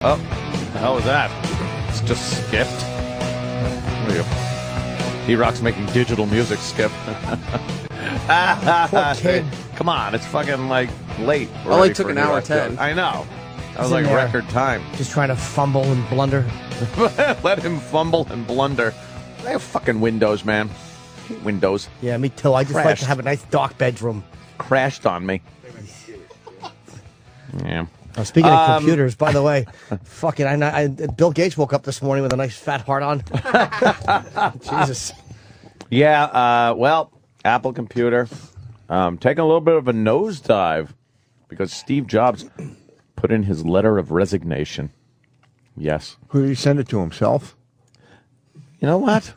Oh, the hell was that? It's just skipped. What are you? D-Rock's making digital music skip. Poor kid. Come on, it's fucking like late. Only took an hour 10. I know. That was in like there. record time. Just trying to fumble and blunder. Let him fumble and blunder. They have fucking windows, man. Windows. Yeah, me too. I just like Crashed. to have a nice dark bedroom. Crashed on me. Yeah. Oh, speaking of computers, by the way, fucking, Bill Gates woke up this morning with a nice fat heart on. Jesus. Yeah, well, Apple computer taking a little bit of a nosedive because Steve Jobs put in his letter of resignation. Yes. Who did he send it to, himself? You know what?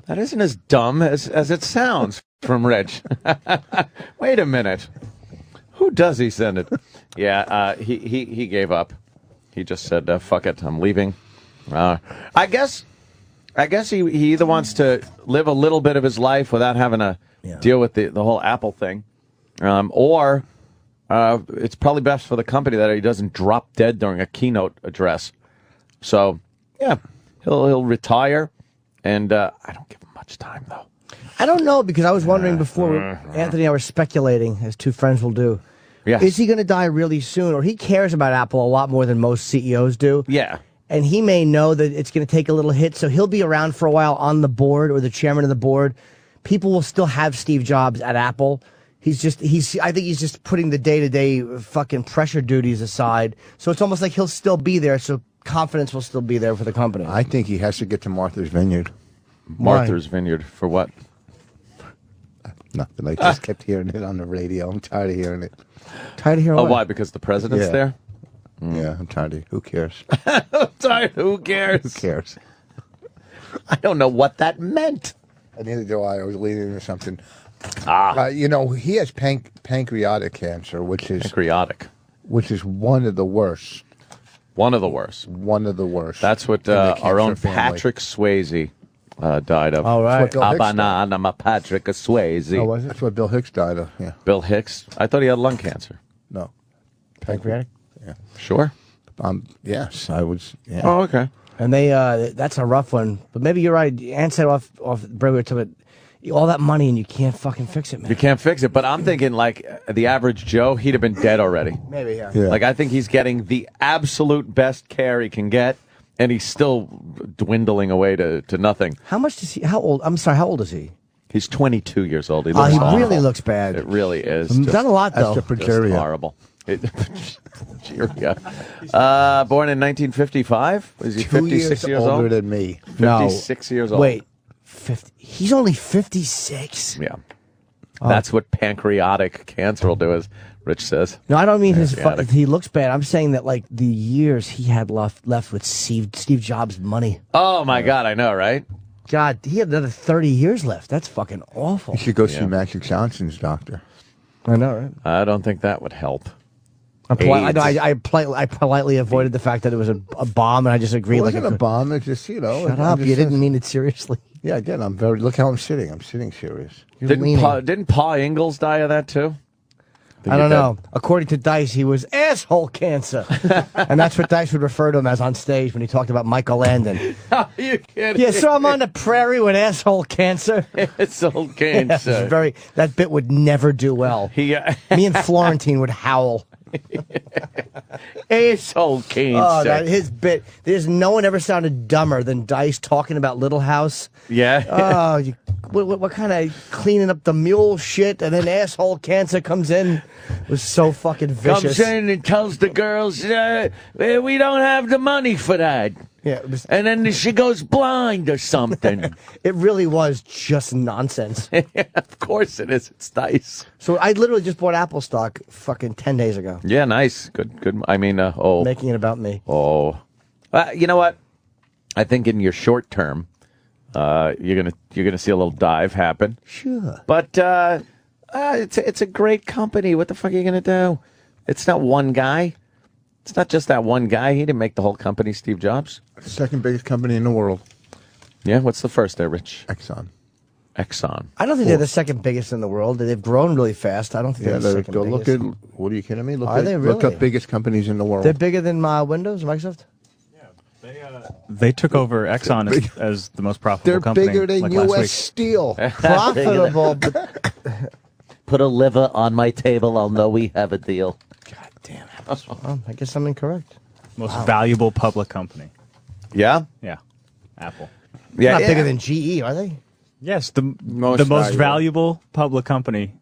That isn't as dumb as it sounds from Rich. Wait a minute. Who does he send it? Yeah, he gave up. He just said, fuck it, I'm leaving. I guess he either wants to live a little bit of his life without having to deal with the whole Apple thing, or it's probably best for the company that he doesn't drop dead during a keynote address. So, yeah, he'll retire, and I don't give him much time, though. I don't know, because I was wondering before, Anthony and I were speculating, as two friends will do. Yes. Is he going to die really soon? Or he cares about Apple a lot more than most CEOs do. Yeah. And he may know that it's going to take a little hit, so he'll be around for a while on the board or the chairman of the board. People will still have Steve Jobs at Apple. I think he's just putting the day-to-day fucking pressure duties aside. So it's almost like he'll still be there, so confidence will still be there for the company. I think he has to get to Martha's Vineyard. Martha's Vineyard for what? Nothing. I just kept hearing it on the radio. I'm tired of hearing it. Tired of hearing Oh, what? why? Because the president's there? Yeah, I'm tired of it. Who cares? Who cares? Who cares? I don't know what that meant. Neither do I. I was leading into something. Ah. He has pancreatic cancer, which is one of the worst. One of the worst. One of the worst. That's what in the our own cancer family. Patrick Swayze died of. All right. That's what Bill Hicks died. I'm a Patrick Swayze. Oh, was it? That's what Bill Hicks died of. Yeah. Bill Hicks? I thought he had lung cancer. No. Pancreatic? Yeah. Sure. Yes, I was. Yeah. Oh, okay. And that's a rough one. But maybe you're right. Ann said off break to it, all that money and you can't fucking fix it, man. You can't fix it, but I'm thinking like the average Joe, he'd have been dead already. Maybe, yeah. Like I think he's getting the absolute best care he can get, and he's still dwindling away to nothing. How much does he? How old? I'm sorry. How old is he? He's 22 years old. He Oh, looks he awful. really looks bad. It really is. Done a lot though. That's the Just progeria. horrible. Progeria. Born in 1955. Was he 2 56 years older old? than me. 56 years old. Wait, 50. He's only 56. Yeah. That's what pancreatic cancer will do, as Rich says. No, I don't mean Pancreatic. he looks bad. I'm saying that like the years he had left with Steve Jobs' money. Oh, my God. I know, right? God, he had another 30 years left. That's fucking awful. You should go see Magic Johnson's doctor. I know, right? I don't think that would help. I politely avoided the fact that it was a bomb, and I just agreed. It like wasn't a bomb. It's just, Shut up! You didn't mean it seriously. Yeah, I did. Look how I'm sitting. I'm sitting serious. Didn't Pa Ingalls die of that, too? I don't know. According to Dice, he was asshole cancer. And that's what Dice would refer to him as on stage when he talked about Michael Landon. Are you kidding? Yeah, so I'm on the prairie with asshole cancer. Asshole Yeah, cancer. that bit would never do well. Me and Florentine would howl. Asshole cancer. Oh, his bit. There's no one ever sounded dumber than Dice talking about Little House. Yeah. Oh, what kind of cleaning up the mule shit, and then asshole cancer comes in. It was so fucking vicious. Comes in and tells the girls, we don't have the money for that. Yeah, And then she goes blind or something. it really was just nonsense. Of course it is. It's nice. So I literally just bought Apple stock fucking 10 days ago. Yeah, nice. Good. I mean, Making it about me. You know what? I think in your short term, you're gonna see a little dive happen. Sure. But it's a great company. What the fuck are you gonna do? It's not one guy. It's not just that one guy. He didn't make the whole company, Steve Jobs. Second biggest company in the world. Yeah, what's the first there, Rich? Exxon. I don't think they're the second biggest in the world. They've grown really fast. I don't think they're the second Look biggest. at. What are you kidding me? Look Are they really? Look up biggest companies in the world. They're bigger than Windows, Microsoft? They took over Exxon as the most profitable company. They're bigger than last U.S. week. Steel. Profitable. Put a liver on my table, I'll know we have a deal. God damn it. Oh, I guess I'm incorrect. Most valuable public company. Yeah? Yeah, Apple. Yeah. Not bigger than GE, are they? Yes, the Most most valuable. valuable public company.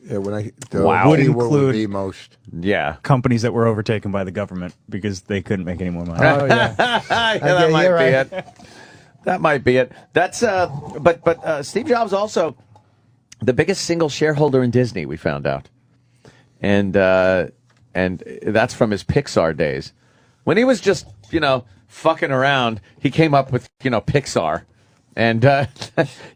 Yeah, would Would include- be most. Yeah. Companies that were overtaken by the government because they couldn't make any more money. Oh, yeah. Yeah, Okay, that might you're be right. it. That might be it. That's but Steve Jobs also the biggest single shareholder in Disney, we found out. And that's from his Pixar days. When he was just, fucking around, he came up with, Pixar. And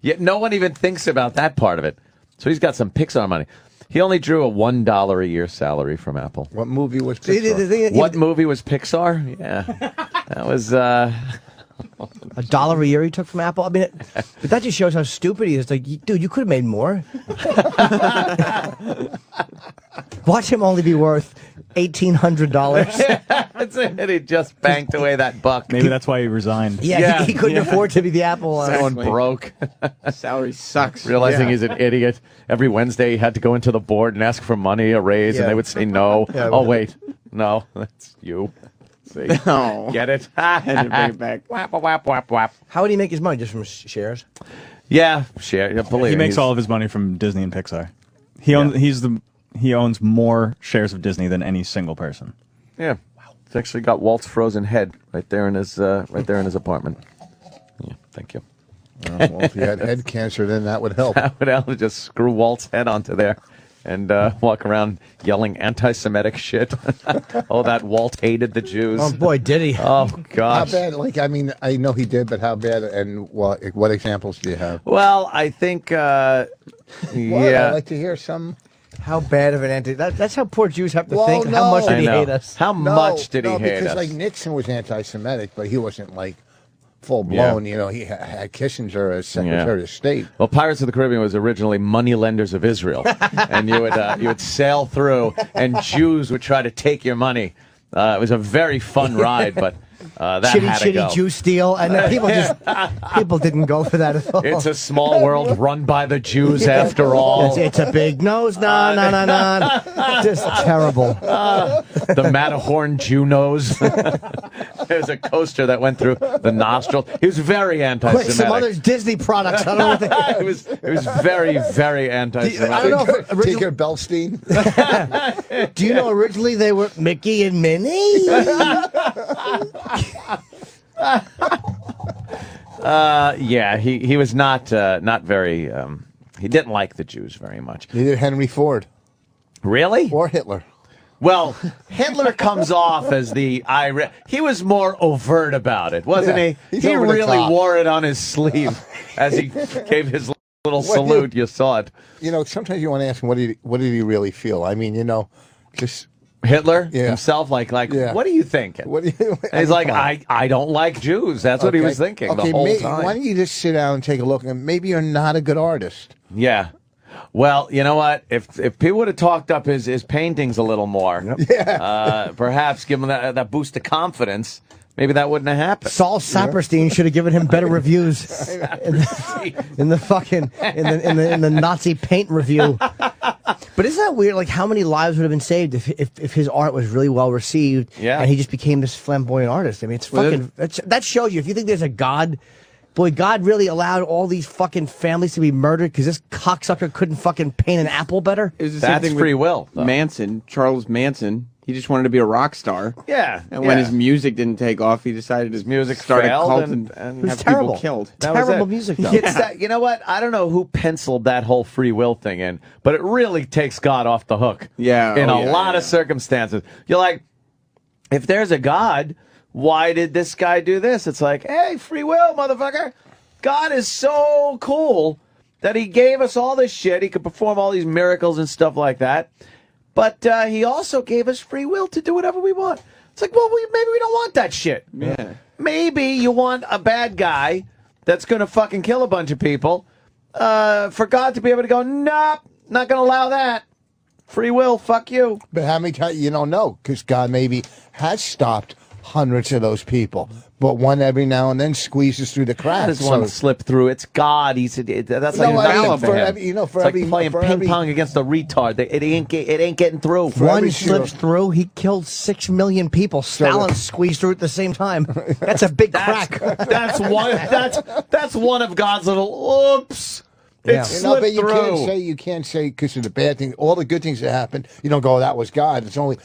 yet no one even thinks about that part of it. So he's got some Pixar money. He only drew a $1 a year salary from Apple. What movie was See, Pixar? What movie was Pixar? Yeah. That was $1 a year he took from Apple. I mean, but that just shows how stupid he is. Like, dude, you could have made more. Watch him only be worth $1,800. that's it. He just banked away that buck. Maybe that's why he resigned. Yeah, Yeah. he couldn't afford to be the Apple. Someone Exactly. broke. Salary sucks. Realizing he's an idiot. Every Wednesday he had to go into the board and ask for money, a raise, Yeah. and they would say no. Yeah, Oh, wait. No, that's you. See? No. Get it? Had to bring it back. Whap, whap, whap, whap. How would he make his money? Just from shares? Yeah, share. Yeah, believe He me, makes he's- all of his money from Disney and Pixar. He owns more shares of Disney than any single person. Yeah. He's actually got Walt's frozen head right there in his apartment. Yeah, thank you. Well, if you had head cancer, then that would help. I would have to just screw Walt's head onto there and walk around yelling anti-Semitic shit. Oh, that Walt hated the Jews. Oh, boy, did he. Oh, How gosh. bad? I know he did, but how bad? And what examples do you have? Well, I think, Well, yeah. I'd like to hear some. How bad of an anti... That's how poor Jews have to Well, think. How no. much did I he know. hate us? How much did he hate because us? like Nixon was anti-Semitic, but he wasn't like full blown. Yeah. He had Kissinger as Secretary of State. Well, Pirates of the Caribbean was originally moneylenders of Israel, and you would sail through, and Jews would try to take your money. It was a very fun ride, but that had to go. Shitty Jew steal, and people didn't go for that at all. It's a small world run by the Jews, after all. It's a big nose, no. Just terrible. The Matterhorn Jew nose. There's a coaster that went through the nostrils. He was very Quick, anti-Semitic. some other Disney products. I don't know what they... It was very, very anti-Semitic. I don't know if originally, Tinker Bellstein. do you know originally they were Mickey and Minnie? Yeah, he was not very. He didn't like the Jews very much. Neither Henry Ford Really? or Hitler. Well, Hitler comes off as the he was more overt about it, wasn't Yeah, he? he's He over the really top. wore it on his sleeve as he gave his little salute. You saw it. Sometimes you want to ask him what did he really feel? I mean, just Hitler Yeah. himself, like, Yeah. what are you thinking? what do you? And he's like, I don't like Jews. That's what he was thinking the whole time. Why don't you just sit down and take a look? And maybe you're not a good artist. Yeah. Well, you know what? If people would have talked up his paintings a little more, perhaps give him that boost of confidence, maybe that wouldn't have happened. Saul Saperstein should have given him better reviews in the Nazi paint review. But isn't that weird? Like, how many lives would have been saved if his art was really well received? Yeah. And he just became this flamboyant artist. I mean, it's fucking. That shows you. If you think there's a God, boy, God really allowed all these fucking families to be murdered because this cocksucker couldn't fucking paint an apple better. It was the That's same thing free with will, though. Manson, Charles Manson. He just wanted to be a rock star. Yeah. And when his music didn't take off, he decided his music start a failed cult and and have terrible. people killed. That was Terrible it. music, though. It's that, you know what? I don't know who penciled that whole free will thing in, but it really takes God off the hook. Yeah, In oh, a yeah, lot yeah. of circumstances. You're like, if there's a God, why did this guy do this? It's like, hey, free will, motherfucker. God is so cool that he gave us all this shit. He could perform all these miracles and stuff like that. But he also gave us free will to do whatever we want. It's like, well, maybe we don't want that shit. Yeah. Maybe you want a bad guy that's going to fucking kill a bunch of people for God to be able to go, nope, not going to allow that. Free will, fuck you. But how many times you don't know? Because God maybe has stopped hundreds of those people, but one every now and then squeezes through the How cracks. does one slip through? It's God. That's like No, I mean, nothing for for him. every- you know, for it's every- like playing for ping every- pong against a retard. It ain't getting through. One every slips zero- through, he killed 6 million people. Stalin squeezed through at the same time. That's a big crack. That's one of God's little oops. Yeah. It You know, slipped but through. you can't say because of the bad thing, all the good things that happened. You don't go, oh, that was God. It's only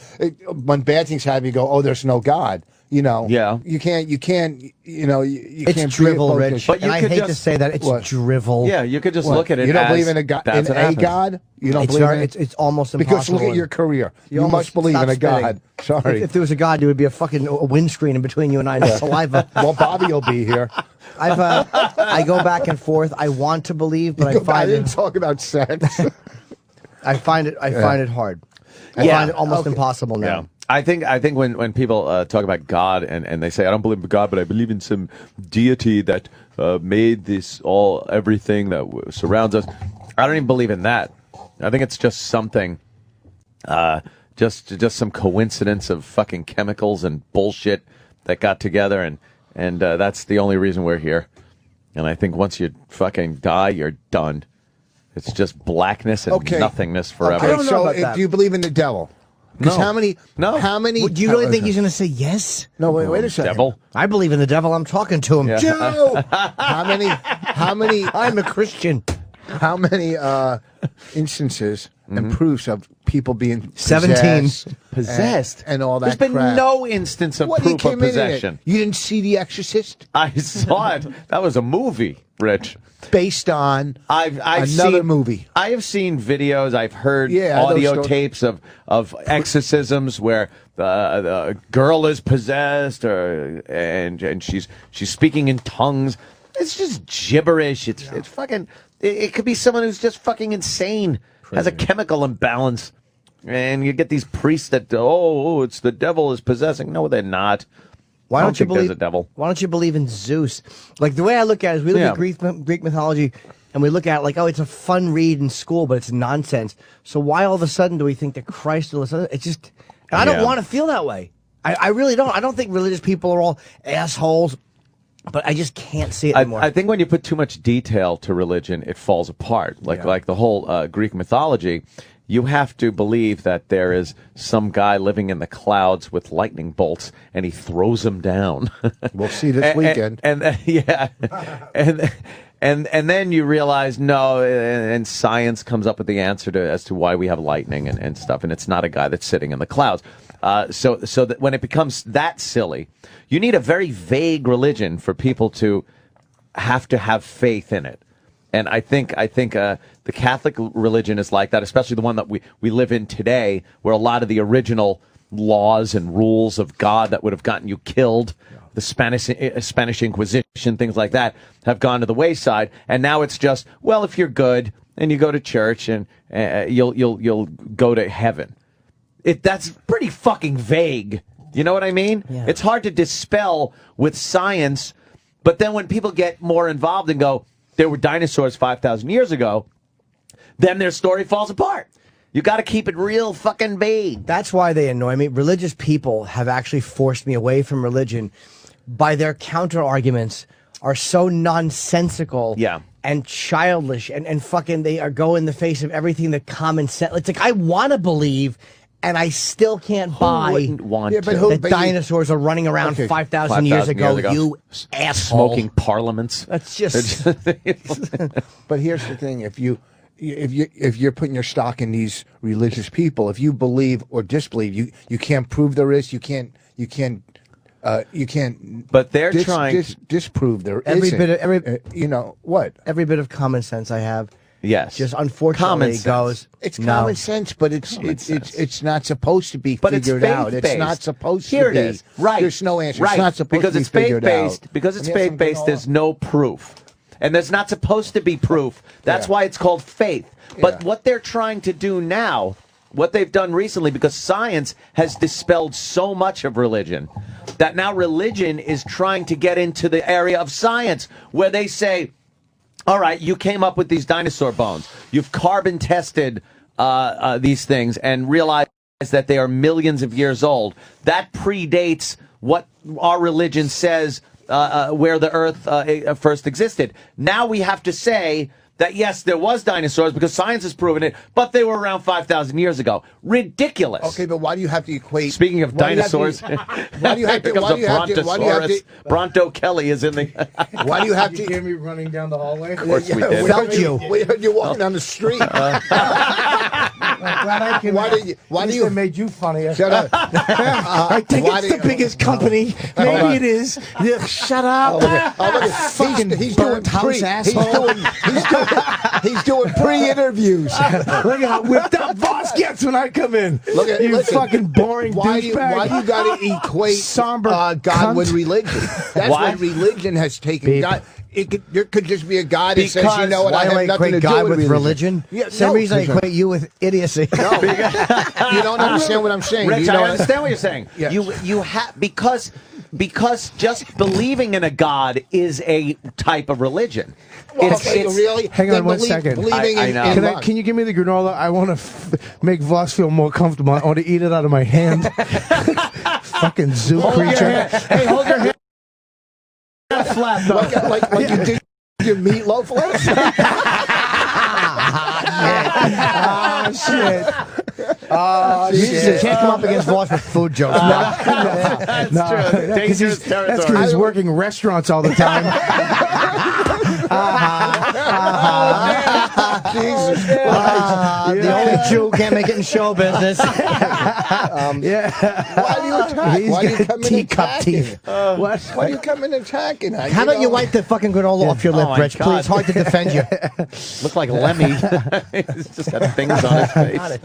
when bad things happen, you go, oh, there's no God. You know, Yeah. You can't. You It's can't drivel, be Rich. But you And I could hate to just- say that. It's What? drivel. Yeah, you could just What? look at it. You don't as believe in a God? That's In what a happens. God? You don't It's believe very, in it? it's almost Because impossible. look at your career. You almost must believe in a stop spitting. God. Sorry. If there was a God, there would be a fucking windscreen in between you and I and saliva. Well, Bobby will be here. I go back and forth. I want to believe, but I I find didn't it. talk about sex. I find it hard. I Yeah. find it almost impossible now. Yeah. I think when people talk about God and they say I don't believe in God, but I believe in some deity that made everything that surrounds us. I don't even believe in that. I think it's just something, just some coincidence of fucking chemicals and bullshit that got together, and that's the only reason we're here. And I think once you fucking die, you're done. It's just blackness and Okay. nothingness forever. I don't know so about that. do you believe in the devil? Because No. how many? No. How many? Do you really think he's going to say yes? No, wait a second. Devil. I believe in the devil. I'm talking to him. Joe. How many? I'm a Christian. How many instances and proofs of people being 17. Possessed and all that There's been crap? no instance of What, you proof of came in it? possession. You didn't see The Exorcist? I saw it. That was a movie, Rich. Based on I've another seen, movie. I have seen videos. I've heard Yeah, those audio stories. tapes of exorcisms where the girl is possessed, and she's speaking in tongues. It's just gibberish. It's fucking. It could be someone who's just fucking insane, has a chemical imbalance, and you get these priests that it's the devil is possessing. No, they're not. Why I don't you think there's believe a devil? Why don't you believe in Zeus? Like the way I look at it is we look Yeah. at Greek mythology and we look at it like, oh, it's a fun read in school, but it's nonsense. So why all of a sudden do we think that Christ is? It's just, and I don't Yeah. want to feel that way. I really don't. I don't think religious people are all assholes, but I just can't see it anymore. I think when you put too much detail to religion, it falls apart. Like the whole Greek mythology, you have to believe that there is some guy living in the clouds with lightning bolts, and he throws them down. We'll see this weekend. And yeah, and then you realize no, and science comes up with the answer as to why we have lightning and stuff, and it's not a guy that's sitting in the clouds. So that when it becomes that silly, you need a very vague religion for people to have faith in it. And I think the Catholic religion is like that, especially the one that we live in today, where a lot of the original laws and rules of God that would have gotten you killed, the Spanish Inquisition, things like that, have gone to the wayside. And now it's just, well, if you're good and you go to church and you'll go to heaven. That's pretty fucking vague. You know what I mean? Yeah. It's hard to dispel with science, but then when people get more involved and go, there were dinosaurs 5,000 years ago, then their story falls apart. You got to keep it real fucking vague. That's why they annoy me. Religious people have actually forced me away from religion by their counter arguments are so nonsensical and childish and fucking they go in the face of everything that common sense. It's like I want to believe and I still can't buy Wouldn't want Yeah, but to. who- that dinosaurs are running around Okay, 5,000 years ago, you asshole. Smoking parliaments. That's just... But here's the thing: if you're putting your stock in these religious people, if you believe or disbelieve, you can't prove there is. You can't. But they're trying to disprove there Every isn't. bit of- you know what? Every bit of common sense I have Yes. just unfortunately Common sense. goes... It's no. common sense, but it's not supposed to be But it's figured out. It's faith-based. not supposed Here to be. it is. Right. There's no answer. Right. It's not supposed because to be it's figured faith-based. out. Because it's And yes, I'm faith-based, going there's on. no proof. And there's not supposed to be proof. That's why it's called faith. But Yeah. what they're trying to do now, what they've done recently, because science has dispelled so much of religion, that now religion is trying to get into the area of science where they say, all right, you came up with these dinosaur bones. You've carbon tested these things and realized that they are millions of years old. That predates what our religion says where the Earth first existed. Now we have to say that, yes, there was dinosaurs because science has proven it, but they were around 5,000 years ago. Ridiculous. Okay, but why do you have to equate? Speaking of dinosaurs, why do you have to? here Why comes do you a have to? Why do you have to? Bronto Kelly is in the. Why do you have You to? hear me running down the hallway? Of course we did. Felt you. We heard you walking down the street. I'm glad I came Why out. do you? Why At do least I you? made you funnier. Shut up. I think why it's do the you- biggest company. Hold on. Maybe it is. Yeah, shut up. Look at Fucking he's doing burnt house pre. asshole. He's doing pre-interviews. Look at how whipped up Voss gets when I come in. Look at you listen, fucking boring Why do douchebag. you got to equate Somber God cunt. with religion? That's Why? what religion has taken. Beep. God, there could just be a God that says, Because you know what, Why I do I have nothing to equate do God with with religion? Yeah, Same no, reason I because- equate you with idiocy. You don't understand what I'm saying. Rich, You know I what- understand what you're saying. Yes. You have because just believing in a God is a type of religion. Well, okay, really? Hang on Then one second. Believing I in, know. in Can you give me the granola? I want to make Voss feel more comfortable. I want to eat it out of my hand. Fucking zoo creature. Hey, hold your hand flat though. like you did your meatloaf last night? Ah, shit. Oh, You shit. can't come up against Voss with food jokes. That's true. Dangerous That's territory. because he's working restaurants all the time. Jesus The only Jew can't make it in show business. Yeah. Why do you attack? He's Why do you got come in teacup attacking? teeth. What? Why do you come in attacking? How about you wipe the fucking granola off your lip, my Rich? God. Please, it's hard to defend you. Look like Lemmy. He's just had things on his face.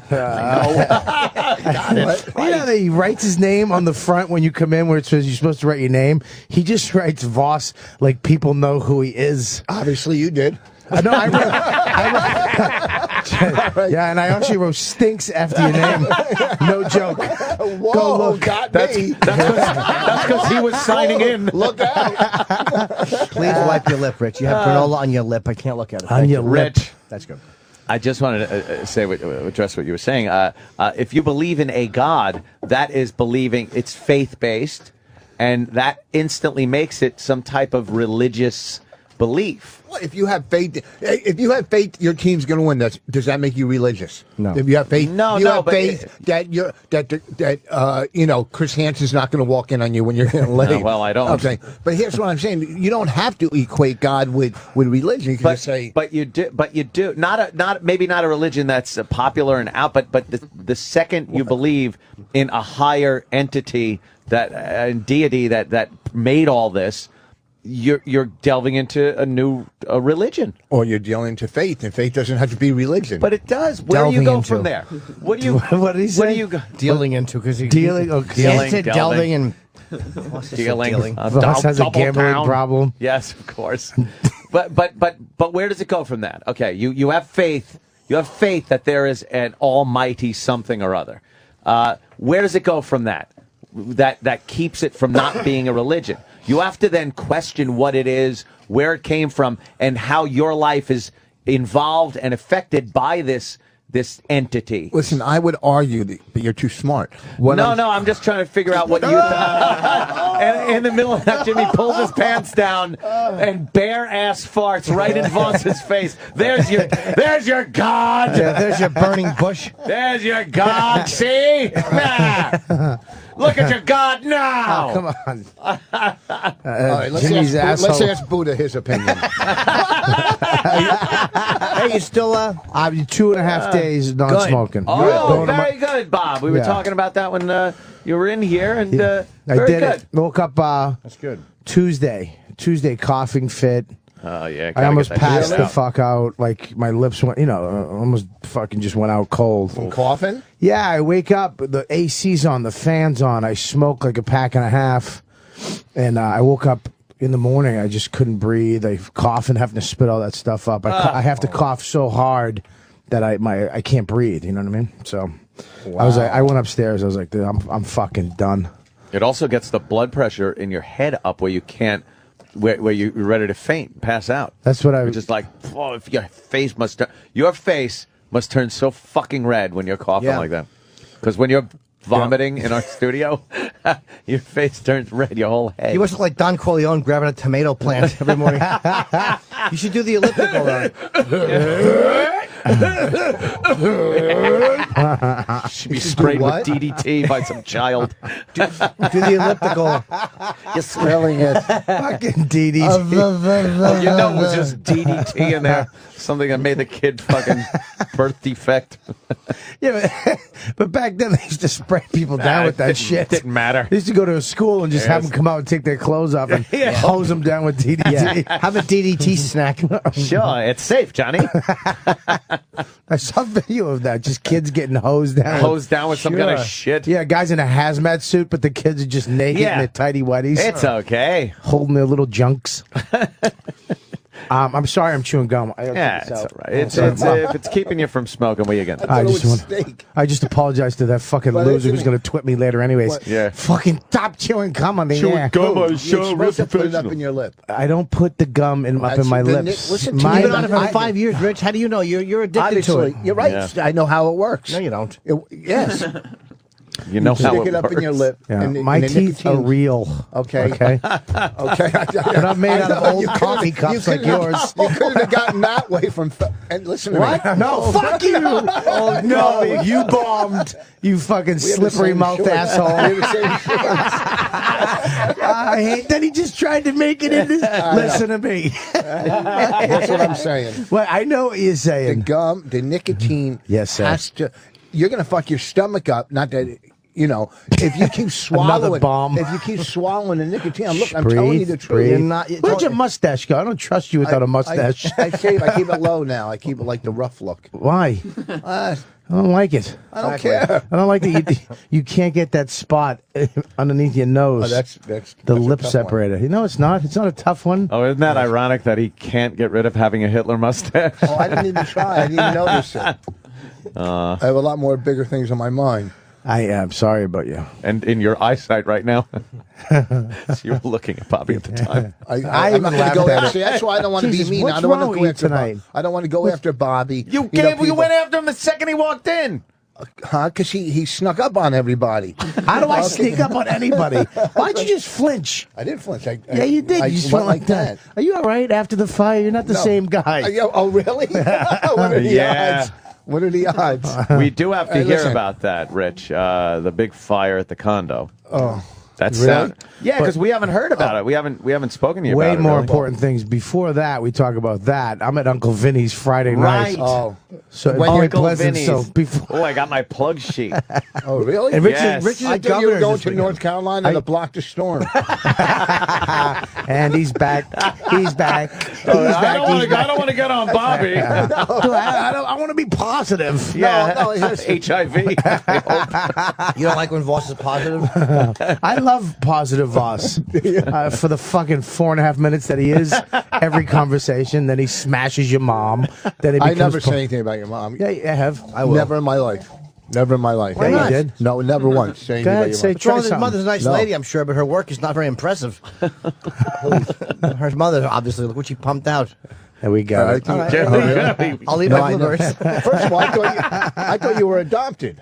You know that he writes his name on the front when you come in where it says you're supposed to write your name? He just writes Voss like people know who he is. Obviously, you did. No, I wrote, yeah, and I actually wrote stinks after your name. No joke. Whoa, Go look. got me. That's because he was signing in. Look out. Please wipe your lip, Rich. You have granola on your lip. I can't look at it. On Thank your you. lip. Rich. That's good. I just wanted to address what you were saying. If you believe in a God, that is believing it's faith-based, and that instantly makes it some type of religious belief. Well, if you have faith, your team's going to win. Does that make you religious? No. If you have faith, No, you no, have but faith that Chris Hansen's not going to walk in on you when you're getting laid. No, well, I don't. I'm saying, but here's what I'm saying: you don't have to equate God with religion. You can just say, but you do not maybe not a religion that's popular and out, but the second you believe in a higher entity that deity that made all this, you're delving into a new religion. or you're dealing to faith, and faith doesn't have to be religion. But it does. Where do you Delving go into. from there? What do you? What did he say? Where do you go? Dealing into because Dealing. Okay. He said Delving. delving and Dealing. Voss has a double gambling down. problem. Yes, of course. but where does it go from that? Okay, you have faith. You have faith that there is an almighty something or other. Where does it go from that? That keeps it from not being a religion. You have to then question what it is, where it came from, and how your life is involved and affected by this entity. listen, I would argue that you're too smart. I'm just trying to figure out what you. And in the middle of that, Jimmy pulls his pants down and bare ass farts right in Voss's face. There's your God. yeah, there's your burning bush. There's your God. See? Nah. Look at your God now. Come on. All right, Jimmy's let's asshole. ask Buddha his opinion. Hey, you still I've 2.5 days not smoking. Oh, Going to my- very good, Bob. We were Yeah. talking about that when you were in here, and I very did good. it. Woke up That's good. Tuesday coughing fit. Oh yeah, I almost gotta get that passed shit the out. fuck out. Like my lips went, almost fucking just went out cold. Coughing? Yeah, I wake up, the AC's on, the fan's on. I smoke like a pack and a half, and I woke up in the morning. I just couldn't breathe. I cough and having to spit all that stuff up. I have to cough so hard that I can't breathe. You know what I mean? So I went upstairs. I was like, dude, I'm fucking done. It also gets the blood pressure in your head up where you can't, where you're ready to faint, pass out. That's what I Which is like, oh, if your face must turn so fucking red when you're coughing Yeah. like that. Because when you're vomiting in our studio, your face turns red. Your whole head. You must look like Don Corleone grabbing a tomato plant every morning. You should do the elliptical though. should be sprayed with DDT by some child. Do the elliptical. You're spelling it. Fucking DDT. Oh, you know it was just DDT in there. Something that made the kid fucking birth defect. Yeah, but back then they used to spray people down with that shit. Didn't matter. They used to go to a school and just have them come out and take their clothes off and hose them down with DDT. Have a DDT snack. Sure, it's safe, Johnny. I saw a video of that. Just kids getting hosed down. Hosed down with some kind of Sure. shit. Yeah, guys in a hazmat suit, but the kids are just naked in their tighty whities. It's okay. holding their little junks. I'm sorry, I'm chewing gum. Yeah, it's all right. If it's keeping you from smoking, what are you gonna do? I just apologize to that fucking loser who's going to twit me later anyways. What? Yeah. Fucking stop chewing gum on the air. You're supposed to put it up in your lip. I don't put the gum up That's in my the lips. listen to My- You've been on it for 5 years, Rich. How do you know? You're addicted to Obviously, it. you're right. Yeah. I know how it works. No, you don't. Yes. You know how Stick it it up works. in your lip. Yeah, and my the teeth are nicotine- real. Okay. Okay. Okay. They're not made out of I know, old you coffee couldn't- cups you like couldn't- yours. You couldn't have gotten that way from. And listen to me. No, fuck you! Oh no, you bombed. You fucking We have the slippery same mouth shorts. asshole. We have the same shorts. I hate that he just tried to make it into. Listen to me. That's what I'm saying. Well, I know what you're The saying. gum, the nicotine Yes, sir. has to. You're gonna fuck your stomach up. Not that. If you keep swallowing, bomb. if you keep swallowing the nicotine, I'm Breathe, telling you the truth. breathe. You're not- you Where'd don't- your mustache go? I don't trust you without a mustache. I keep it low now. I keep it like the rough look. Why? Uh, I don't like it. I don't care. I don't like that you can't get that spot underneath your nose. Oh, that's the that's a lip tough one. separator. You know, it's not. It's not a tough one. Oh, isn't that ironic that he can't get rid of having a Hitler mustache? Oh, I didn't even try. I didn't even notice it. I have a lot more bigger things on my mind. I am sorry about you. And in your eyesight right now. So you were looking at Bobby at the time. I'm even not going to laughed go at after. That's why I don't want to be Jesus, mean. what's I don't want wrong to go with you after tonight? I don't want to go after Bobby. You people- went after him the second he walked in. Huh? Because he snuck up on everybody. How do I sneak up on anybody? Why'd you just flinch? I didn't flinch. Yeah, you did. I You just went went like that. Are you all right after the fire? You're not the No. same guy. Oh, really? What are the Yeah. odds? What are the odds? We do have to Hey, hear listen. about that, Rich. The big fire at the condo. Oh, That's Really? Yeah, because we haven't heard about it. We haven't spoken to you Way about it. more really. important things. Before that, we talk about that. I'm at Uncle Vinny's Friday Right. night. oh, So When Point Uncle Pleasant. Vinny's. So before. Oh, I got my plug sheet. oh, really? And Richard, Yes. Richard's I the thought you were governor going this to weekend. North Carolina to block the storm. And he's back. He's back. He's back. I don't want to get on Bobby. I want to be positive. Yeah, No, it's- HIV. You don't like when Voss is positive? I love positive Voss for the fucking 4.5 minutes that he is. Every conversation, then he smashes your mom. Then he I becomes never say anything about your mom. Yeah, I have. I will. Never in my life. Never in my life. Yeah, you did. No, never once. Say anything Go ahead, about your say mom. What's wrong with his something. mother's a nice No. lady, I'm sure, but her work is not very impressive. Her mother, obviously, look what she pumped out. There we go. All right. All right. Yeah. I'll leave No, my I know. bloopers. First of all, I thought you were adopted.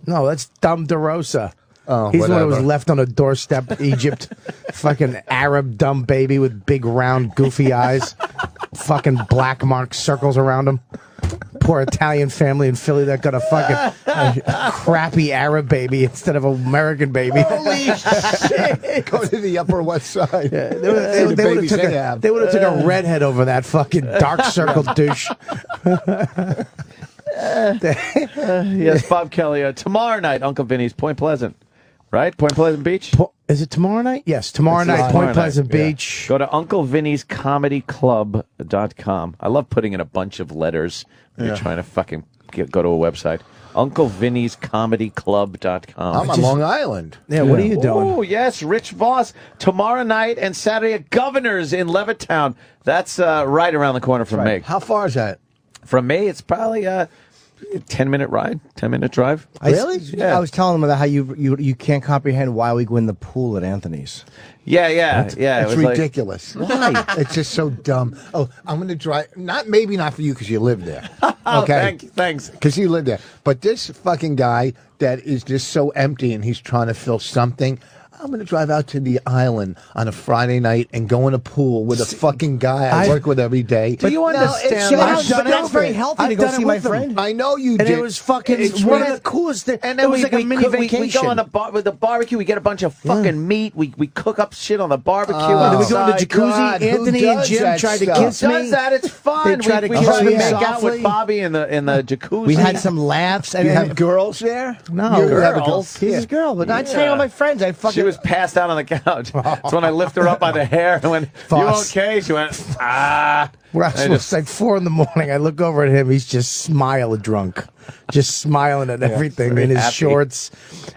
No, that's Dumb DeRosa. Oh, He's the one that was whatever. left on a doorstep, Egypt. Fucking Arab dumb baby with big round goofy eyes. Fucking black mark circles around him. Poor Italian family in Philly that got a fucking crappy Arab baby instead of an American baby. Holy shit! Go to the Upper West Side. They the would babies have they took, have. a redhead over that fucking dark circle douche. Yes, Bob Kelly. Tomorrow night, Uncle Vinny's Point Pleasant. Right? Point Pleasant Beach? Is it tomorrow night? Yes, tomorrow It's night, tomorrow Point night, Pleasant yeah. Beach. Go to UncleVinny'sComedyClub.com. I love putting in a bunch of letters when you're trying to fucking go to a website. UncleVinny'sComedyClub.com. I'm on Long Island. Yeah, what are you doing? Oh, yes, Rich Voss. Tomorrow night and Saturday at Governor's in Levittown. That's right around the corner from me. How far is that? From me, it's probably 10-minute ride, 10-minute drive. Really? Yeah. I was telling him about how you can't comprehend why we go in the pool at Anthony's. Yeah. It It's was like- ridiculous. Why? It's just so dumb. Oh, I'm going to drive. Maybe not for you because you live there. Okay. Thanks. Because you live there. But this fucking guy that is just so empty and he's trying to fill something. I'm going to drive out to the island on a Friday night and go in a pool with a fucking guy I work with every day. Do you understand? But that's very healthy to go see my friend. I know you And did. it was fucking It's one really- of the coolest things. And then it was like a mini vacation. We go on with the barbecue. We get a bunch of fucking meat. We cook up shit on the barbecue. And then we go in the outside. jacuzzi. God, who Anthony and does Jim that tried to stuff? kiss me. Does that? It's fun. They try to we kiss try to me make out softly. with Bobby in the jacuzzi. We had some laughs. And You have girls there? No. You have a girl. Girls? He's his girl, but I'd hang out with my friends. I'd fucking. She was passed out on the couch. That's when I lifted her up by the hair and went, "You Boss. okay?" She went, "Ah." It's like 4 a.m. I look over at him. He's just drunk, just smiling at everything in his happy. shorts,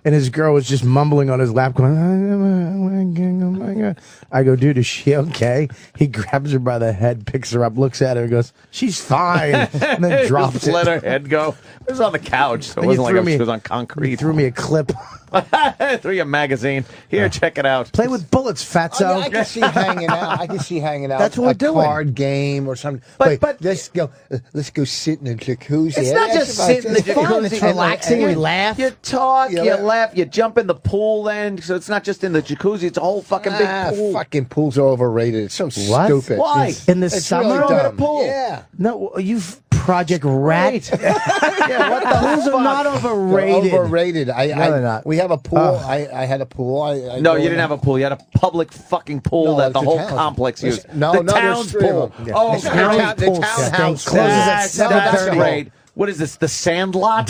and his girl was just mumbling on his lap, going, "Oh my god!" I go, "Dude, is she okay?" He grabs her by the head, picks her up, looks at her, and goes, "She's fine," and then drops Just it. let her head go. It was on the couch, so it Then you wasn't like threw she me- was on concrete. He threw me a clip. Threw you a magazine. Here, check it out. Play with bullets, fatso. I can see hanging out. I can see hanging out. That's what we're a doing. card game or something. But- let's go sit in the jacuzzi. It's not just sitting in the It's fun. jacuzzi. It's relaxing. We laugh. You talk, Yeah. you laugh, you jump in the pool then. So it's not just in the jacuzzi, it's a whole fucking big pool. Fucking pools are overrated. It's so What? stupid. Why? In the It's summer? really dumb. pool. Yeah. No, you've Project Rat. Yeah, what the Pools are not They're overrated. overrated. No, they're not. We have a pool. Oh. I had a pool. I No, go you didn't in- have a pool. You had a public fucking pool No, that the it's a whole town. complex There's- used. no, the no, there's town's 3 of pool. them. Yeah. Oh, The great. townhouse. Closes at That's 7:30. great. What is this? The Sandlot?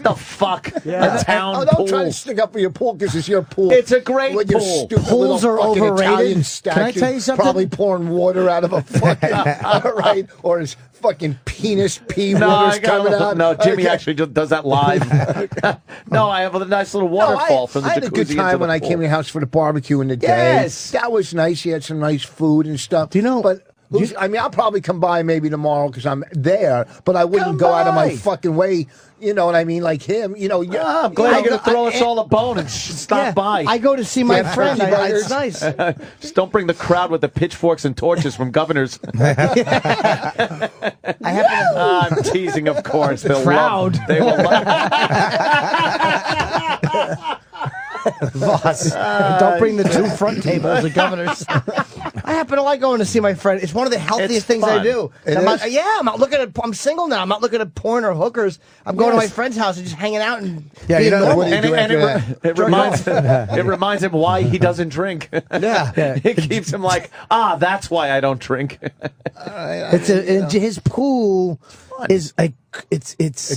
The fuck? A town Don't pool. try to stick up for your pool because it's your pool. It's a great With your pool. stupid Pools little are fucking overrated. Italian Can I statue tell you something? Probably pouring water out of a fucking all right, or his fucking penis pee No, water's I got coming out. no. Jimmy Okay. actually just does that live. No, I have a nice little waterfall from the I had jacuzzi a good into time the when I pool. came to your house for the barbecue in the day. Yes. That was nice. You had some nice food and stuff. Do you know- But I mean, I'll probably come by maybe tomorrow because I'm there. But I wouldn't Come go out of my by. fucking way. You know what I mean? Like him. You know. I'm glad you're going to throw us all a bone and stop by. I go to see my Yeah, friend. turkey It's burgers. nice. Just don't bring the crowd with the pitchforks and torches from governors. I happen to. I'm teasing, of course. They'll crowd. Love, they will love. Boss, don't bring the 2 front tables, the governors. I happen to like going to see my friend. It's one of the healthiest It's things I fun. do. It I'm not, is? yeah, I'm not looking at. I'm single now. I'm not looking at porn or hookers. I'm going to my friend's house and just hanging out and Yeah, being you know, normal. what do you do And after that? it reminds him why he doesn't drink. Yeah. It keeps him like, that's why I don't drink. His pool is like it's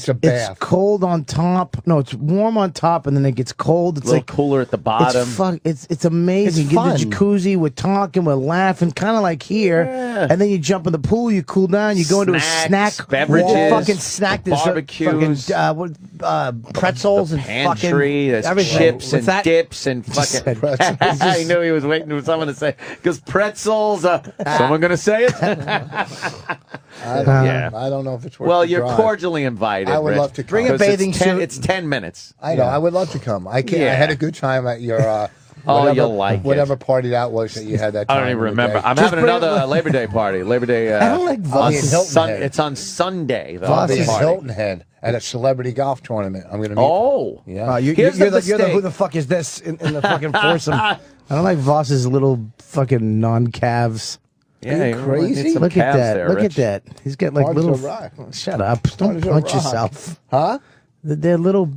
a bath. It's cold on top. No, it's warm on top, and then it gets cold. It's A little like cooler at the bottom. It's amazing. It's You get in the fun. jacuzzi, we're talking, we're laughing, kind of like here. Yeah. And then you jump in the pool, you cool down, you go into a Snacks, snack beverages, fucking snack. There's barbecues. fucking pretzels and Pantry, fucking there's everything. chips What's and that? dips and fucking. pretzels. I knew he was waiting for someone to say because pretzels. Someone gonna say it? Yeah. I don't know if it's worth Well, the you're drive. cordially invited. I would Rich, love to come. Bring a 'cause bathing it's 10, suit. It's 10 minutes. I know. I would love to come. I can't. Yeah. I had a good time at your. Oh, whatever, you'll like it. whatever party that was that you had that I time. don't even of the remember. day. I'm Just having bring another Labor Day party. Labor Day. I don't like on Voss. In Hilton Head. It's on Sunday. The I'll be in party. Hilton Head at a celebrity golf tournament. I'm going to meet. Oh, Yeah. Here's You're the the mistake. who the fuck is this in the fucking foursome? I don't like Voss's little fucking non-calves. Yeah, you crazy? need some Look at calves that. there, Look Rich. at that. He's got like Hard little. as a rock. Shut up! Don't as a punch rock. yourself. Huh? They're little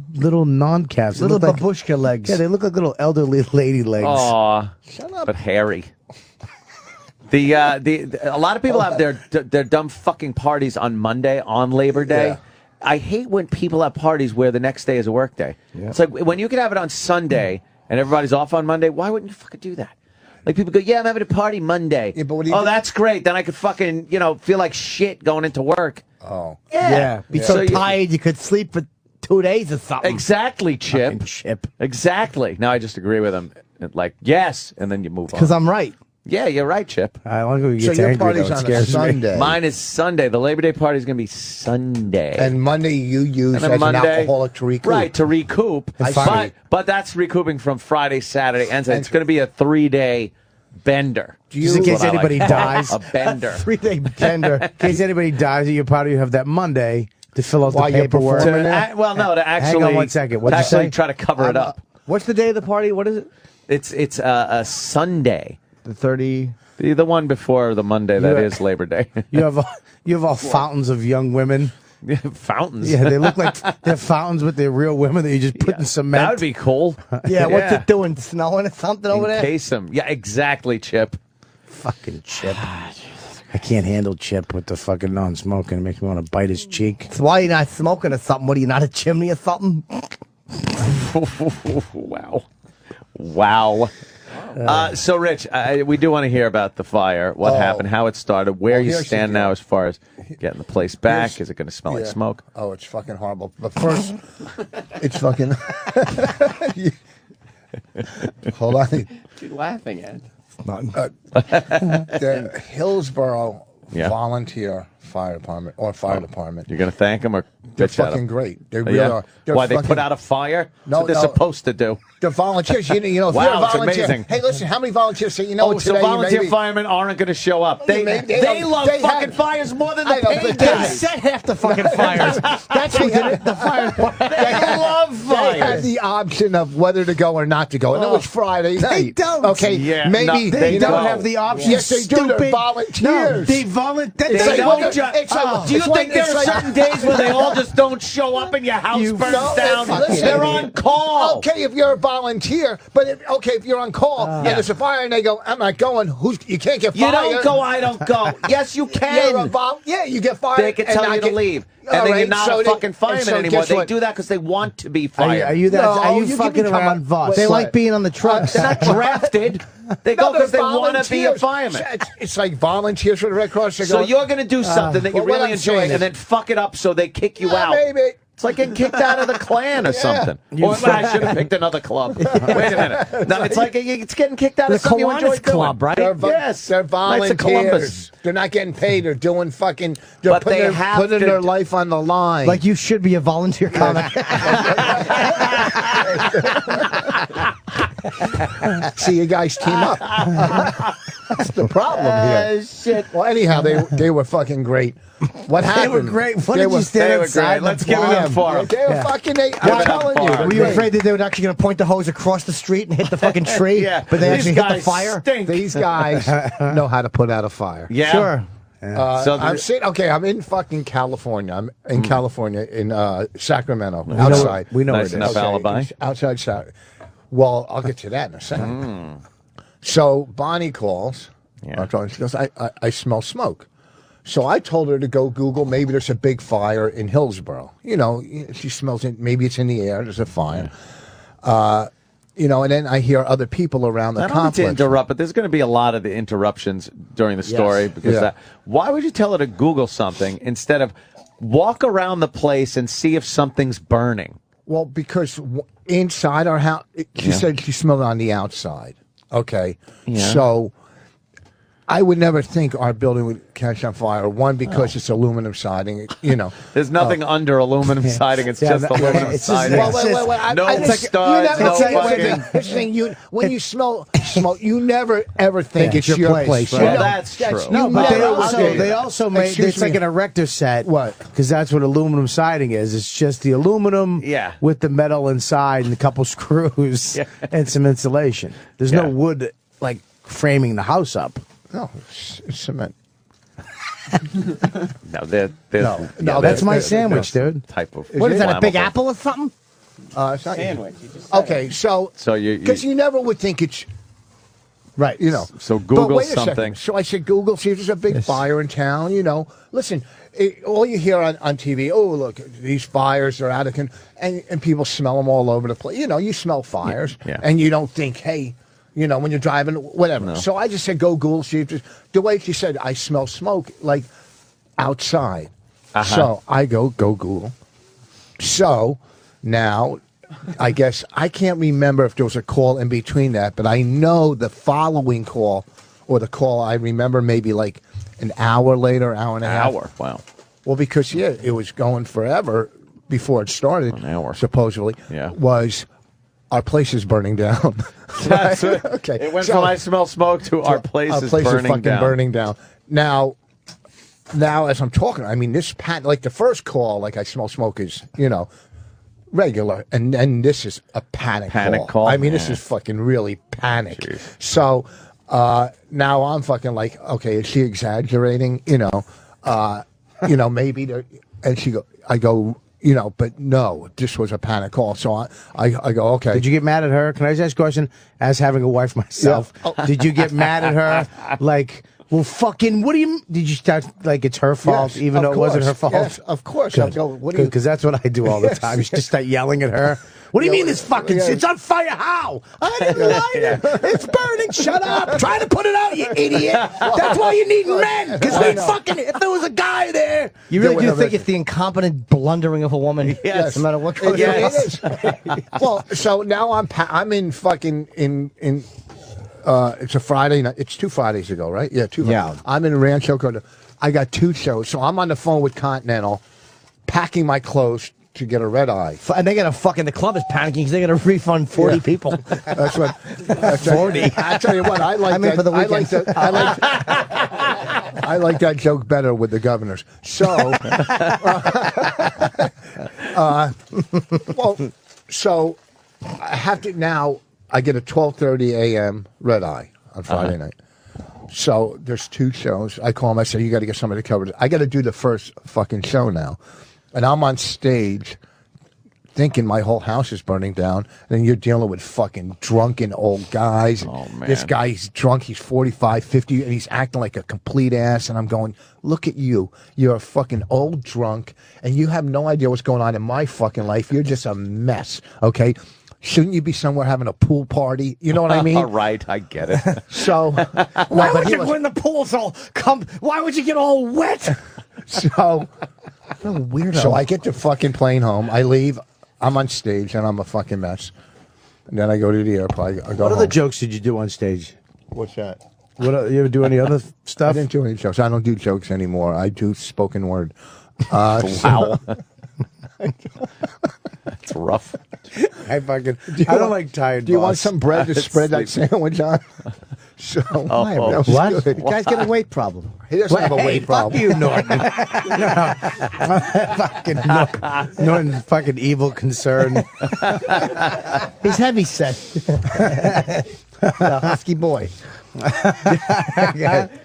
non-calves. They Little look like- babushka legs. Yeah, they look like little elderly lady legs. Aw, Shut up. but hairy. A lot of people have their dumb fucking parties on Monday on Labor Day. Yeah. I hate when people have parties where the next day is a work day. It's like when you can have it on Sunday and everybody's off on Monday. Why wouldn't you fucking do that? Like people go, yeah, I'm having a party Monday. Yeah, but what do you do? that's great. Then I could fucking feel like shit going into work. Oh. Yeah, be so So you- tired you could sleep for 2 days or something. Exactly, Chip. Fucking Chip. Exactly. Now I just agree with him. Like yes, and then you move on. Because I'm right. Yeah, you're right, Chip. I like when you So get your angry, party's though. It on a scares me. Sunday. Mine is Sunday. The Labor Day party is going to be Sunday. And Monday you use And as then Monday, an alcoholic to recoup. Right, to recoup. But that's recouping from Friday, Saturday, and Sunday. It's going to be a 3-day bender. Just in case anybody dies. A bender. 3-day bender. In case anybody dies at your party, you have that Monday to fill out While the you're paperwork. performing To actually. Hang on 1 second. What'd to you actually say? try to cover it up. What's the day of the party? What is it? It's a Sunday. The 30. The one before the Monday that You- is Labor Day. You have all fountains of young women. Fountains. Yeah, they look like they're fountains, but they're real women that you just put in cement. That would be cool. Yeah, what's it doing? Snowing or something over there? Encase them. Yeah, exactly, Chip. Fucking Chip. I can't handle Chip with the fucking non-smoking. It makes me want to bite his cheek. So why are you not smoking or something? What are you, not a chimney or something? Wow. So, Rich, we do want to hear about the fire, what happened, how it started, where you here's stand the deal. now as far as getting the place back. Here's- Is it going to smell like Yeah. smoke? Oh, it's fucking horrible. But first, it's fucking. Hold on. What are you laughing at? The Hillsborough Yeah. volunteer fire department or fire department. You're going to thank them or They're bitch at fucking them? great. They Oh, really yeah? are. They're Why, they fucking- put out a fire? That's No, what they're no. supposed to do. They're volunteers. You know, if Wow, you're a it's volunteer. amazing. Hey, listen, how many volunteers say, you know, Oh, so today you volunteer maybe, firemen aren't going to show up. They They love they fucking have- fires more than I the know, paid but they guys. Set half the fucking fires. That's who did it. The fire. They love They had fires. the option of whether to go or not to go, and it was Friday night. don't. Okay, Yeah, maybe no, They you don't know, have the option. Yes, they do. They're stupid. volunteers. No, they They like- don't it's ju- like- it's like- Do you it's like- think there it's are like- certain days where they all just don't show up and your house burns No, down? listen, They're on call. Okay, if you're a volunteer, but if you're on call and there's a fire and they go, I'm not going. You can't get You fired. don't go, I don't go. Yes, you You're a can. yeah, you get fired. They can and tell not you to get- leave. All And then right, you're not so a they- fucking fireman so anymore. guess They what? do that because they want to be fired. Are you that? No, are you you can fucking become around a- bus? They What? like being on the trucks. They're not drafted. They go No, because they they're want to be a volunteers. fireman. It's like volunteers for the Red Cross. They So go, you're going to do something that you well, what really I'm enjoy saying and is- then fuck it up so they kick you out. Maybe. It's like getting kicked out of the Klan or something. Or I should have picked another club. Wait a minute. No, it's like it's getting kicked out The of something you enjoy Kiwanis Club, doing. right? Yes. They're Knights of Columbus. volunteers. They're not getting paid. They're doing fucking. They're But they have putting to- their life on the line. Like you should be a volunteer comic. See you guys team up. That's the problem here. Shit. Well, anyhow, they were fucking great. What happened? They were great. What They did were- you stand they were outside? great. Let's give it up for them. They were fucking. I'm it up telling for you. 'em. they're Were you great. afraid that they were actually going to point the hose across the street and hit the fucking tree? Yeah. But they These actually hit the guys fire? stink. These guys know how to put out a fire. Yeah. Sure. So I'm sitting. Okay, I'm in fucking California. I'm in California in Sacramento, know outside. we know Nice where it enough is. alibi. it's outside. Well, I'll get to that in a second. So Bonnie calls. Yeah. She goes, I smell smoke. So I told her to go Google. Maybe there's a big fire in Hillsborough. You know, she smells it. Maybe it's in the air. There's a fire. You know, and then I hear other people around the I don't mean to complex. interrupt, but there's going to be a lot of the interruptions during the story because Yeah. why would you tell her to Google something instead of walk around the place and see if something's burning? Well, because inside our house, she said she smelled it on the outside. Okay. Yeah. So I would never think our building would catch on fire. One, because it's aluminum siding, you know. There's nothing under aluminum siding. It's Yeah, just no, aluminum it's just- siding. well, No I just- studs, you never, no okay, fucking- here's the thing, when you smell smoke, you never ever think it's your place. right. You Well, know, that's true. No, you but they never- also made Excuse it's like me. an erector set. What? Because that's what aluminum siding is. It's just the aluminum Yeah. with the metal inside and a couple screws Yeah. and some insulation. There's Yeah. no wood like framing the house up. No, it's cement. No, No, That's my there- sandwich, no. dude. type of. What is that, a big flammable. apple or something? It's not Sandwich. You just said Okay, so So you because you never would think it's Right. you know. So But Google wait a second. something. So I said, Google, see if there's a big fire in town. You know, listen, all you hear on TV, oh, look, these fires are out of control. And people smell them all over the place. You know, you smell fires. Yeah. And you don't think, hey, you know, when you're driving, whatever. No. So I just said, go Google, see if there's, the way she said, I smell smoke, like outside. So I go Google. So now, I guess I can't remember if there was a call in between that, but I know the following call or the call, I remember maybe like an hour later, hour and a half. Hour. Wow. Well, because it was going forever before it started. An hour. Supposedly. Yeah. Was our place is burning down. That's it. Okay. It went from I smell smoke to our place is burning fucking down. burning down. Now, as I'm talking, I mean, this like the first call, like I smell smoke is, regular, and then this is a panic call. I mean, this is fucking really panic. Jeez. So now I'm fucking like, okay, is she exaggerating? Maybe. And I go, but no, this was a panic call. So I go, okay. Did you get mad at her? Can I just ask a question? As having a wife myself, did you get mad at her? Like, well, fucking, what do you? Did you start like it's her fault, Yes, even though it wasn't her fault? Yes, of course. I go, what do you? Because that's what I do all the time. You just start yelling at her. What do you mean this fucking? Yeah. It's on fire! How? I didn't light it. It's burning. Shut up! Try to put it out, you idiot. That's why you need men. Because they fucking. If there was a guy there, You really do think it's the incompetent blundering of a woman? Yes. No matter what goes Yeah, on. it is. Well, so now I'm in fucking in. It's a Friday night. It's 2 Fridays ago, right? Yeah, 2 Fridays. Yeah. I'm in Rancho Condo. I got 2 shows, so I'm on the phone with Continental, packing my clothes to get a red eye. And they got to fucking, the club is panicking because they got to refund 40 people. That's what. 40. I tell you what, I like I mean, that. for the I like weekend. that. I like that joke better with the governors. So, so I have to now. I get a 12:30 a.m. red eye on Friday night. So there's 2 shows. I call them. I say, you got to get somebody to cover it. I got to do the first fucking show now, and I'm on stage, thinking my whole house is burning down. And then you're dealing with fucking drunken old guys. Oh, man. This guy's drunk. He's 45, 50, and he's acting like a complete ass. And I'm going, look at you. You're a fucking old drunk, and you have no idea what's going on in my fucking life. You're just a mess. Okay. Shouldn't you be somewhere having a pool party? You know what I mean? All right, I get it. So, Why would you, when the pool's all why would you get all wet? so, What a weirdo. so I get the fucking plane home. I leave. I'm on stage, and I'm a fucking mess. And then I go to the airport. I go what home. other jokes did you do on stage? What's that? You ever do any other I stuff? didn't do any jokes. I don't do jokes anymore. I do spoken word. Wow. That's rough. I don't like tired. Do you want boss. some bread to spread that sandwich on? So, that was What? good. The guy's got a weight problem. He doesn't have a Hey, weight problem. fuck you, Norton. Fucking Norton, fucking evil concern. He's heavy set. The husky boy.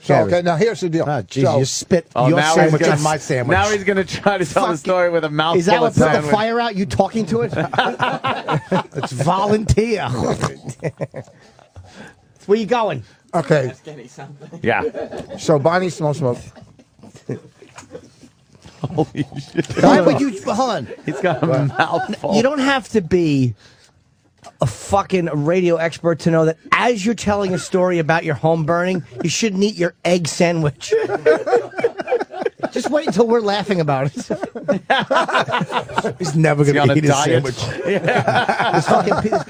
So, okay, now here's the deal. Oh, jeez, So- you spit Oh, your now he's sandwich gonna- on my sandwich. Now he's going to try to tell the story with a mouthful Is that what of put the sandwich. fire out? You talking to it? It's volunteer. Where you going? Okay, Yeah. so Bonnie smells smoke. Holy shit. Why would you, hold on. He's got a mouthful. You don't have to be a fucking radio expert to know that as you're telling a story about your home burning, you shouldn't eat your egg sandwich. Just wait until we're laughing about it. He's never Is he going on to a eat his diet? sandwich. There's fucking pieces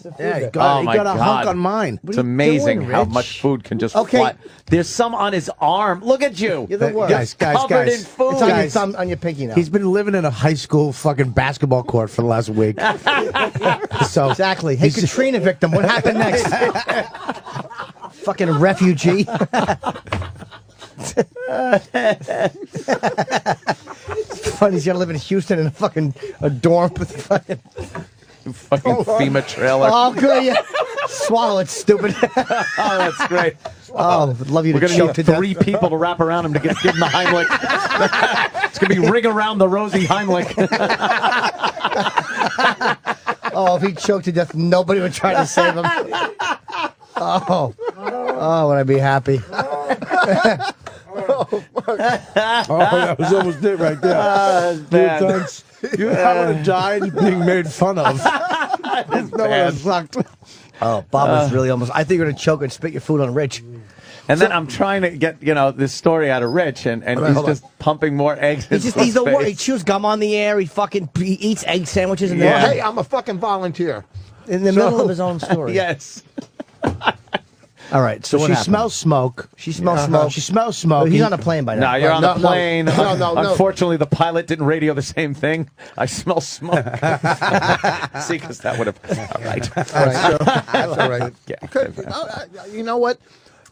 of food. Yeah, he there. got, Oh, he my got a hunk God. on mine. It's are you amazing doing, how Rich? much food can just Okay. fly. There's some on his arm. Look at you. You're the worst. Guys, covered in food. It's on, Guys. on your pinky now. He's been living in a high school fucking basketball court for the last week. So Exactly. Hey, Katrina victim, what happened next? Fucking refugee. It's funny, he's gotta live in Houston in a fucking dorm with fucking. Fucking FEMA trailer. Oh, good. Yeah. Swallow it, stupid. Oh, that's great. Oh, would love you We're to going choke to to need 3 death. people to wrap around him to give him the Heimlich. It's going to be ring around the Rosie Heimlich. Oh, if he choked to death, nobody would try to save him. Oh, would I be happy? Oh, that was almost it right there. bad. You would have died being made fun of. No one sucked. Oh, Bob was really almost. I think you're gonna choke and spit your food on Rich. And then I'm trying to get, this story out of Rich, and he's hold just pumping more eggs in He's his the worst. He face. chews gum on the air. He eats egg sandwiches in, Hey, I'm a fucking volunteer. in the middle of his own story. Yes. All right. So So what she happened? smells smoke. She smells smoke. She smells Oh, smoke. he's on a plane by now. No, you're on No, the no, plane. no. Unfortunately, the pilot didn't radio the same thing. I smell smoke. See, because that would have. All right. All right, so, that's all right. Yeah. You know what?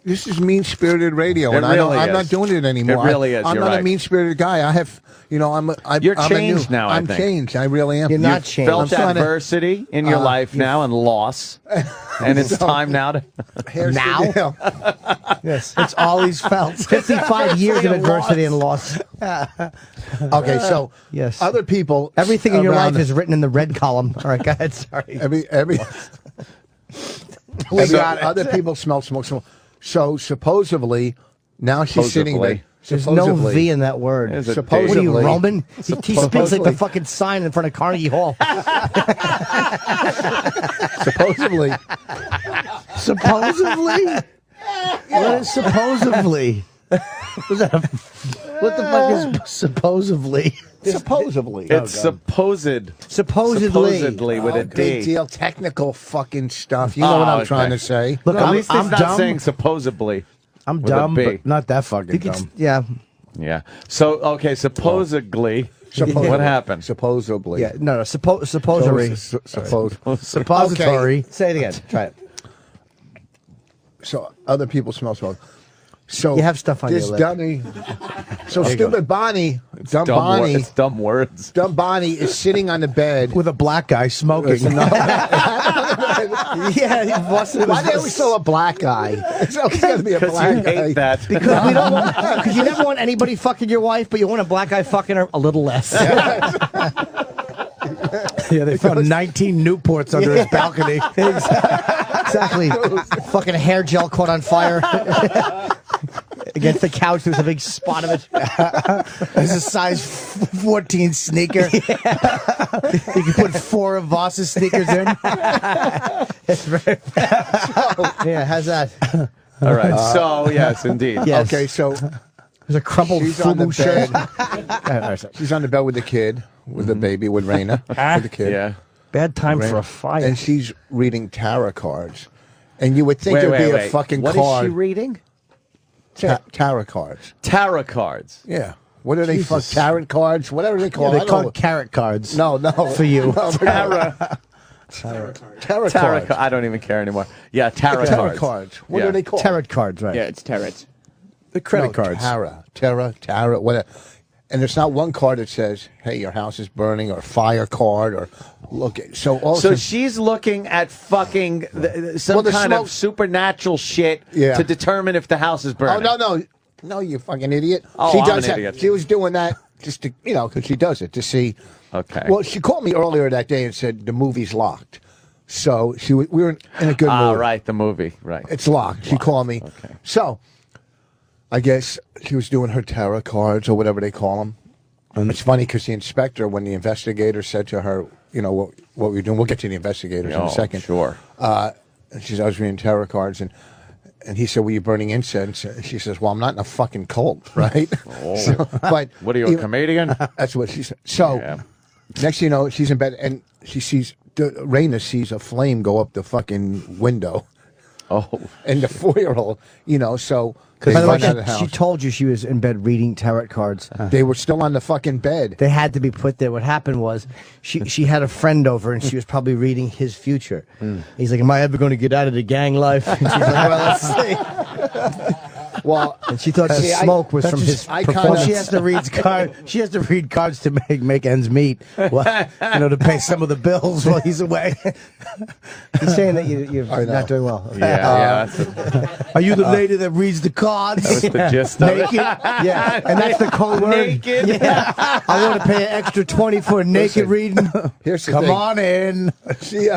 This is mean-spirited radio, It and really I'm not is. doing it anymore. It really is, I'm you're not a right. mean-spirited guy. I have, I'm You're I'm changed now, I I'm think. changed. I really am. You're not You've changed. felt I'm trying to- adversity in your life now and loss, and it's time now to. Here's the Now? deal. Yes. It's all he's felt. 55 years of adversity and loss. Okay, so Yes. other people, Everything in your around- life is written in the red column. All right, go ahead. Sorry. every other people smell smoke. So supposedly, now she's sitting there. There's no Supposedly. V in that word. There's a D. What are you, Supposedly- Roman? He speaks like Supposedly- the fucking sign in front of Carnegie Hall. Supposedly, Supposedly? What is supposedly? What the fuck is supposedly? supposedly. It's supposed. Supposedly. With a Big D. deal, technical fucking stuff. You know what I'm okay. trying to say. Look, At least I'm it's not dumb. saying supposedly. I'm with a dumb, B. but not that fucking dumb. Yeah. Yeah. So okay, supposedly. What happened? Supposedly. Yeah. No, supposedly. Suppository. Say it again. Try it. So other people smell smoke. So You have stuff on this your lip. dummy. So stupid Bonnie, dumb Bonnie, It's dumb words. dumb Bonnie is sitting on the bed. With a black guy smoking. Yeah, he busted Why did we still a black guy? It's always got to be a Because black you guy. hate that. Because we don't want, because you never want anybody fucking your wife, but you want a black guy fucking her a little less. Yeah, they found 19 Newports under his balcony. Exactly. Fucking hair gel caught on fire. Against the couch, there's a big spot of it. There's a size 14 sneaker. You can put 4 of Voss's sneakers in. Yeah, how's that? All right. So yes, indeed. Yes. Okay, so There's a crumpled she's on the FUBU shirt. bed. She's on the bed with the kid, with the baby, with Raina, with the kid. Yeah. Bad time Raina. for a fight. And she's reading tarot cards. And you would think Wait, there'd wait, be wait. a fucking What is card. she reading? Tarot cards. Tarot cards. Yeah. What are they? Fuck tarot cards? Whatever they call. Yeah, I they don't know. call carrot cards. No. For you. No, Tarot. tarot Tarot. cards. I don't even care anymore. Yeah, tarot Tarot cards. cards. What Yeah. are they called? Tarot cards, right? Yeah, it's tarot. The credit cards. Tarot, whatever. And there's not one card that says, "Hey, your house is burning," or fire card, or look. So also, So she's looking at fucking some Well, the kind smoke- of supernatural shit Yeah. to determine if the house is oh burning. no, you fucking idiot. Oh, she I'm does an that. idiot. She was doing that just to, because she does it to see. Okay. Well, she called me earlier that day and said the movie's locked. So we were in a good mood. Right, the movie, right. It's locked. She called me. Okay. So, I guess she was doing her tarot cards or whatever they call them. And it's funny because the inspector, when the investigator said to her, what we're doing, we'll get to the investigators in Oh, a second. sure. And she said, I was reading tarot cards, and he said, "Were you burning incense?" And she says, "Well, I'm not in a fucking cult, right?" But What are you, a comedian? that's what she said. So, Yeah. next thing you know, she's in bed, and she sees Raina sees a flame go up the fucking window. Oh. And the 4-year-old, so they By the way, run out of the she house. told you she was in bed reading tarot cards. They were still on the fucking bed. They had to be put there. What happened was she had a friend over and she was probably reading his future. He's like, "Am I ever going to get out of the gang life?" And she's like, "Well, let's see." Well, And she thought the See, smoke was from his I kinda- performance. She has to read cards. She has to read cards to make ends meet. Well, to pay some of the bills while he's away. He's saying that you're I know. not doing well. Yeah, that's Are you the lady that reads the cards? the gist of it. Naked? Yeah, and that's the code word. Naked. Yeah, I want to pay an extra 20 for naked Listen, reading. here's the Come thing. on in. She,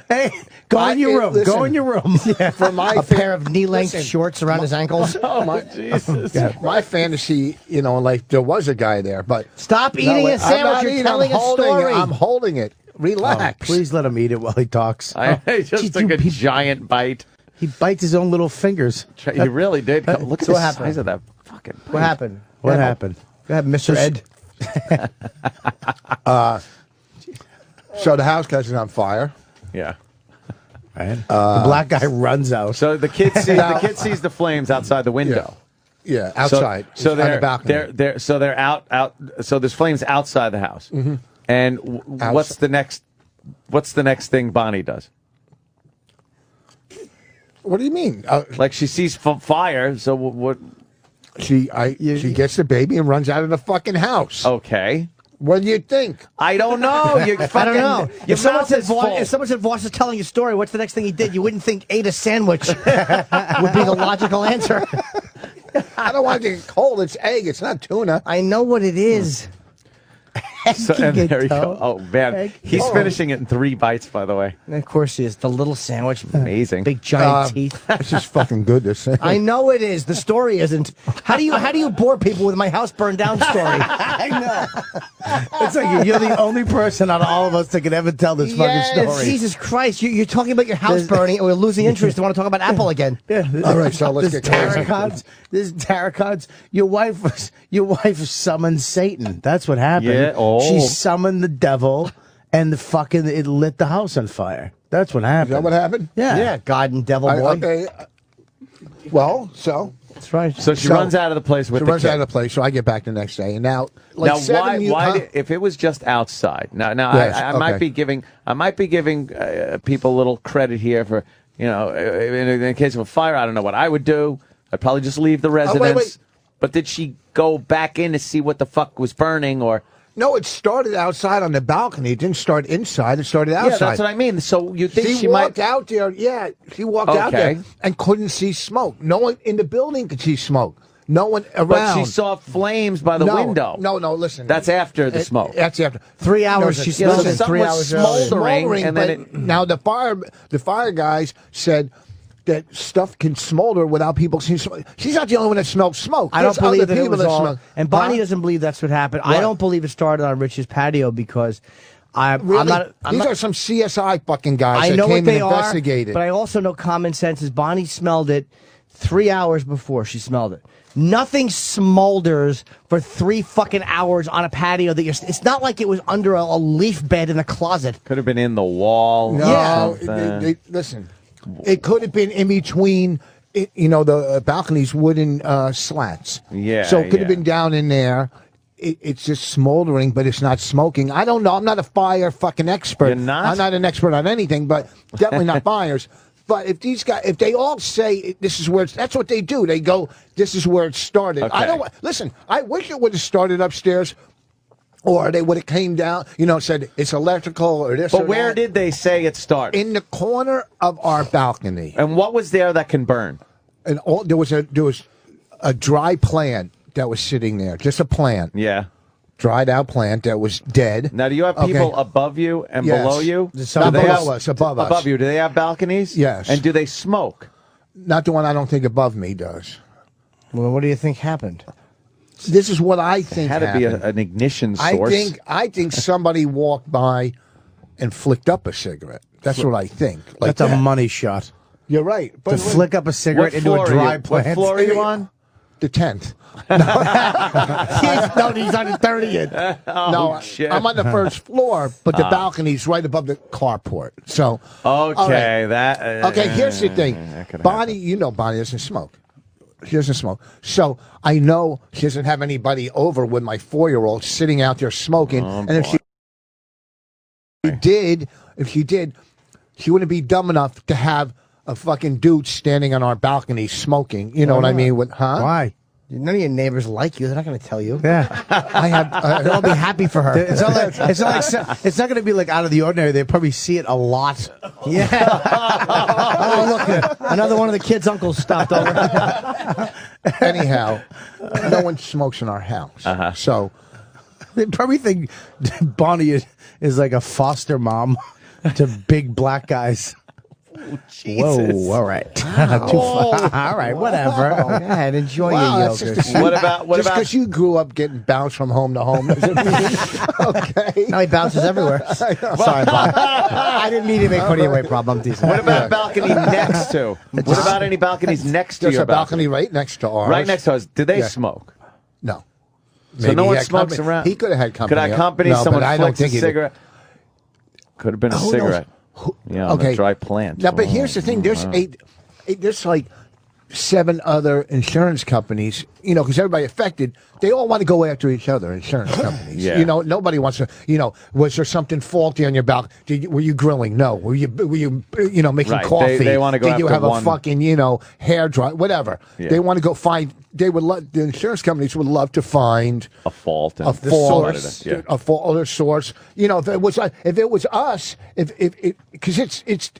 Hey, go in your room. listen, Go in your room. for my A pair of knee-length listen, shorts around his ankles. Oh, my Jesus. my fantasy, like there was a guy there, but Stop eating a I'm sandwich. not You're eating, telling I'm a holding story. It. I'm holding it. Relax. Please let him eat it while he talks. I just Did took you a peep- giant bite. He bites his own little fingers. He really did. Look at So the what happened? size of that fucking bite. What happened? What happened? Go ahead, Mr. Ed. So the house catches on fire. Yeah. Right? The black guy runs out. So the kid sees the flames outside the window. Yeah, outside. So on the they're balcony. so they're out. So there's flames outside the house. Mm-hmm. And what's the next thing Bonnie does? What do you mean? Like she sees fire. So what? She gets the baby and runs out of the fucking house. Okay. What do you think? I don't know. You fucking, I don't know. Your If someone mouth said is full. Voss is telling you a story, what's the next thing he did? You wouldn't think ate a sandwich would be the logical answer. I don't want it to get cold. It's egg. It's not tuna. I know what it is. So, and there you go. Oh man, Egg. he's finishing it in 3 bites. By the way, And of course, he is the little sandwich. amazing. Big giant teeth. This is fucking good. This thing. I know it is. The story isn't. How do you bore people with my house burned down story? I know. It's like you're the only person out of all of us that can ever tell this fucking story. Jesus Christ! You're talking about your house burning, and we're losing interest. I want to talk about Apple again. Yeah. All right, so let's This get crazy. tarot cards. This tarot cards. Your wife summoned Satan. That's what happened. Yeah, oh. She summoned the devil, and it lit the house on fire. That's what happened. Is that what happened? Yeah. Yeah, God and devil boy. Okay. Well, so That's right. So she runs out of the place with she the runs kid. out of the place. So I get back the next day, and now like Now, 7 years. why? If it was just outside, now Yes, I might okay. be giving people a little credit here for in the case of a fire. I don't know what I would do. I'd probably just leave the residence. wait. But did she go back in to see what the fuck was burning, or? No, it started outside on the balcony. It didn't start inside. It started outside. Yeah, that's what I mean. So you think She she walked might? out there. Yeah, she walked out Okay. there and couldn't see smoke. No one in the building could see smoke. No one around. But she saw flames by the window. No, listen. That's after the smoke. That's after 3 hours. No, She listen, smelled it. something 3 was hours earlier. smoldering, and then but now the fire guys said that stuff can smolder without people seeing smoke. She's not the only one that smelled smoke. I don't There's believe other that it people was all. smell. And Bonnie Huh? doesn't believe that's what happened. I What? don't believe it started on Rich's patio because Really? I'm not. These are some CSI fucking guys I that know came what they and investigated. are, but I also know common sense is Bonnie smelled it 3 hours before she smelled it. Nothing smolders for 3 fucking hours on a patio that it's not like it was under a leaf bed in a closet. Could have been in the wall. No, or something. listen. It could have been in between, the balcony's wooden slats. Yeah, So it could have yeah. been down in there. It's just smoldering, but it's not smoking. I don't know. I'm not a fire fucking expert. You're not? I'm not an expert on anything, but definitely not fires. But if these guys, if they all say this is where that's what they do. They go, this is where it started. I Okay. don't. Listen, I wish it would have started upstairs. Or they would have came down, said it's electrical or this. But or where that. did they say it started? In the corner of our balcony, And what was there that can burn? and there was a dry plant that was sitting there, just a plant, Yeah. dried out plant that was dead. Now, do you have Okay. people above you and Yes. below you? Not Do they below have- us, above us. Above you. Do they have balconies? Yes. And do they smoke? Not the one I don't think above me does. Well, what do you think happened? This is what I think Had to be happened. an ignition source. I think somebody walked by and flicked up a cigarette. That's what I think. Like That's a that. money shot. You're right. To But flick up a cigarette into a floor are dry you? plant. What floor are you on? the 10th. He's on the 30th. No, shit. I'm on the first floor, but the balcony's right above the carport. So all Okay, right. that. Okay, here's the thing. that could Bonnie, Bonnie doesn't smoke. She doesn't smoke. So I know she doesn't have anybody over with my 4-year-old sitting out there smoking. And if she did, she wouldn't be dumb enough to have a fucking dude standing on our balcony smoking. You know what I mean? Why? None of your neighbors like you. They're not going to tell you. Yeah. I have. They'll all be happy for her. It's not going to be like out of the ordinary. They probably see it a lot. Yeah. Oh, look, another one of the kids' uncles stopped over. Anyhow, no one smokes in our house. So They probably think Bonnie is like a foster mom to big black guys. Whoa! All right. Too far. All right. Whatever. Go ahead, enjoy wow, your that's yogurt. just What about just because you grew up getting bounced from home to home doesn't mean okay. Now he bounces everywhere. Sorry, Bob. I didn't mean to make fun of your weight problem. I'm decent. What about balcony next to? What about any balconies next to There's your a balcony right next to ours. Right next to us. Do they Yeah. smoke? No. So Maybe no he one had smokes company. around. He could have had company. Could I accompany no, someone but I don't flicks a think he did. cigarette? Could have been a Who knows? cigarette. Yeah, on the dry plant. Now, but here's the thing: there's like 7 other insurance companies, because everybody affected, they all want to go after each other, insurance companies. Yeah. Nobody wants to, was there something faulty on your balcony? Were you grilling? No. Were you making Right. coffee? They want to go Did you after have one. a fucking, hair dry? Whatever. Yeah. They want to go find, the insurance companies would love to find a fault. And a fault, Yeah. a fault or source. If it was us, because it's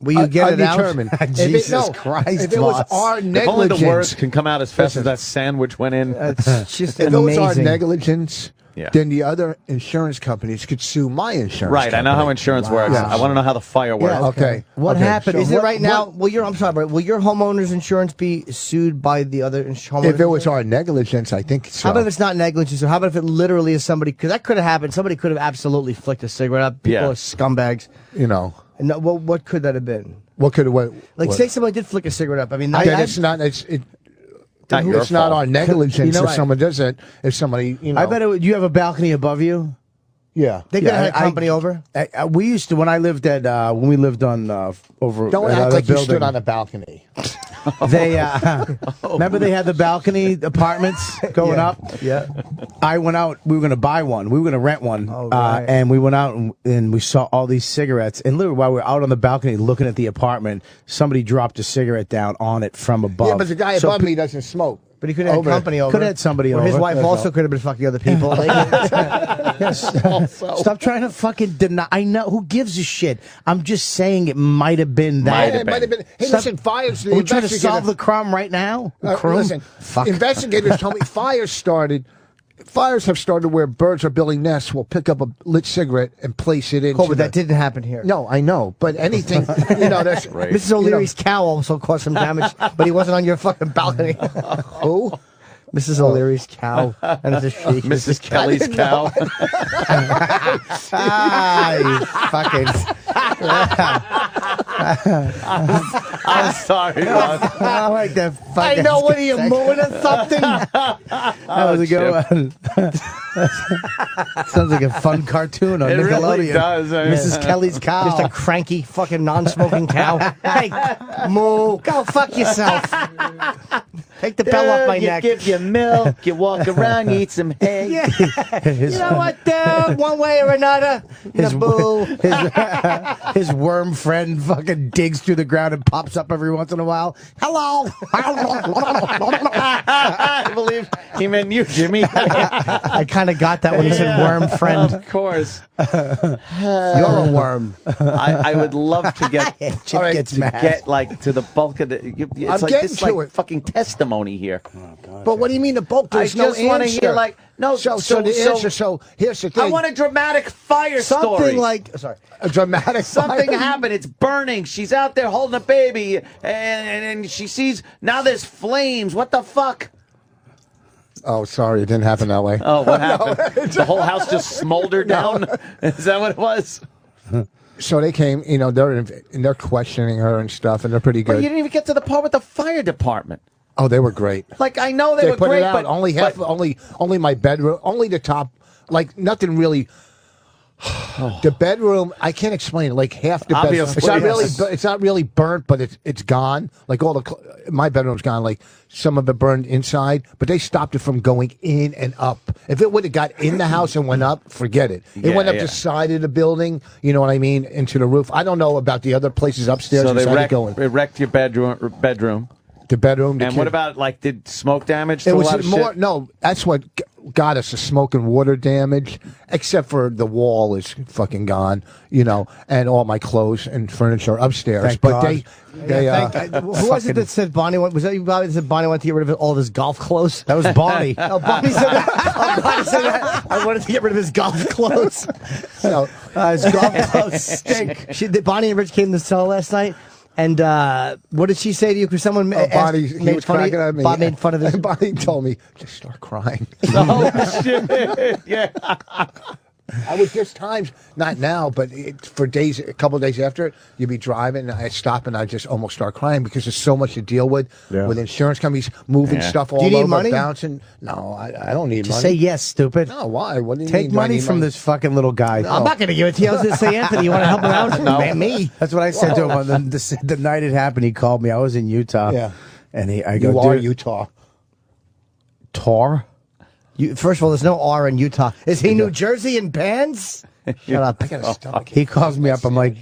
Will you get it out? undetermined. Jesus Christ, If it was Voss. our If only the negligence, words can come out as fast as that sandwich went in. It's just if it was our amazing. negligence, Yeah. then the other insurance companies could sue my insurance. Right, I know how insurance works. Yeah. I want to know how the fire works. Yeah, okay. What Okay, happened? so Is it what- right now? what- I'm sorry, but will your homeowner's insurance be sued by the other homeowners? If it was our negligence, I think so. How about if it's not negligence? Or how about if it literally is somebody? Because that could have happened. Somebody could have absolutely flicked a cigarette up. People Yeah. are scumbags. And And what could that have been? what could what? Say somebody did flick a cigarette up. I mean, then it's not. Not your It's not fault. our negligence You know, if someone does it. If somebody, I bet you have a balcony above you. Yeah. they could have had company over. We used to when I lived at when we lived on over. Don't another act like you building. stood on a balcony. They remember they had the balcony apartments going Yeah. up. Yeah. I went out. We were going to buy one. We were going to rent one. Oh, right. And we went out and we saw all these cigarettes. And literally, while we were out on the balcony looking at the apartment, somebody dropped a cigarette down on it from above. Yeah, but the guy So above me doesn't smoke. But he could have had company over. Could have had somebody Or his over. wife That's also all. could have been fucking other people. Stop trying to fucking deny. I know who gives a shit. I'm just saying it might have been that. Might Yeah, it might have been. Hey, Stop- listen, fires. Are we trying to solve the crime right now? Listen, Fuck. investigators told me fires have started where birds are building nests. Will pick up a lit cigarette and place it in. Cool, but that didn't happen here. No, I know, but anything, that's Right. Mrs. O'Leary's cow also caused some damage, but he wasn't on your fucking balcony. Who? Mrs. O'Leary's cow, and it's a she. Mrs. Kelly's cow. You fucking. I'm sorry, Boss. I like that fucking. I know. What are you mooing at something? That was a good one. Sounds like a fun cartoon on It Nickelodeon. really does. I mean, Mrs. Kelly's cow. Just a cranky fucking non-smoking cow. Hey, moo, go fuck yourself. Take the bell off my you neck. give you milk, you walk around, you eat some hay. You know what, dude? One way or another, His, boo. his worm friend fucking digs through the ground and pops up every once in a while. Hello. I believe he meant you, Jimmy. I kind of got that when he said worm friend. Of course. You're a worm. I would love to get Chip All right, gets to mad. get like to the bulk of the. It's I'm like getting this to like it. fucking testimony here. But what do you mean the bulk? There's I no just want to answer. hear like no. So the answer. So here's the thing. I want a dramatic fire Something story. like, sorry. a dramatic Something fire. happened. It's burning. She's out there holding a baby, and she sees now there's flames. What the fuck? Oh, sorry, it didn't happen that way. Oh, what happened? The whole house just smoldered down. Is that what it was? So they came. They're questioning her and stuff, and they're pretty But good. you didn't even get to the part with the fire department. Oh, they were great. Like I know they They were put great, it out. but Only half. but- Only my bedroom. Only the top. Like nothing really. The bedroom, I can't explain it. Like half the bedroom. Obviously, It's not really. yes. It's not really burnt, but it's gone. Like all my bedroom's gone. Like some of it burned inside, but they stopped it from going in and up. If it would have got in the house and went up, forget it. It Yeah, went up yeah. the side of the building. You know what I mean? Into the roof. I don't know about the other places upstairs. So they inside it wrecked, going. it wrecked your bedroom. The bedroom. The And kid- what about like did smoke damage to It a was lot of more. shit? No, that's what got us: the smoke and water damage. Except for the wall is fucking gone, and all my clothes and furniture upstairs. Thank but God. Who was it that said Bonnie went? Was that you, Bobby, that said Bonnie wanted to get rid of all of his golf clothes? That was Bonnie. Oh, Bonnie said that. Oh, Bonnie said that. I wanted to get rid of his golf clothes. no, His golf clothes stink. Bonnie and Rich came to the cell last night. And what did she say to you? Because someone Bonnie, he made was fun of cracking you? at me. Bob made fun of his. And Bonnie told me just start crying. Oh shit! Yeah. I would just times, not now, but for days, a couple of days after, you'd be driving, and I'd stop and I'd just almost start crying because there's so much to deal with insurance companies moving stuff all Do you need over, money? bouncing. No, I don't need money. Say yes, stupid. No, why? What do you Take mean? Do I money need from this fucking little guy. I'm not going to give it to you. I was going to say, Anthony, you want to help him out? Man, me. That's what I said to him on the night it happened. He called me. I was in Utah. Yeah. And I go, You are dude, Utah. Tar? First of all, there's no R in Utah. Is he New Jersey in bands? Shut up. I got a stomach. He calls me up. I'm like,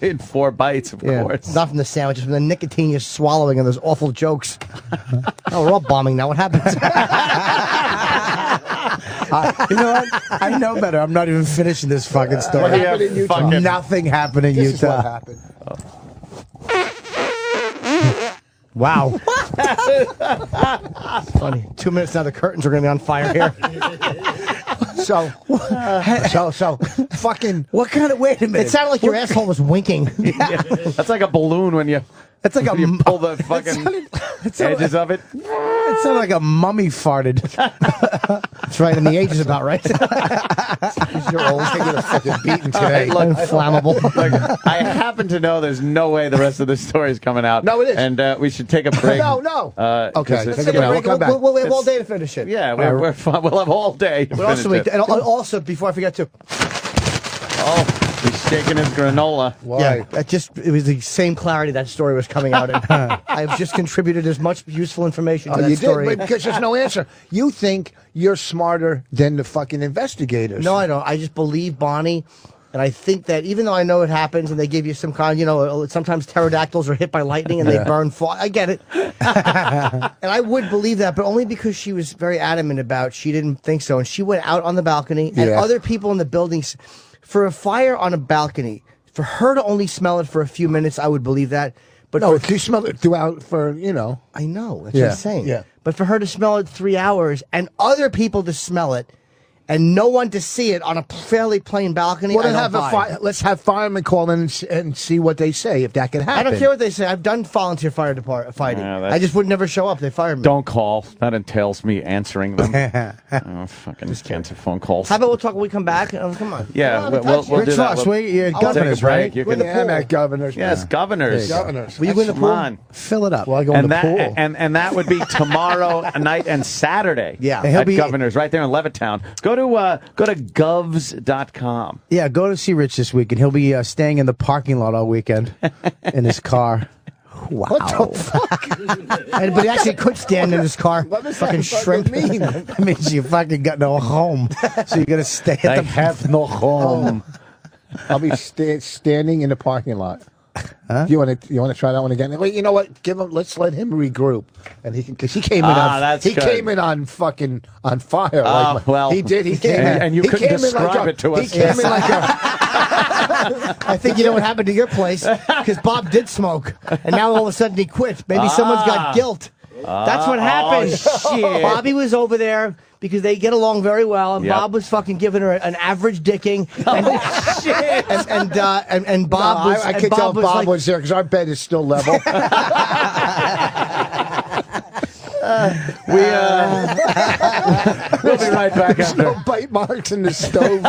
In 4 bites, of course. Not from the sandwiches, from the nicotine you're swallowing and those awful jokes. Oh, we're all bombing now. What happens? you know what? I know better. I'm not even finishing this fucking story. What happened in Utah? Nothing happened in This is Utah. what happened. Wow. Funny. 2 minutes now, the curtains are going to be on fire here. So, fucking. What kind of? Wait a minute. It sounded like your asshole was winking. That's like a balloon when you It's like a you pull the fucking sounded- edges of it. It sounded like a mummy farted. That's right, and the age is about right. You're old. I get a fucking beating today. Inflammable. Look, I happen to know there's no way the rest of this story is coming out. No, it is. And we should take a break. No. Okay, 'cause it's- take a break. We'll come back. We'll have all day to finish it. Yeah, we're fine. We'll have all day. To But also, finish it. and also, before I forget to, Oh, he's shaking his granola. Why? it was the same clarity that story was coming out in. I've just contributed as much useful information to Oh, that you story. did, but because there's no answer. You think you're smarter than the fucking investigators. No, I don't. I just believe Bonnie. And I think that even though I know it happens and they give you some kind, sometimes pterodactyls are hit by lightning and they burn. I get it. And I would believe that, but only because she was very adamant about she didn't think so. And she went out on the balcony and Yeah. other people in the buildings, for a fire on a balcony, for her to only smell it for a few minutes, I would believe that. But No, if you smell it throughout for, I know. That's Yeah, what I'm saying. yeah. But for her to smell it 3 hours and other people to smell it and no one to see it on a fairly plain balcony, Well, I don't buy. let's have firemen call in and see what they say, if that can happen. I don't care what they say. I've done volunteer fire fighting. Yeah, that's- I just would never show up. They fired me. Don't call. That entails me answering them. Fucking cancer phone calls. How about we'll talk when we come back? Come on. Yeah, Come on, we'll touch do it. that. Trust, you're I'll governors, take a break. right? You We're in can, the Yeah, I'm pool. at governors. yes, governors. Governors. Will you go in the Come pool? on. Fill it up. Well, I go in And the that pool. and that would be tomorrow night and Saturday. Yeah. And he'll at be- Governors right there in Levittown. Go to govs.com. Yeah, go to see Rich this weekend. He'll be staying in the parking lot all weekend in his car. Wow. What the fuck? But he actually could stand in his car. What does Fucking that shrimp. mean? That means you fucking got no home. So you're going to stay at I the have no home. I'll be standing in the parking lot. You want to try that one again? Wait, you know what? Let's let him regroup, and because he came in that's he good. came in on fucking on fire. Well, he did. He came in, and you he couldn't came in describe like it to us. He came in like a. I think you know what happened to your place because Bob did smoke, and now all of a sudden he quit. Maybe someone's got guilt. That's what happened. shit. Bobby was over there because they get along very well, and Yep. Bob was fucking giving her an average dicking. And Bob was. I and could tell Bob was Bob like, was there because our bed is still level. We'll be right back There's after, no bite marks in the stove.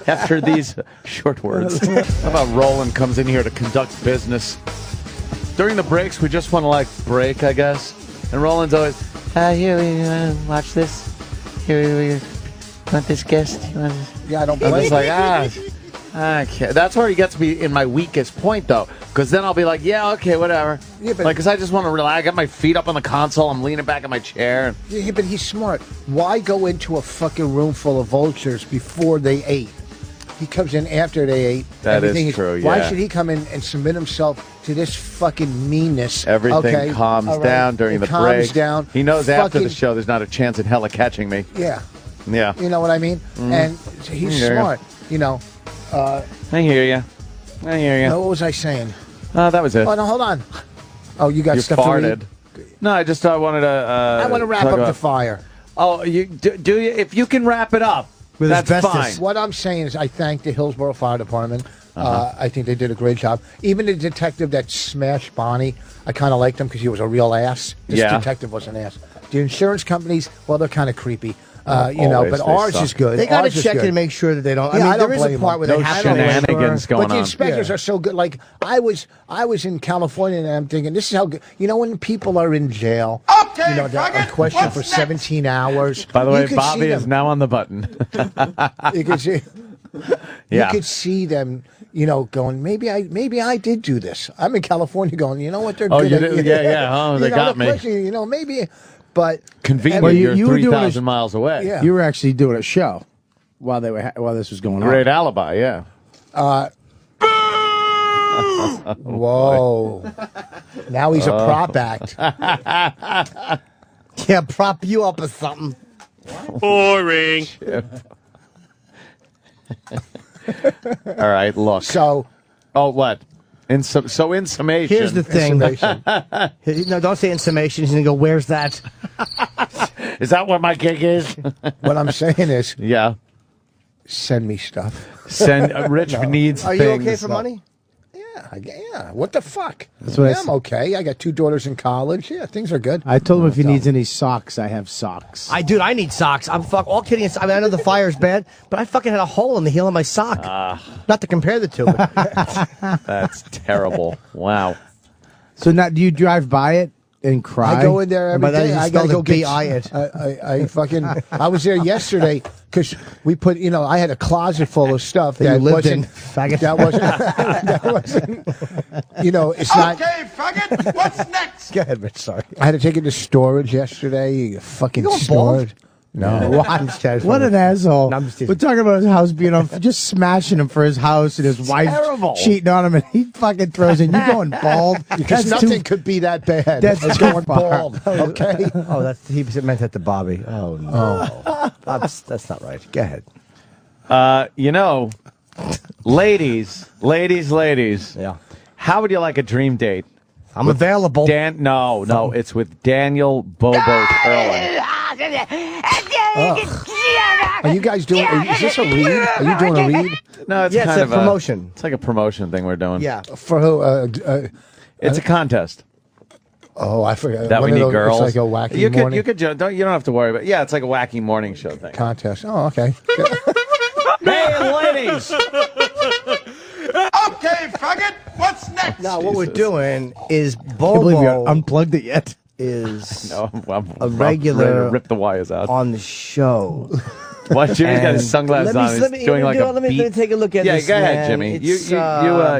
after these short words. How about Roland comes in here to conduct business? During the breaks, we just want to break, I guess. And Roland's always, here, you want to watch this? Here, you want this guest? You want this? Yeah, I don't I'm blame just you. okay. That's where he gets me in my weakest point, though. Because then I'll be like, yeah, okay, whatever. Yeah, but- because I just want to relax. I got my feet up on the console. I'm leaning back in my chair. Yeah, but he's smart. Why go into a fucking room full of vultures before they ate? He comes in after they ate. That is Everything true, Why yeah. should he come in and submit himself to this fucking meanness? Everything Okay, calms all right. down during It the calms break. down. He knows after the Fucking- show there's not a chance in hell of catching me. Yeah, Yeah. you know what I mean. And he's Yeah. smart. I hear you. I hear you. What was I saying? That was it. Oh no, hold on. Oh, you got You stuff to farted. read? No, I just wanted to. I want to wrap talk up the about- fire. Oh, you do you? If you can wrap it up, With that's asbestos. fine. What I'm saying is, I thank the Hillsborough Fire Department. I think they did a great job. Even the detective that smashed Bonnie, I kind of liked him because he was a real ass. This Yeah. detective was an ass. The insurance companies, well, they're kind of creepy. You know, Always but they ours suck. is good. They got to Ours is check it good. and make sure that they don't. Yeah, I mean, I don't there is a blame part them. where they No have to shenanigans labor. going But the on. inspectors are so good. Like I was in California, and I'm thinking, this is how good. You know, when people are in jail, you know, they're on question for 17 hours. By the you way, could see Bobby is them- now on the button. You could see. Yeah. You could see them, you know, going. Maybe I did do this. I'm in California, going. You know what? They're Oh, good you at. did? Yeah. Oh, You they know, got the me. question, you know, maybe, but Convenient. Well, You're you were doing 3,000 miles away. Yeah. You were actually doing a show while they were while this was going on. Great alibi. Yeah. Whoa! Now he's a prop act. Yeah, prop you up or something. Boring. All right. Look. So Oh, what? In summation. Here's the thing. summation. No, don't say in summation. He's gonna go. Where's that? Is that what my gig is? what I'm saying is, Yeah. send me stuff. Send Rich needs Are things. you okay for money? Yeah. What the fuck? That's what I I'm said. okay. I got 2 daughters in college. Yeah, things are good. I told him if he needs any socks, I have socks. I need socks. I'm all kidding aside. I mean, I know the fire's bad, but I fucking had a hole in the heel of my sock. Not to compare the two. But That's terrible. Wow. So now, do you drive by it and cry? I go in there every by that day. you I gotta spelled go it get. B.I. it. I fucking. I was there yesterday because we put. You know, I had a closet full of stuff That you lived wasn't. in, faggot. That wasn't. That wasn't. You know, it's not. faggot. What's next? Go ahead, Rich. Sorry. I had to take it to storage yesterday. Fucking You going storage. bald? No. I'm just kidding. What an asshole! No, I'm just teasing. We're talking about his house being on, just smashing him for his house and his wife terrible. cheating on him, and he fucking throws in. You going bald? Because That's nothing too- could be that bad. That's It's too going far. bald. Okay. Oh, he meant that to Bobby. Oh no, that's not right. Go ahead. You know, ladies. Yeah, How would you like a dream date? I'm available. No, it's with Daniel Bobo Curlin. Are you guys doing? Is this a read? Are you doing a read No, it's Yeah, it's kind a of promotion. It's like a promotion thing we're doing. Yeah. for who? It's a contest Oh, I forgot. that One we of need those- girls. It's like a wacky you morning don't have to worry about. Yeah, it's like a wacky morning show thing. contest. Oh, okay. Hey, ladies. Okay, faggot. What's next? Now, what we're Jesus. doing is I can't believe you Bobo unplugged it yet. is No, I'm A ready regular to rip the wires out. on the show. What? Jimmy's got And his sunglasses on. He's let me doing like a let me beat. take a look at Yeah, this. go ahead, man. Jimmy. It's,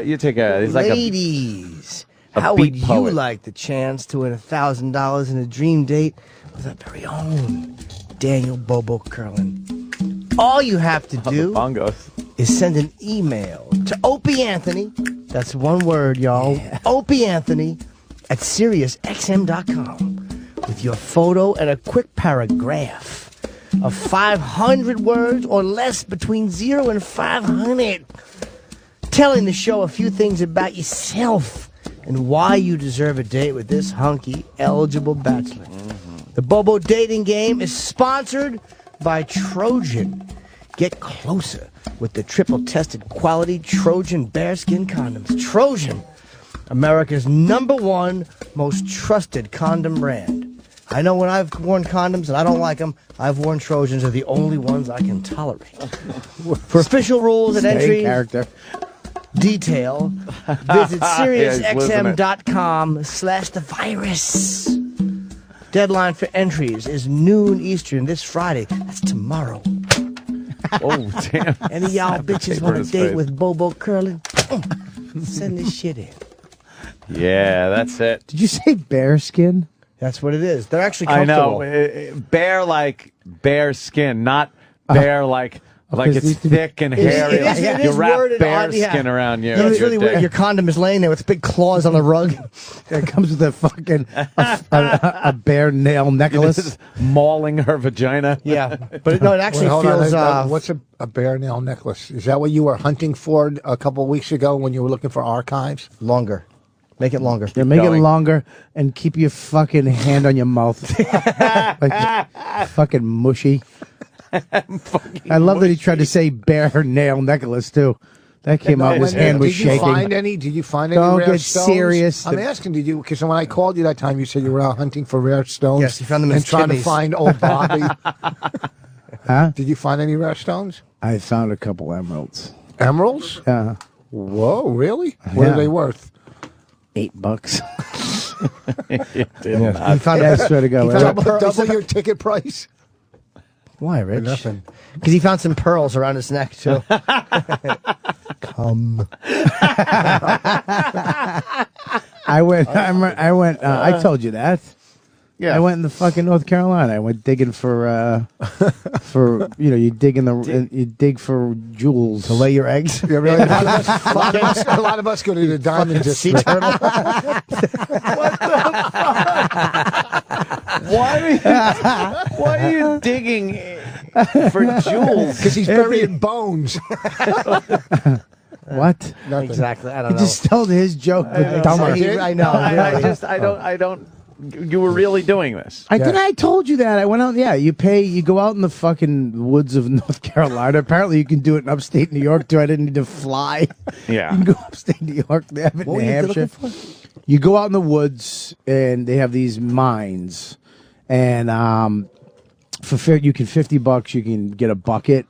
You take a. He's like a. ladies, a how beat would you poet. like the chance to win $1,000 in a dream date with our very own Daniel Bobo Curlin? All you have to do Bongos. is send an email to Opie Anthony. That's one word, y'all. Opie Anthony at SiriusXM.com with your photo and a quick paragraph of 500 words or less, between 0 and 500, telling the show a few things about yourself and why you deserve a date with this hunky, eligible bachelor. The Bobo dating game is sponsored by Trojan. Get closer with the triple-tested quality Trojan bearskin condoms. Trojan, America's #1 most trusted condom brand. I know when I've worn condoms and I don't like them, I've worn Trojans. They're the only ones I can tolerate. For official rules and Stay in entries, character. detail, visit Yeah, he's losing it. SiriusXM.com/thevirus. Deadline for entries is noon Eastern this Friday. That's tomorrow. Oh, damn. Any of y'all Slap the bitches paper want in a his date face. with Bobo Curlin? Send this shit in. Yeah, that's it. Did you say bearskin? That's what it is. They're actually I comfortable. know. Bear like bear skin, not bear like because it's these- thick and hairy. It is- like it you is wrap worded bear on- yeah. skin around you. Yeah, it's Your really weird. dick. Your condom is laying there with big claws on the rug. It comes with a fucking a bear nail necklace. This is mauling her vagina. Yeah, but no, it actually Wait, hold on. feels. What's a bear nail necklace? Is that what you were hunting for a couple of weeks ago when you were looking for archives? Longer. Make it longer. Yeah, make it going. longer and keep your fucking hand on your mouth. Like, fucking mushy. I love that he tried to say bear nail necklace too. That came out. His hand was Did you shaking. find any? Did you find any Don't rare get stones? serious. I'm asking. Did you? Because when I called you that time, you said you were out hunting for rare stones. Yes, you found them in and trying to chimneys. find old Bobby. Huh? Did you find any rare stones? I found a couple emeralds. Emeralds? Yeah. Whoa, really? What Yeah. are they worth? $8. He found I swear to God. He found Double your ticket price? Why, Rich? Nothing. Because he found some pearls around his neck too. Come. I went. I told you that. Yeah. I went in the fucking North Carolina. I went digging for you dig for jewels To lay your eggs. Yeah, really. A lot of us go to the diamond Sea district. turtle. Why are you digging for jewels? Because he's burying bones. what? Nothing. Exactly. I don't He know. just told his joke, but dumber. I know. I don't. You were really doing this. I told you that. I went out. Yeah, you go out in the fucking woods of North Carolina. Apparently, you can do it in upstate New York too. I didn't need to fly. Yeah. You can go upstate New York. They have it in What were New you Hampshire. looking for? You go out in the woods and they have these mines, and you can $50. You can get a bucket.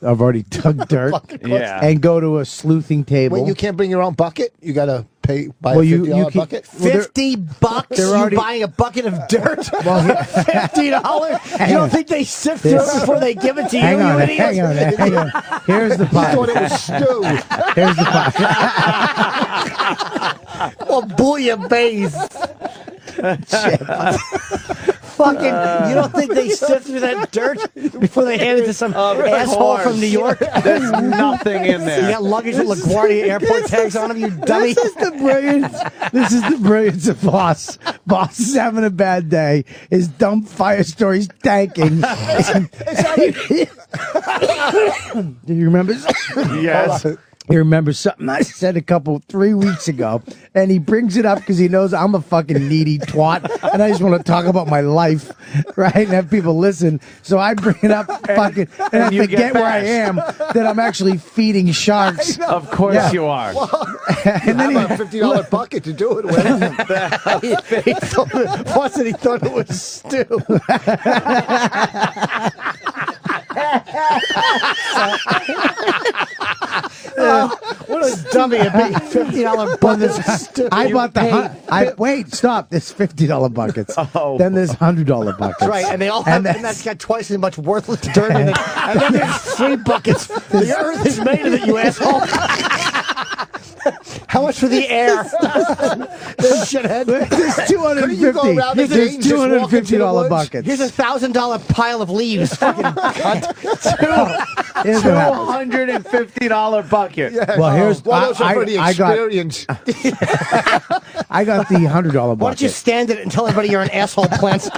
I've already dug dirt. Yeah. And go to a sleuthing table. Wait, you can't bring your own bucket? You got to buy Well, a you $50 can- bucket? Well, they're- $50? they're You already- buying a bucket of dirt? Well, $50? You don't think they sift through it before they give it to you? hang on, you idiot? hang on. Here's the I thought pot. it was stew. Here's the pot. Or bouillabaisse. Fucking, you don't think they sift through that dirt before they hand it to some asshole from New York? There's nothing in You there. got luggage with LaGuardia airport tags on them, you dummy. This is the brilliance of Boss. Boss is having a bad day. His dumb fire story's tanking. Do you remember? Yes. He remembers something I said 3 weeks ago, and he brings it up because he knows I'm a fucking needy twat, and I just want to talk about my life, right, and have people listen. So I bring it up, fucking, and I you get forget where I bashed. am, that I'm actually feeding sharks. Of course Yeah. you are. And then I have a $50 bucket to do it with. He thought it was stew. What a dummy! A big $50 bucket of stew. I bought the wait, stop. There's $50 buckets. Oh. Then there's $100 buckets. That's right, and they all have, and that's got twice as much worthless dirt in it. And then there's 3 buckets. The earth is made of it, you asshole. How much for the air? This shithead. There's Couldn't you go around the There's gate and just walk into the $250 woods? buckets. Here's a $1,000 pile of leaves. Fucking cunt. Here's what happened. $250 bucket. Well, here's Well, those are for the I got experience. the $100 bucket. Why don't you stand it and tell everybody you're an asshole, Plants?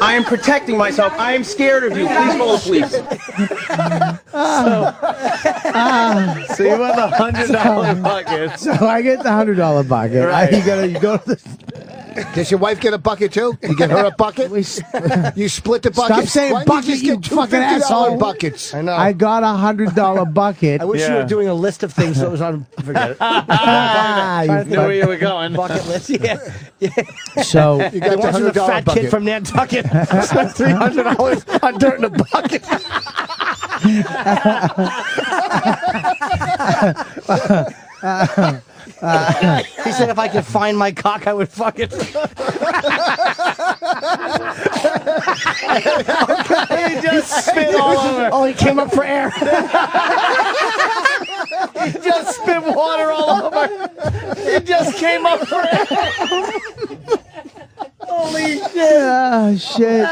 I am protecting myself. I am scared of you. Please call the police. So you want the $100 bucket. So I get the $100 bucket. Right. You go to the. Does your wife get a bucket too? You get her a bucket? You split the bucket? Stop saying Why don't bucket, you you just get fucking $250 asshole. buckets? I know. I got a $100 bucket. I wish you Yeah. were doing a list of things that was on. Forget it. You Knew where you were going. Bucket list. Yeah. So You got the Watching the $100 fat bucket. kid from Nantucket spent $300 on dirt in a bucket. He said if I could find my cock, I would fuck it. He just spit all over. Oh, he came up for air. He just spit water all over. He just came up for it. Holy shit.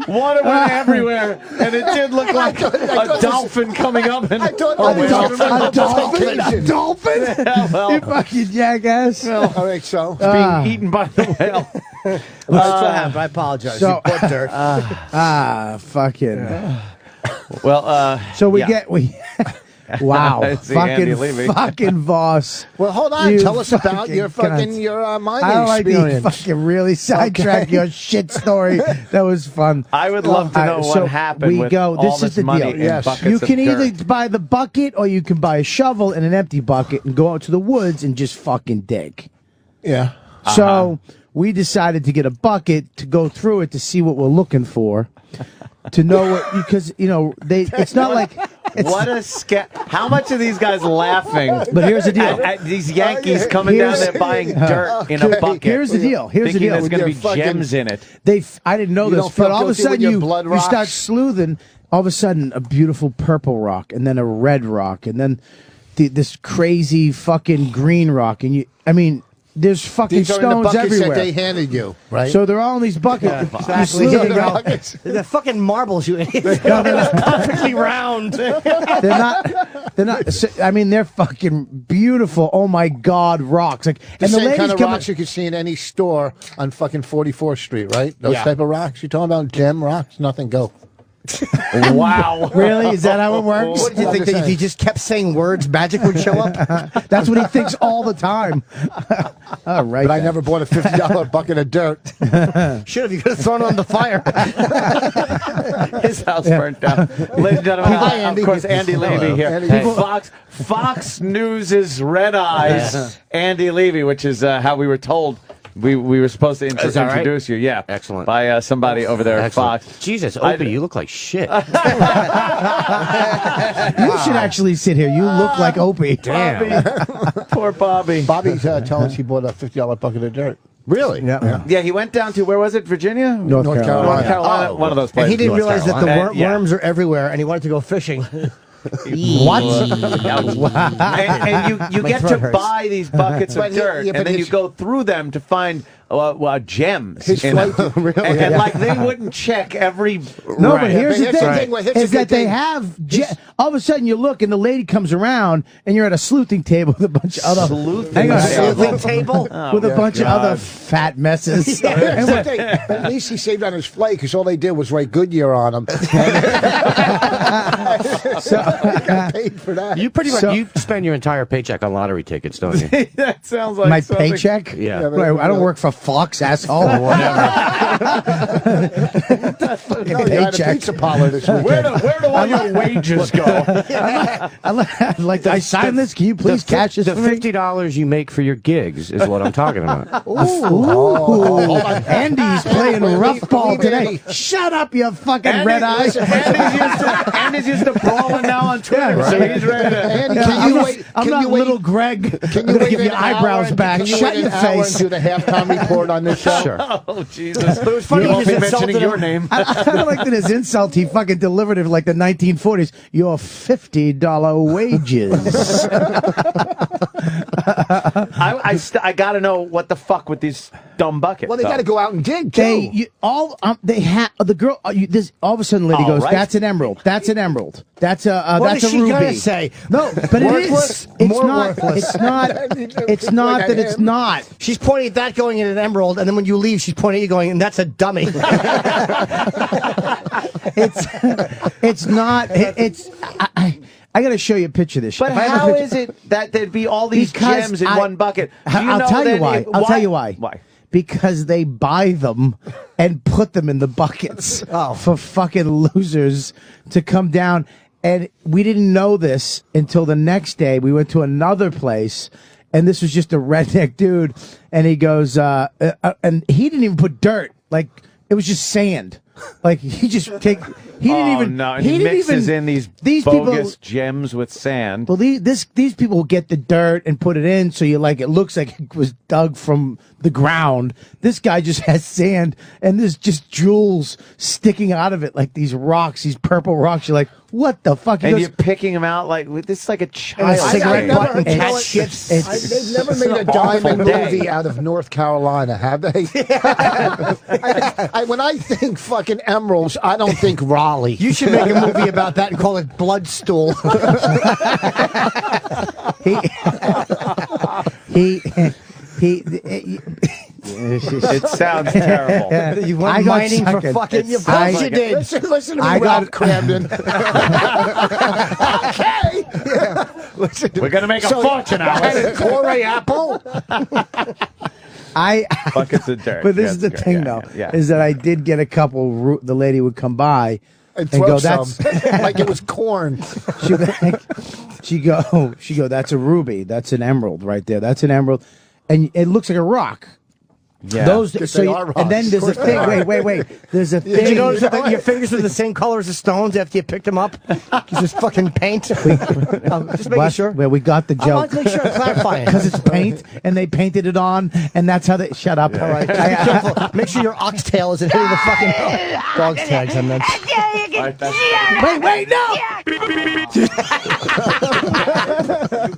Water went everywhere, and it did look like a dolphin coming up. And I thought oh, that was well. a dolphin. A dolphin? Yeah, well, You fucking jackass. All right, so being eaten by the whale. That's what happened. I apologize. So- you put dirt. Fucking. Well, So we yeah. get Wow, I see Andy fucking Levy. fucking Voss. Well, hold on. You Tell us about fucking your fucking cunt. your mining I don't like to experience. fucking really sidetrack your shit story. That was fun. I would love to know So what happened we with go. all This this is the money deal. in Yes. buckets You of can dirt. either buy the bucket or you can buy a shovel and an empty bucket and go out to the woods and just fucking dig. Yeah. So we decided to get a bucket to go through it to see what we're looking for, to know what, because it's not like. What a How much are these guys laughing? But here's the deal. At these Yankees coming down there buying dirt in a bucket. Here's the deal. Here's the thinking deal. there's going to be With your fucking- gems in it. I didn't know You this, don't feel but all of a guilty when sudden your blood you start rocks? sleuthing. All of a sudden, a beautiful purple rock, and then a red rock, and then this crazy fucking green rock, and there's fucking These are in the stones buckets everywhere. that they handed you, right? So they're all in these buckets. Exactly. You Here sleuth you it go. out. The fucking marbles, you idiot. They're perfectly round. They're not. They're fucking beautiful. Oh my god, rocks! the And same ladies kind of come rocks you could see in any store on fucking 44th Street, right? Those Yeah. type of rocks. You're talking about gem rocks? Nothing. Go. Wow. Really? Is that how it works? What did you think that if he just kept saying words, magic would show up? That's what he thinks all the time. All right. But I never bought a $50 bucket of dirt. Should have. You could have thrown it on the fire. His house burnt down. Ladies and gentlemen, Hi, of Andy. course, Andy Levy here. Andy. Hey, Fox News' Red Eyes, Andy Levy, which is how we were told. We were supposed to Is that right? introduce you, yeah. Excellent. By somebody over there at Fox. Jesus, Opie, you look like shit. You should actually sit here. You look like Opie. Damn. Poor Bobby. Bobby's telling us he bought a $50 bucket of dirt. Really? Yeah. Yeah, he went down to, where was it, Virginia? North North Carolina. Carolina, Oh, one of those And places. he didn't North realize that the Carolina. Yeah. worms are everywhere, and he wanted to go fishing. What? and you get throat to hurts. buy these buckets of But dirt, yeah, but and then you his- go through them to find gems. His in them. flight- and like they wouldn't check every. No, right. but here's the But here's the thing: thing, well, here's the is that good they thing. have. All of a sudden, you look, and the lady comes around, and you're at a sleuthing table with a bunch of other Sleuthing hang on, table. Sleuthing table? with a bunch of other fat messes. Here's the thing. At least he saved on his flight because all they did was write Goodyear on him. So he got paid for that. You pretty much So- you spend your entire paycheck on lottery tickets, don't you? That sounds like My something. paycheck. Yeah. Right, I don't work for Fox, asshole. No, you had a paycheck. pizza parlor this weekend. Where do all your wages go? I sign this. Can you please cash this The for me? $50 you make for your gigs is what I'm talking about. Ooh. Andy's playing rough ball leave today. Andy. Shut up, you fucking red eyes. Andy's used to brawling now on Twitter, so he's ready to. Andy, Yeah, can I'm you not, wait? I'm Can not you wait? little Greg. Can I'm you gonna wait give your an hour eyebrows and- back. Can you Shut wait your an hour face. and do the halftime report on this show? Sure. Oh Jesus! But it was funny You won't because be insulted mentioning him. your name. I like that his insult he fucking delivered it like the 1940s. Your $50 wages. I got to know what the fuck with these dumb buckets. Well, they though. got to go out and dig too. They have the girl. This all of a sudden, lady Oh, goes, right. "That's an emerald. That's an emerald. That's a What that's is a she ruby." gonna say? No, but Worthless? it is. It's More not. worthless. It's not. It's not that it's not. She's pointing at that going in an emerald, and then when you leave, she's pointing at you going, and that's a dummy. It's not. I got to show you a picture of this. But If I have a how picture- is it that there'd be all these Because gems in I- one bucket? Do you I'll know tell you that why. it- I'll tell you why. Why? Because they buy them and put them in the buckets for fucking losers to come down. And we didn't know this until the next day. We went to another place, and this was just a redneck dude. And he goes, and he didn't even put dirt. Like, it was just sand. Like, he just take. He didn't even. No, and he he didn't mixes even, in these bogus people. gems with sand. Well, these people get the dirt and put it in, so you like it looks like it was dug from the ground. This guy just has sand, and there's just jewels sticking out of it, like these rocks, these purple rocks. You're like, what the fuck? He And goes, you're picking them out like this is like a child. And a cigarette game. butt and you know cat what? shit. They've never made a an awful diamond day. movie out of North Carolina, have they? When I think fucking emeralds, I don't think Raleigh. You should make a movie about that and call it Bloodstool. It sounds terrible. You I went got mining for suckered. fucking. It's- Of course I- you did. Listen to me, I got- Ralph Cramden. Okay. Listen, We're gonna make a fortune out of it. Corey Apple. Buckets of dirt. But this is That's the good. thing, Yeah, though, yeah. is that I did get a couple. The lady would come by And and throw go, some "That's." like it was corn. She go. That's a ruby. That's an emerald right there. That's an emerald, and it looks like a rock. Yeah. Those, Yes, so they you- are and then rocks. there's a Of course they thing. are. Wait. There's a Did thing. you notice that your fingers were the same color as the stones after you picked them up? It's just fucking paint. Just making What? sure. Well, we got the I joke. wanted to make sure I'm clarifying. Because it's paint, and they painted it on, and that's how they. Shut up. All right. Be careful. Make sure your oxtail isn't hitting the fucking dog's tags. I meant. Wait, no!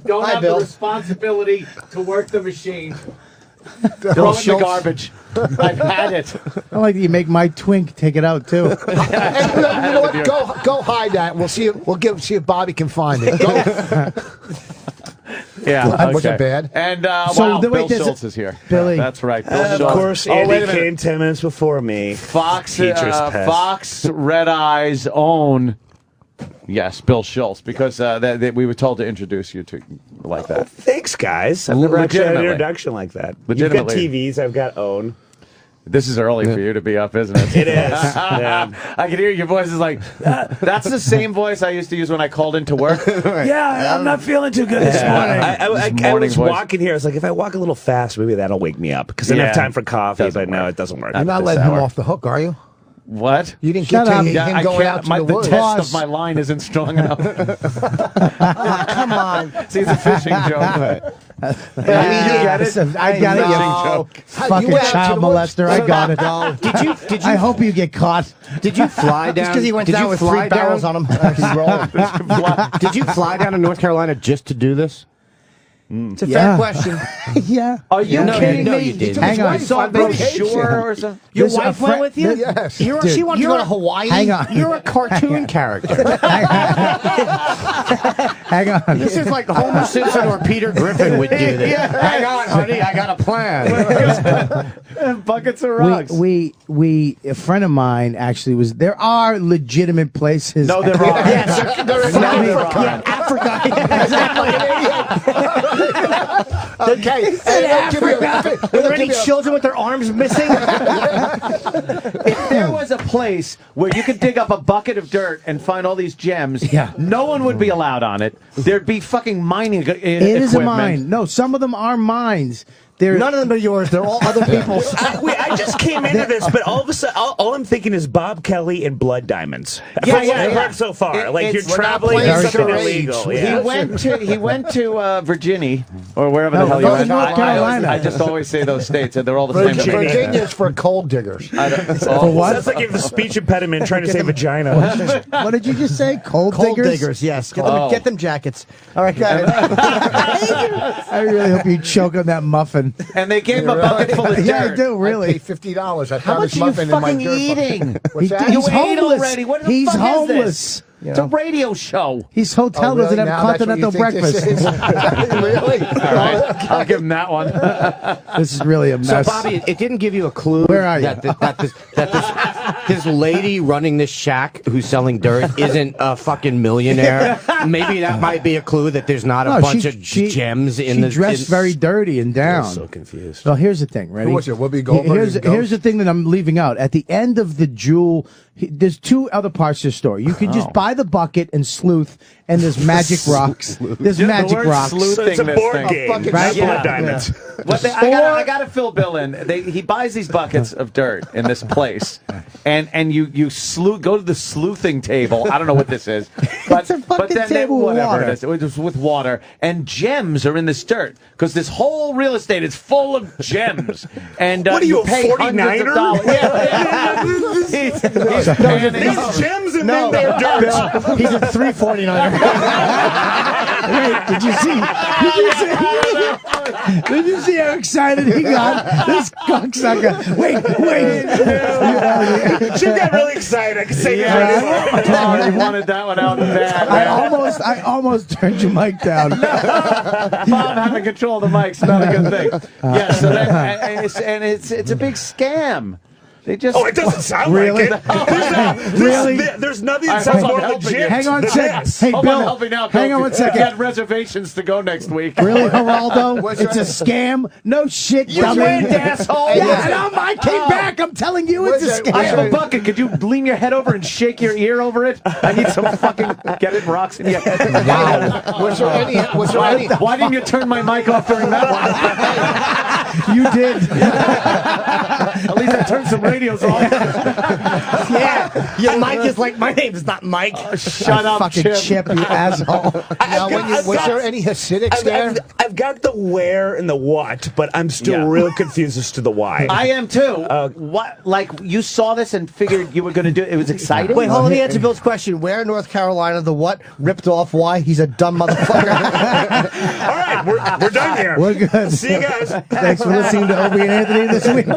Don't Hi, have Bill. the responsibility to work the machine. Bill Throw it in the Schultz. garbage. I've had it. I like that you make my twink take it out too. And you know what? Go hide that. We'll see. See if Bobby can find it. Go. Yeah. Was it bad? And So, wow, wait, Bill there's a- Schultz is here. Billy. That's right. Bill Of Schultz. course, Oh, wait a Andy minute. came 10 minutes before me. Fox, Teacher's pet. Fox Red Eye's own. Yes, Bill Schultz, because we were told to introduce you to like that. Thanks, guys. I've never actually had an Legitimately. introduction like that. You've got Legitimately. TVs. I've got OWN. This is early for you to be up, isn't it? It is. Yeah. I can hear your voice is like, that's the same voice I used to use when I called into work. Yeah, I'm not feeling too good this morning. I morning was voice. walking here. I was like, if I walk a little fast, maybe that'll wake me up. Because I don't have Yeah. time for coffee, Doesn't but no, work. it doesn't work. You're not this letting him hour. off the hook, are you? What? You didn't Shut get up. him I going out can't. to My, the the woods. test of my line isn't strong enough. Come on. See, it's a fishing joke. I got it. I got it. No. You fucking You went out to child the woods. molester. I got it. Did I you hope you get caught. did you fly down? Just because he went did down you with fly 3 barrels down? on him. He's rolling. Did you fly down to North Carolina just to do this? It's a Yeah. fair question. Yeah. Are you No, kidding no, me? you didn't. Hang on. I saw on a vacation. brochure or something. Your There's a wife went with you? Yes. She wanted to go to Hawaii? Hang on. You're a cartoon character. Hang on. This is like Homer Simpson or Peter Griffin would do this. Hang on, honey, I got a plan. Buckets of rocks. We a friend of mine actually was. There are legitimate places. No, there are. Yes, there is No, Africa. Yeah, Africa. Okay. Were there any children with their arms missing? If there was a place where you could dig up a bucket of dirt and find all these gems, Yeah. no one would be allowed on it. There'd be fucking mining It is a mine. No, some of them are mines. They're None of them are yours. They're all other people's. I just came into this, but all of a sudden, all I'm thinking is Bob Kelly and blood diamonds. Yeah, From what yeah, I've yeah. heard so far. Like you're We're not traveling playing in something charades. illegal. He Yeah. He went to Virginia or wherever No, the hell he no, went. North Carolina. I just always say those states, and they're all the same. to me. Virginia's for cold diggers. For what? Sounds like you have a speach impediment trying to say vagina. What did you just say? Cold Cold diggers? diggers, yes. Oh. Get them jackets. All right, got it. I really hope you choke on that muffin. And they gave him a bucket full of dirt. Yeah, I do. I Really. paid $50. I How found much this are you muffin in my fucking dirt bucket. eating? What's that? You He's ate homeless. already. What the He's fuck homeless. is this? It's a radio show. His hotel Oh, really? doesn't have Now that's what you continental think this breakfast. is? Really? All right, I'll give him that one. This is really a mess. So, Bobby, it didn't give you a clue Where are you? that this lady running this shack who's selling dirt isn't a fucking millionaire. Maybe that might be a clue that there's not a No, bunch of gems in the. She dressed very dirty and down. I'm so confused. Well, here's the thing. Ready? Who was it? Whoopi Goldberg Here's, and Ghost? here's the thing that I'm leaving out. At the end of the jewel, there's 2 other parts to the story. You can just buy the bucket and sleuth, and there's magic rocks. There's Yeah, the magic word rocks. sleuth- So it's a This board thing. game. Fucking Right? Blood Yeah. diamonds. What I got to fill Bill in. He buys these buckets of dirt in this place, and you go to the sleuthing table. I don't know what this is, but a fucking then table with whatever water. it is, it was with water, and gems are in this dirt because this whole real estate is full of gems. And What are you, a pay hundreds 49er? of dollars. Yeah. He's paying These gems and No, then they're dirt. he's a 349. Wait, did you see? Did you see how excited he got? This cocksucker. Wait. Jim got really excited. I can say this right now. Oh, he wanted that one out bad. I almost turned your mic down. Bob having control of the mic's not a good thing. Yeah, so that, and it's a big scam. They just. Oh, it doesn't sound Really? like it. Really? There's nothing All that right, sounds hold more on, help me legit. here. Hang on a than second. this. Hey, Hold Bill. on, help me now. Hang on one You second. got reservations to go next week. Really, Geraldo? Was It's a there- scam? No shit, You dummy. went, asshole. Yeah, and I came back. I'm telling you, it's a Was there- scam. I have a bucket. Could you lean your head over and shake your ear over it? I need some fucking get it rocks in your head. Wow. Was there any? Was there any? Why didn't you turn my mic off during that one? You did. At least I turned some radios off. Yeah, your mic is like my name is not Mike. Shut up, Fucking Chip, you asshole. Now, was there any Hasidics there? I've got the where and the what, but I'm still real confused as to the why. I am too. What? Like you saw this and figured you were going to do it? It was exciting. Wait, hold on. Let me answer Bill's question. Where in North Carolina the what ripped off? Why? He's a dumb motherfucker. All right, we're done here. We're good. See you guys. Thanks for listening to Opie and Anthony this week.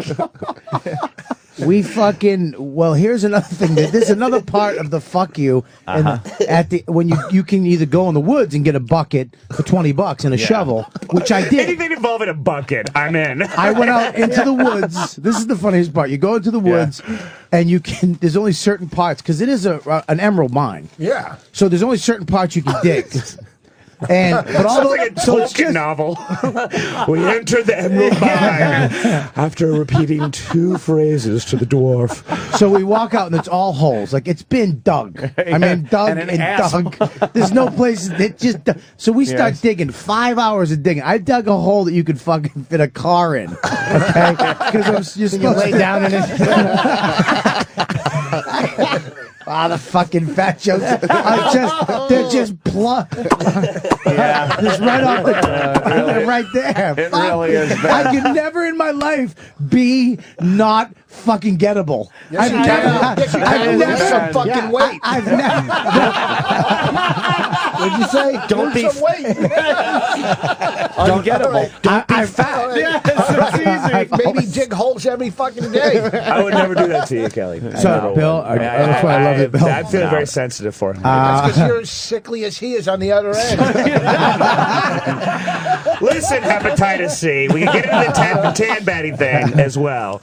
We fucking here's another thing. There's another part of the fuck you, and at the when you can either go in the woods and get a bucket for $20 and a shovel, which I did. Anything involving a bucket, I'm in. I went out into the woods. This is the funniest part. You go into the woods, and you can. There's only certain parts because it is an emerald mine. Yeah. So there's only certain parts you can dig. And but all Sounds like a Tolkien novel. We entered the Emerald Mine after repeating 2 phrases to the dwarf. So we walk out and it's all holes. Like it's been dug. I mean, dug And and, an dug. There's no place. It just. So we start digging. 5 hours of digging. I dug a hole that you could fucking fit a car in. Okay, because I'm just You lay down in it. the fucking fat jokes. They're just just right off the right there. It Fuck. really is bad. I could never in my life be not fucking gettable. Yes, you can. Yes, you can. Lose some fucking weight. I've never. What'd you say? Don't be Lose some weight. Ungettable. Don't be fat. Yes, it's easy. Maybe dig holes every fucking day. I would never do that to you, Kelly. So, Bill, that's why I love you, Bill. I'm feeling very sensitive for him. That's because you're as sickly as he is on the other end. Listen, hepatitis C, we can get into the tan batting thing as well.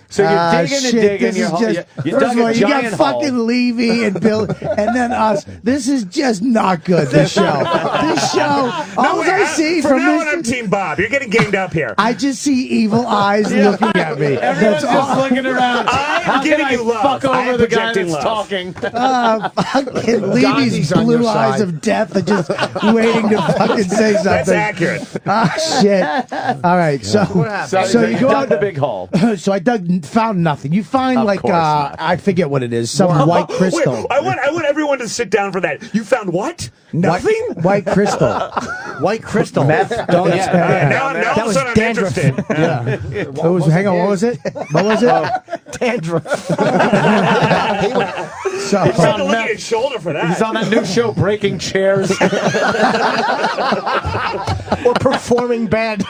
So you're digging and digging. This is just, you first dug of all, a you got giant hole. fucking Levy and Bill, and then us. This is just not good. This show. All I see from from now on, I'm this, Team Bob. You're getting ganged up here. I just see evil eyes looking at me. Everyone's That's just all. looking around. I'm How giving can I you love. fuck I over am the guy projecting that's love. talking? Fucking Levy's Gandhi's on your blue eyes side. of death are just waiting to fucking say something. That's accurate. Ah, shit. All right, so you go dug out the big hole. So I found nothing. You find Of like course not. I forget what it is, some white crystal. Wait, I want everyone to sit down for that. You found what? Nothing? White crystal. White crystal. Meth. Don't. Now all of a was sudden I'm dandruff. interested. Hang on, what was it? What was it? Dandruff. So He's trying to look at his shoulder for that. He's on that new show, Breaking Chairs. Or performing bad.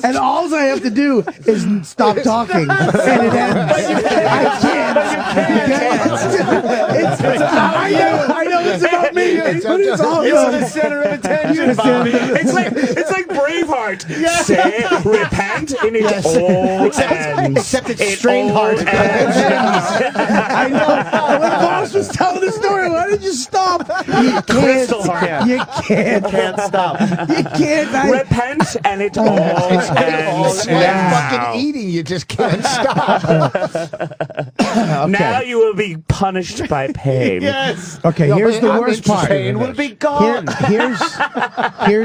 and all I have to do is stop talking, and it ends. I can't. I know it's about me, but it's all You're the center of attention, Bobby. It's like Braveheart. Say, repent, and it all ends. Except it's strained hard. I know. When Boss was telling the story, why did you stop? You can't. Crystal heart. You can't stop. You can't. Repent, and it all ends. It's like fucking eating. You just can't stop. Now you will be punished by pain. Yes. Okay, here's the worst part. Pain will be gone. Here's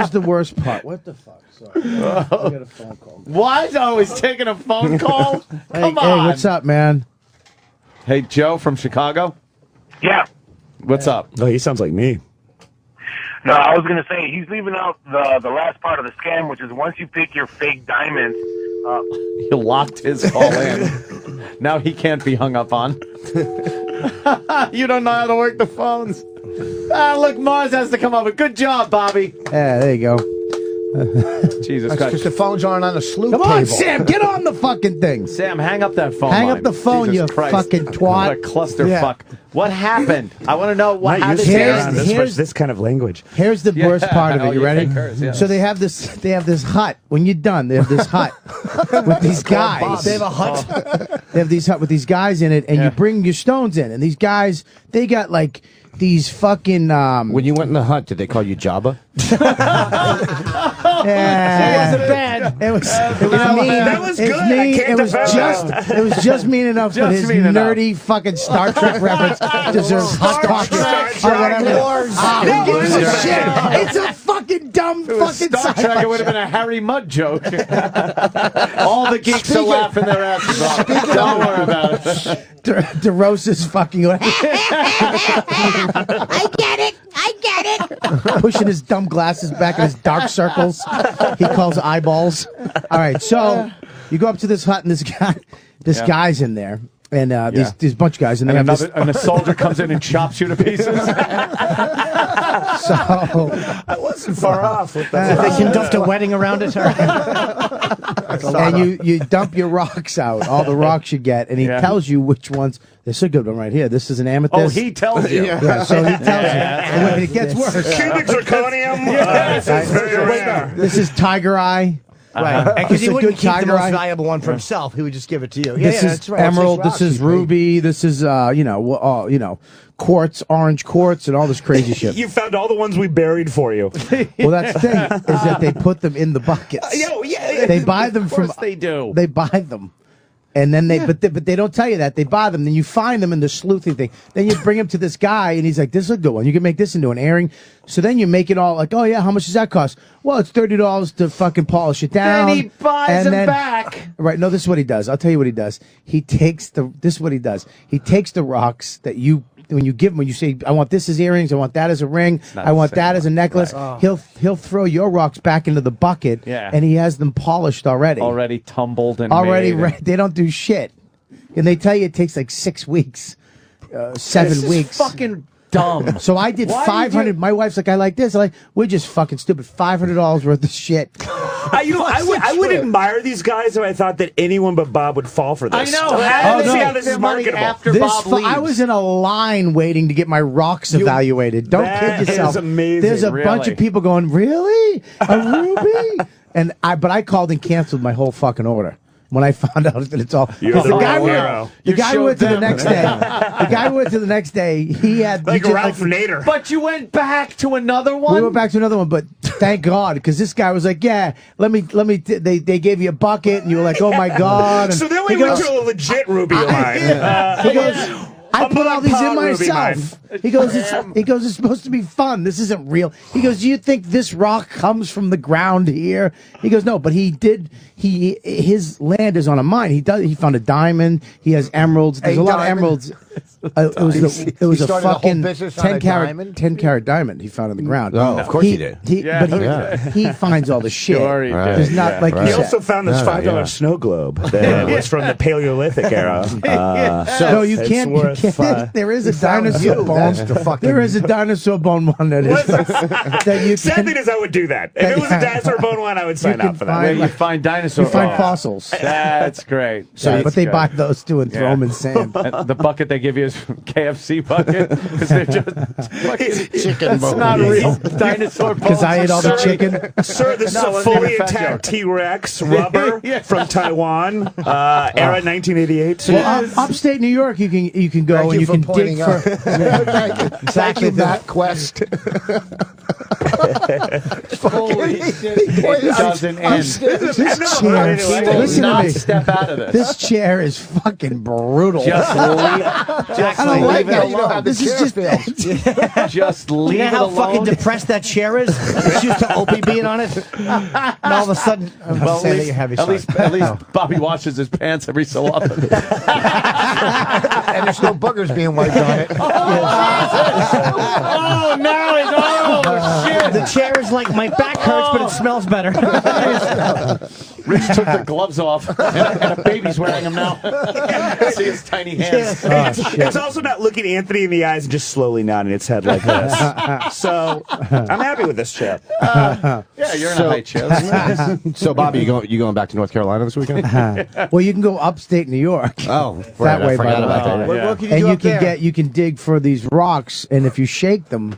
the worst part. What the fuck? Sorry. I got a phone call. Why is always taking a phone call? Come on. Hey, what's up, man? Hey, Joe from Chicago. Yeah. What's up? Oh, he sounds like me. No, I was going to say, he's leaving out the last part of the scam, which is once you pick your fake diamonds. He locked his call in. Now he can't be hung up on. You don't know how to work the phones. Look, Mars has to come up with. Good job, Bobby. Yeah, there you go. Jesus That's Christ. because the phones aren't on a sloop Come table. on, Sam, get on the fucking thing. Sam, hang up that phone. Hang line. up the phone, Jesus you Christ. fucking twat. What a clusterfuck. What happened? I want to know what Not happened. used to being Here's- around this here's- much this kind of language. Here's the worst part of it. Oh, You yeah, ready? they curse, yeah. So they have this hut. When you're done, they have this hut with these guys. They have a hut. They have these hut with these guys in it, and you bring your stones in. And these guys, they got like these fucking. When you went in the hut, did they call you Jabba? Yeah. It wasn't bad. It was mean. That was It good. I mean. can't It was defend just. that. It was just mean enough, but Just his mean enough. nerdy fucking Star Trek reference deserves hot talking. Star Or whatever. Trek. Who gives a shit? It's a fucking dumb If it was fucking Star Trek, it would have been a Harry Mudd joke. All the geeks are laughing their asses off. Don't worry about it. DeRose is fucking. I get it. Pushing his dumb glasses back in his dark circles. He calls eyeballs. All right, so you go up to this hut and this guy's in there, and these bunch of guys, and they have this. And a soldier comes in and chops you to pieces. So I wasn't far off with that. They conduct a wedding around it. and you dump your rocks out, all the rocks you get, and he tells you which ones. This is a good one right here. This is an amethyst. Oh, he tells you. Yeah, so he tells you. And wait, it gets worse. Cubic zirconium. This is very rare. This is tiger eye. Right. Because This he is a wouldn't good keep the tiger most eye. valuable one for himself. He would just give it to you. This is that's right. emerald. It's This just is rocks, ruby. This is quartz, orange quartz, and all this crazy shit. You found all the ones we buried for you. Well, that's the thing is that they put them in the buckets. They buy them Of from. course they do. They buy them. And then but they don't tell you that. They buy them. Then you find them in the sleuthing thing. Then you bring them to this guy, and he's like, this is a good one. You can make this into an earring. So then you make it all like, oh, yeah, how much does that cost? Well, it's $30 to fucking polish it down. Then he buys them back. Right. No, this is what he does. I'll tell you what he does. This is what he does. He takes the rocks that when you give him, when you say, I want this as earrings, I want that as a ring, I want that as a necklace, he'll throw your rocks back into the bucket, and he has them polished already. Already tumbled and Already, made. they don't do shit. And they tell you it takes like 6 weeks, 7 This is weeks. fucking dumb. So I did Why 500. My wife's like, I like this. I'm like, we're just fucking stupid. $500 worth of shit. I would admire these guys if I thought that anyone but Bob would fall for this. I know. Let's see how this is marketable. After Bob leaves. I was in a line waiting to get my rocks evaluated. Don't that kid yourself. is amazing. There's a bunch Really? of people going, really? A ruby? But I called and canceled my whole fucking order when I found out that it's all. You're Because the guy real went- hero. The guy showed went to the them. next day. The guy went to the next day. He had Like he did Ralph Nader. But you went back to another one? We went back to another one, but thank God, because this guy was like, "Yeah, they gave you a bucket, and you were like, oh my God." And So then we he went goes- to a legit Ruby line. he goes, I I'm put all these in Paul Ruby myself. He goes, it's supposed to be fun. This isn't real. He goes, do you think this rock comes from the ground here? He goes, no, but his land is on a mine. He found a diamond. He has emeralds. There's a lot of emeralds. It was He a started a whole fucking business on a 10 carat diamond he found on the ground. Oh, of course he did. He finds all the shit. Sure he did. It's not like He you said. also found this $5 snow globe that was from the Paleolithic era. No, you it's can't. worth, There is a found dinosaur you. bone. That's the fucking- There is a dinosaur bone one that is that you Sad can. thing is, I would do that. If it was a dinosaur bone one, I would sign can up for find- that. Where you find dinosaur You find bones. fossils. That's great. So, That's but they good. buy those too and throw them in sand. And the bucket they give you is KFC bucket because they're just fucking Chicken That's not real dinosaur bones. Because I ate all the chicken. Sir, this No, it is a wasn't fully even a fat intact joke. T-Rex rubber Yeah. from Taiwan, era 1988. Well, upstate New York, you can go and you can dig for. Thank you, Matt Quest. Holy shit! It doesn't end. This chair. He will Listen to not me. step out of this. This chair is fucking brutal. Just leave. Just I don't like leave it that. You know how alone. the This is chair just. feels. Just leave You know it how alone. fucking depressed that chair is? It's used to Opie being on it. And all of a sudden, Well, Say that you're heavy, at least Bobby washes his pants every so often. And there's no boogers being wiped on it. Oh, now it's shit. the chair is like my My back hurts, but it smells better. Rich took the gloves off, and a baby's wearing them now. See his tiny hands. It's also not looking Anthony in the eyes and just slowly nodding its head like this. So I'm happy with this chair. Yeah, you're in a high chair. So, Bobby, you going back to North Carolina this weekend? Well, you can go upstate New York. Oh, that way, I by forgot the about way. that. What can you And do you up can there? you can dig for these rocks, and if you shake them,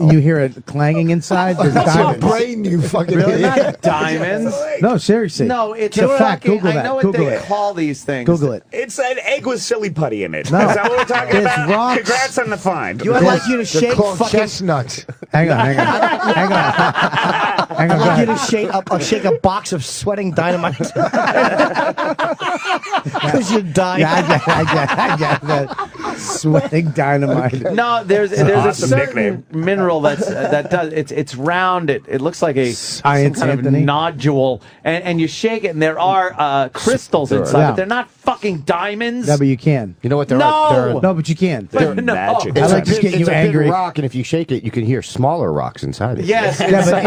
you hear it clanging inside. There's That's your diamonds. brain, you fucking Really? idiot. Not diamonds. No, seriously. No, it's a fact. fucking- Google I that. know what Google they it. call these things. Google it. It's an egg with silly putty in it. No. Is that what we're talking There's about? rocks. Congrats on the find. I'd like you to They're shake called fucking. chestnuts. Hang on. Hang on. I'd like you to shake a box of sweating dynamite. Because you die. Yeah, I get that. Sweating dynamite. No, there's a awesome certain mineral that does it's round. It looks like some Science, kind Anthony. of nodule, and you shake it, and there are crystals inside, Yeah. but they're not fucking diamonds. No, but you can. You know what? No! No, but you can. They're No. magic. I like It's just a getting big, you angry. rock, and if you shake it, you can hear smaller rocks inside it. Yes, Yeah, but inside,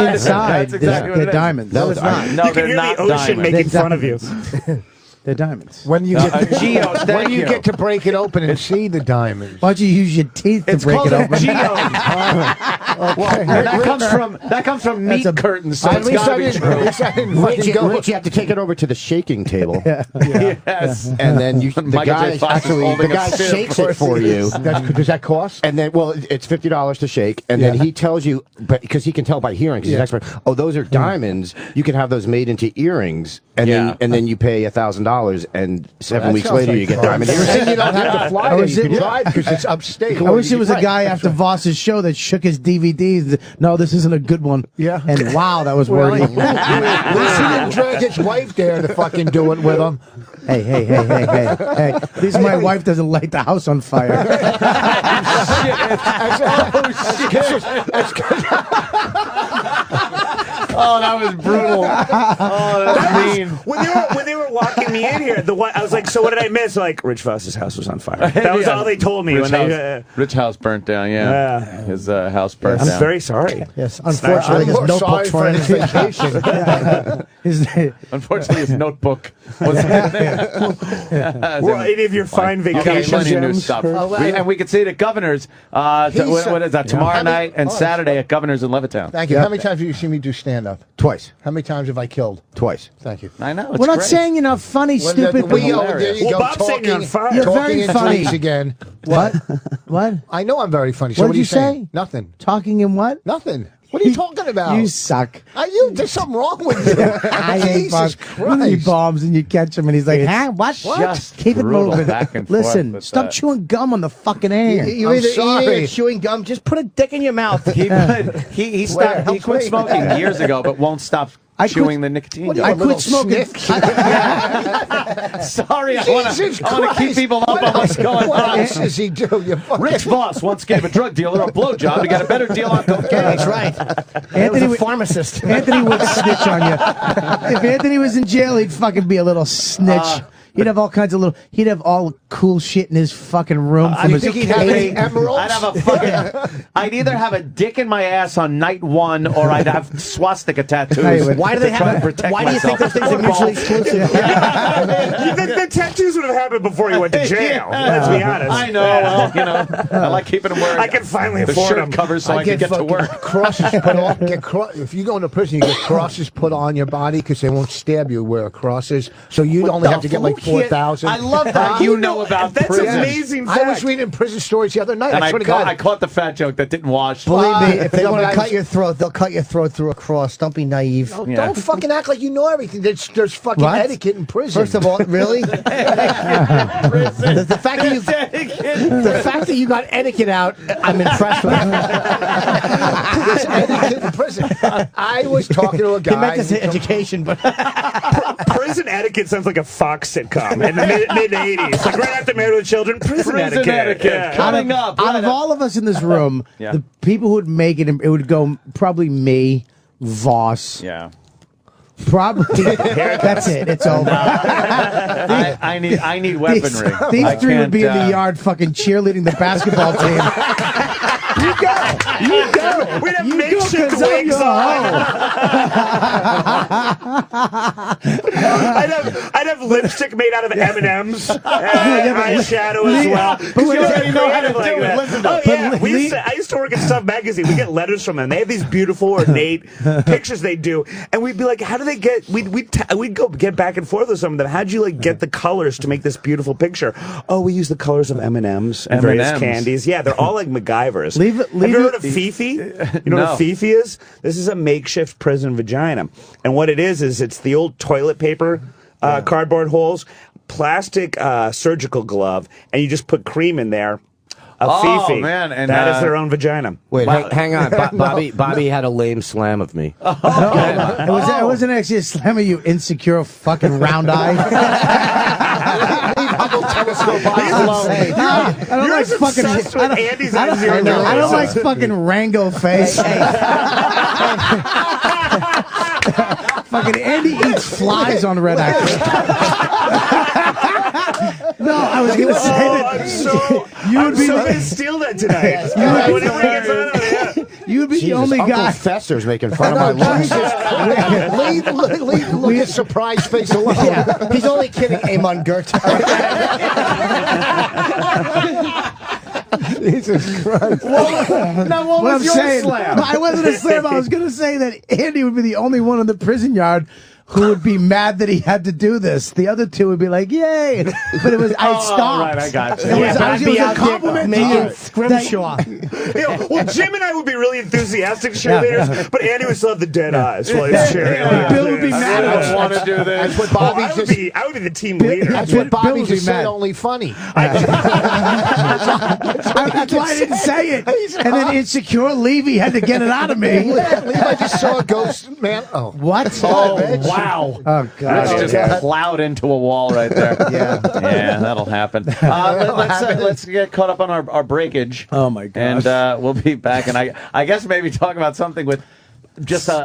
that's exactly what they're it is. diamonds. No, it's not. No, You can they're hear not the ocean diamonds. making fun of you. They're diamonds. When you get Geo, when thank you you. get to break it open and see the diamonds. Why don't you use your teeth to It's break called it a open? geo. That comes from meat That's a- curtains, so At it's least gotta I be didn't, true. at least I didn't Rich, fucking go. you have to take it over to the shaking table, Yes. and then the Michael guy J. Fox is holding a sieve. shakes it for you. Does that cost? And then, well, it's $50 to shake, and then he tells you, but because he can tell by hearing, because he's an expert. Oh, those are diamonds. You can have those made into earrings, and then you pay $1,000, and 7 weeks later you get diamond earrings. And you don't have to fly there. wish You it- can drive because it's upstate. I wish there was a guy after Voss's show that shook his DVDs. No, this isn't a good one. Yeah. And wow, that was wordy. At least he didn't drag his wife there to fucking do it with him. Hey. At least my wife doesn't light the house on fire. Oh, that was brutal. Oh, that's mean. When they were walking me in here, I was like, so what did I miss? Like, Rich Foss's house was on fire. That was Yeah. all they told me. Rich when house, they, Rich house burnt down. Yeah, Yeah. his house burnt I'm down. very sorry. Yes, I'm unfortunately, his more sorry notebook's for running. his vacation. Unfortunately, his notebook was Well, any of your fine Okay, vacation plenty of new gems? stuff. And we could see it at Governor's. What is that? Tomorrow night and Saturday at Governor's in Levittown. Thank you. How many times have you seen me do stand up? Twice. How many times have I killed? Twice. Thank you. I know. It's We're not great. saying you're not funny, stupid. There you hilarious. go. Well, Bob's saying you're on fire. You're Talking very in funny. dreams again. What? What? I know I'm very funny. So What what did are you you say? saying? Nothing. Talking in what? Nothing. What are you talking about? You suck. There's something wrong with you. I hate Jesus bombs. When he Christ. bombs and you catch him and he's like, huh? What? just Keep it brutal moving. back and forth Listen, with stop that. chewing gum on the fucking air. You're I'm sorry. either chewing gum. Just put a dick in your mouth. He stopped. He quit smoking years ago, but won't stop chewing the nicotine What do gum. you I quit smoking. Sorry, I want Jesus to Christ. keep people up on what's going What on. else does he do? You fucking Rich Voss once gave a drug dealer a blowjob to get a better deal on cocaine. That's right. Anthony was a would- pharmacist. Anthony would snitch on you. If Anthony was in jail, he'd fucking be a little snitch. He'd have all kinds of little. He'd have all cool shit in his fucking room from you his. think he'd have any emeralds? I'd have a fucking. I'd either have a dick in my ass on night one, or I'd have swastika tattoos. Anyway, Why do they to try have? and protect Why do you think myself. those things are mutually exclusive? The tattoos would have happened before you went to jail. Let's be honest. I know. Well, I like keeping them wearing. I can finally the afford shirt them. covers so I can get to fucking work. Crosses put on. If you go into prison, you get crosses put on your body because they won't stab you where a cross is. So you'd only have to get like 4,000. I love that you know about That's prison. amazing. I was reading prison stories the other night. And I I swear to caught, God. I caught the fat joke that didn't wash. Believe me, if they no, want but to I cut was- your throat, they'll cut your throat through a cross. Don't be naive. Don't fucking act like you know everything. There's fucking What? etiquette in prison. First of all, really, the fact that you got etiquette out, I'm impressed with. There's etiquette in prison. I was talking to a He meant guy. to say education, but Prison etiquette sounds like a Fox sitcom in the mid '80s. Like right after Married with Children, prison etiquette. Yeah. Coming up. Out of all of us in this room, Yeah. the people who would make it, it would go probably me, Voss. Yeah. Probably. That's it. It's over. I need weaponry. These I three would can't, be in the yard fucking cheerleading the basketball team. You go. We'd have You go, makeshift 'cause I'm wigs your on. I'd have lipstick made out of M&Ms and eyeshadow as well. But we already know how to do it. Listen to I used to work at Stuff Magazine. We get letters from them. They have these beautiful, ornate pictures they do, and we'd be like, "How do they get?" We'd go get back and forth with some of them. How'd you get the colors to make this beautiful picture? Oh, we use the colors of M&Ms and various candies. Yeah, they're all like MacGyvers. Have you heard of Fifi? You know what Fifi is? This is a makeshift prison vagina, and what it is it's the old toilet paper cardboard holes, plastic surgical glove, and you just put cream in there. Fifi. Man, and that is their own vagina. Wait, hang on. Bobby had a lame slam of me. It wasn't actually a slam of you, insecure fucking round eye. I don't like fucking. I don't like fucking Rango face. Fucking Andy eats flies on Red Actor. No, I was gonna say that you would be gonna steal that tonight. You would be the only Uncle guy. Fester's making fun of my looks. Leave his surprise face alone. Yeah, he's only kidding, Amon Gert. Jesus Christ. Now, what was your slam? I wasn't a slam. I was going to say that Andy would be the only one in the prison yard who would be mad that he had to do this. The other two would be like, yay. But it was, I stopped. Right, I got you. It was a compliment making to scrimshaw. Well, Jim and I would be really enthusiastic cheerleaders, but Andy would still have the dead eyes while he's cheering. Bill would be mad. I don't want to do this. That's what Bobby I would be the team leader. That's what Bobby would be just said. mad. Only funny. That's why I didn't say it. And then insecure Levy had to get it out of me. I just saw a ghost, man. Oh, What? Oh, wow. Oh, God. Rich just plowed into a wall right there. Yeah. Yeah, that'll happen. Let's get caught up on our breakage. Oh, my gosh. And we'll be back. And I guess maybe talk about something with just an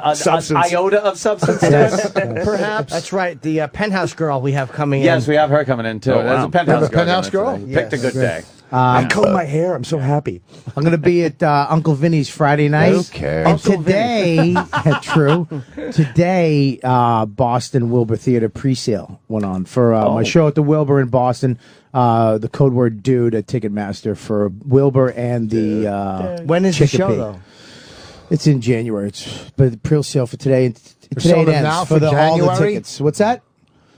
iota of substance, perhaps. That's right. The penthouse girl we have coming in. Yes, we have her coming in too. Oh, wow. There's a penthouse Have a girl. penthouse coming in girl? today. Picked a good day. I comb my hair. I'm so happy. I'm going to be at Uncle Vinny's Friday night. Okay. And today, true, today, Boston Wilbur Theater pre-sale went on for my show at the Wilbur in Boston. The code word dude at Ticketmaster for Wilbur and the When is the show, Chicopee. though? It's in January. But the pre-sale for today. Today sold it it ends now for for all the January? tickets. What's that?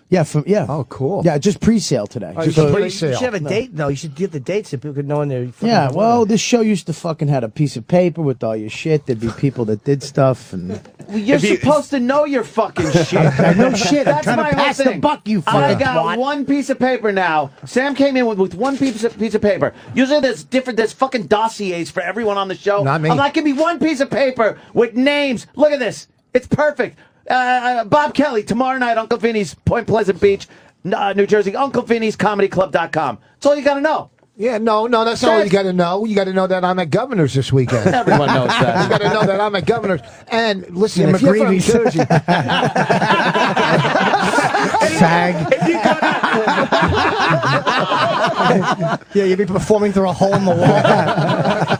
Yeah. Oh, cool. Yeah, just pre-sale today. Just So- pre-sale. You should have a date, though. You should get the dates so people could know when they're. Yeah, well, this show used to fucking had a piece of paper with all your shit. There'd be people that did stuff, and You're supposed to know your fucking shit. I know shit. I'm That's trying my to whole pass the thing. buck, you I fucking got twat. one piece of paper now. Sam came in with one piece of paper. Usually there's fucking dossiers for everyone on the show. Not me. I'm like, give me one piece of paper with names. Look at this. It's perfect. Bob Kelly, tomorrow night, Uncle Vinny's, Point Pleasant Beach, New Jersey, UncleVinny'sComedyClub.com. That's all you got to know. Yeah, no, that's not all you got to know. You got to know that I'm at Governor's this weekend. Everyone knows that. You got to know that I'm at Governor's. And listen, if you're from McGreevy's. Jersey, Fag. Yeah, you'd be performing through a hole in the wall.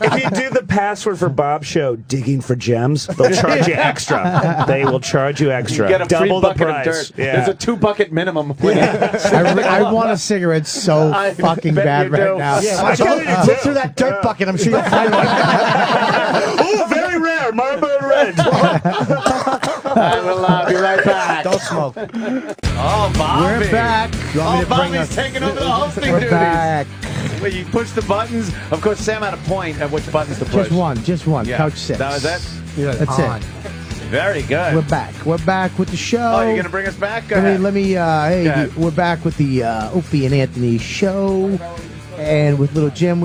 If you do the password for Bob's show, digging for gems, they'll charge you extra. They will charge you extra. Get a Double free the bucket price. of dirt. Yeah. There's a 2-bucket minimum. I want a cigarette so I fucking bet bad you right do. now. Yeah, watch out. Look through that dirt bucket. I'm sure you'll find one. Oh, very rare. Marlboro Red. I will be right back. Don't smoke. Oh, Bobby. We're back. Bobby's taking over the hosting We're duties. back. Wait, you push the buttons. Of course, Sam had a point at which buttons to push. Just one. Yeah. Couch 6. That was it? That's it. Very good. We're back. We're back with the show. Oh, you're going to bring us back? Go ahead. Let me, hey, ahead. we're back with the Opie and Anthony show. And with little Jim.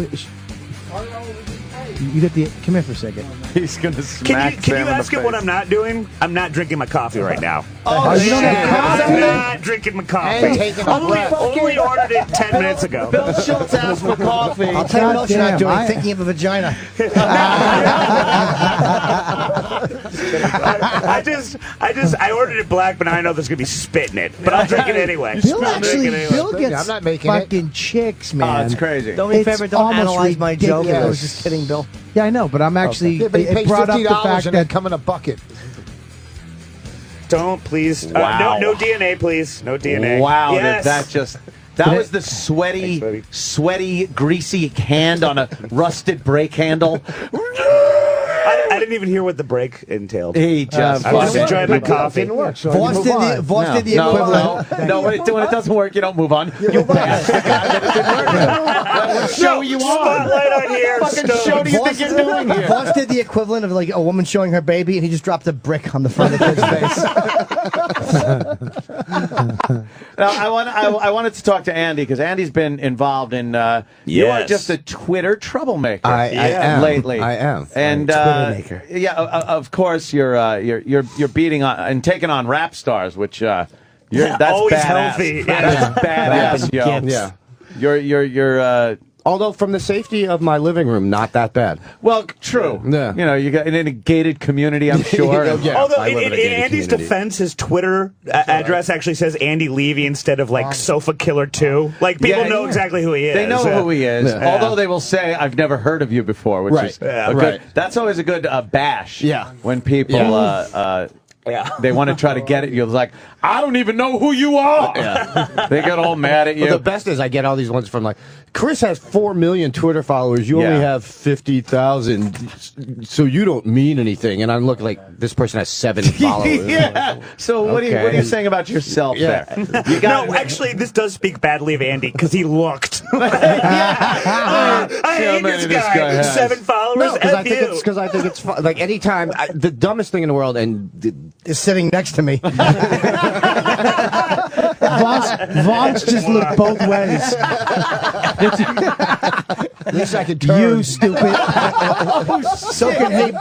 You get the. Come here for a second. He's going to smack Can Sam you in the ask him what face. I'm not doing? I'm not drinking my coffee right now. Oh, you don't have coffee? I'm not drinking my coffee. Only ordered it 10 minutes ago. Bill Schultz asked for coffee. I'll tell you what else you're not doing. Goddamn, Thinking of a vagina. I ordered it black, but now I know there's gonna be spit in it. But I'll drink it anyway. Bill I'll drink actually, it anyway. Bill gets I'm not making it. fucking chicks, man. Oh, it's crazy. Don't me a It's favor. Don't almost analyze my joke. I was ridiculous. just kidding, Bill. Yeah, I know, but I'm actually. Yeah, but he it pays brought up $50 the fact and they that come in a bucket. Don't please. Wow. No DNA, please. No DNA. Wow, Yes. that was the sweaty, greasy hand on a rusted brake handle. I didn't even hear what the break entailed. He just I was fucking- enjoying my coffee. Didn't work. So Voss you did move the on. Voss did the equivalent. No, when it doesn't work, you don't move on. You pass the guy that it didn't work. What show you on? Spotlight on here. What fucking show do you think you're doing here? Voss did the equivalent of like a woman showing her baby, and he just dropped a brick on the front of the kid's face. Now, I wanted to talk to Andy because Andy's been involved in. You are Yes. just a Twitter troublemaker. I am. lately. I am. And Twittermaker. yeah, of course you're beating on and taking on rap stars, which that's Always badass. healthy. That's badass, yo. Yeah. You're Although from the safety of my living room, not that bad. well, true. Yeah. You know, you got in a gated community, I'm sure. Yeah. Although I live in in a gated Andy's community. defense, his Twitter address actually says Andy Levy instead of like Sofa Killer 2. Like people Yeah, know yeah. exactly who he is. They know who he is, Yeah. although they will say, "I've never heard of you before," which Right. is Yeah. a good. Right. That's always a good bash. Yeah. When people Yeah. they want to try to get at you, it's like, "I don't even know who you are." Yeah. They get all mad at you. Well, the best is I get all these ones from like, Chris has 4 million Twitter followers. You Yeah. only have 50,000, so you don't mean anything. And I'm looking like this person has 7 followers. yeah. So what are you Okay. saying about yourself Yeah. there? You got No, actually, this does speak badly of Andy because he looked. I hate many this this guy. guy has. 7 followers. No, because F I think you. it's because I think it's fun. Like anytime the dumbest thing in the world, and Is sitting next to me. Voss just looked both ways. At least I could turn. You stupid. So can he.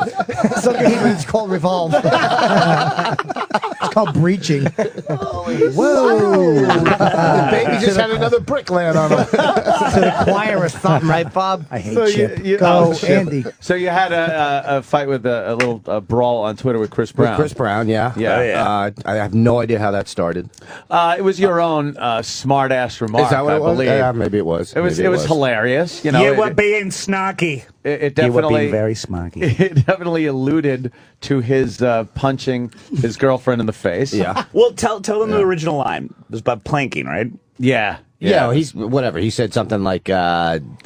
So can he. But it's called revolve. It's called breaching. Whoa! The baby just had another brick land on him. To the choir or something, right, Bob? I hate So Chip. you- Go, oh, shit. Andy. So you had a fight with a little brawl on Twitter with Chris Brown. with Chris Brown, yeah. Yeah. Oh, yeah. I have no idea how that started. It was your own smart ass remark. Is that what I it was? believe. Yeah, maybe it was. It was Maybe hilarious. You know, You it- were being snarky. it You were definitely being very smarky. it definitely alluded to his punching his girlfriend in the face. Yeah. Well, tell them the original line. It was about planking, right? yeah, Yeah, he's whatever. He said something like, I'm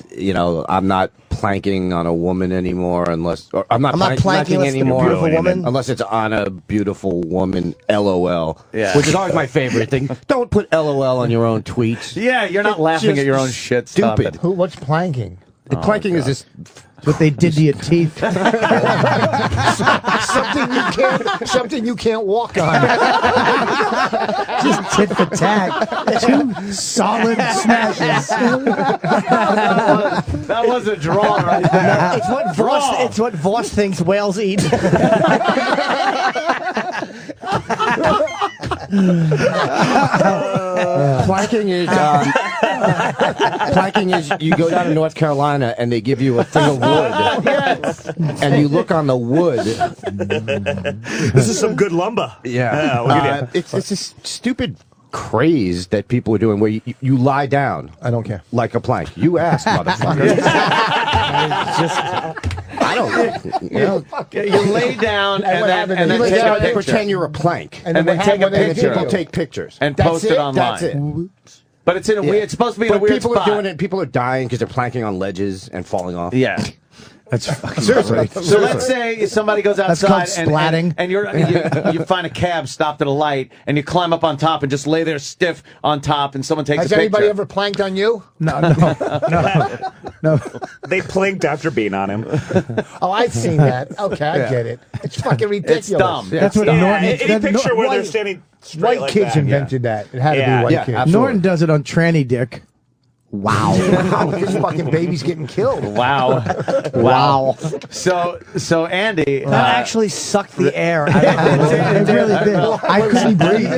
not planking on a woman anymore unless, or I'm not planking unless it's a anymore beautiful woman. unless it's on a beautiful woman. LOL. Yeah. Which is always my favorite thing. Don't put LOL on your own tweets. Yeah, you're not It's laughing just at your own shit. Stop Stupid. it. What's planking? Planking is this. What they did to your teeth. Something you can't walk on. Just tit for tat. 2 solid smashes. That was a draw right there. It's what Voss thinks whales eat. Planking is you go down to North Carolina and they give you a thing of wood, and you look on the wood. This is some good lumber. Yeah, we'll give you- it's this stupid craze that people are doing where you lie down. I don't care. Like a plank. You asked, motherfucker. I don't. You lay down and then You lay take down a and picture. pretend you're a plank, And then take a and then picture. people take pictures and That's post it online. That's it. But it's in a weird. It's supposed to be in a But weird people spot. are doing it. People are dying because they're planking on ledges and falling off. Yeah. That's fucking Seriously. So let's say somebody goes That's outside called splatting. and you find a cab stopped at a light and you climb up on top and just lay there stiff on top and someone takes Has a picture. anybody ever planked on you? No. They blinked after being on him. Oh, I've seen that. Okay, I get it. It's fucking ridiculous. It's dumb. That's what Yeah, Norton. any that- picture where they're white- standing straight White like kids that. invented that. It had to Yeah. be white Yeah, kids. absolutely. Norton does it on tranny dick. Wow. This fucking baby's getting killed. Wow. So Andy, That actually sucked the air out of it. It really did. I couldn't breathe.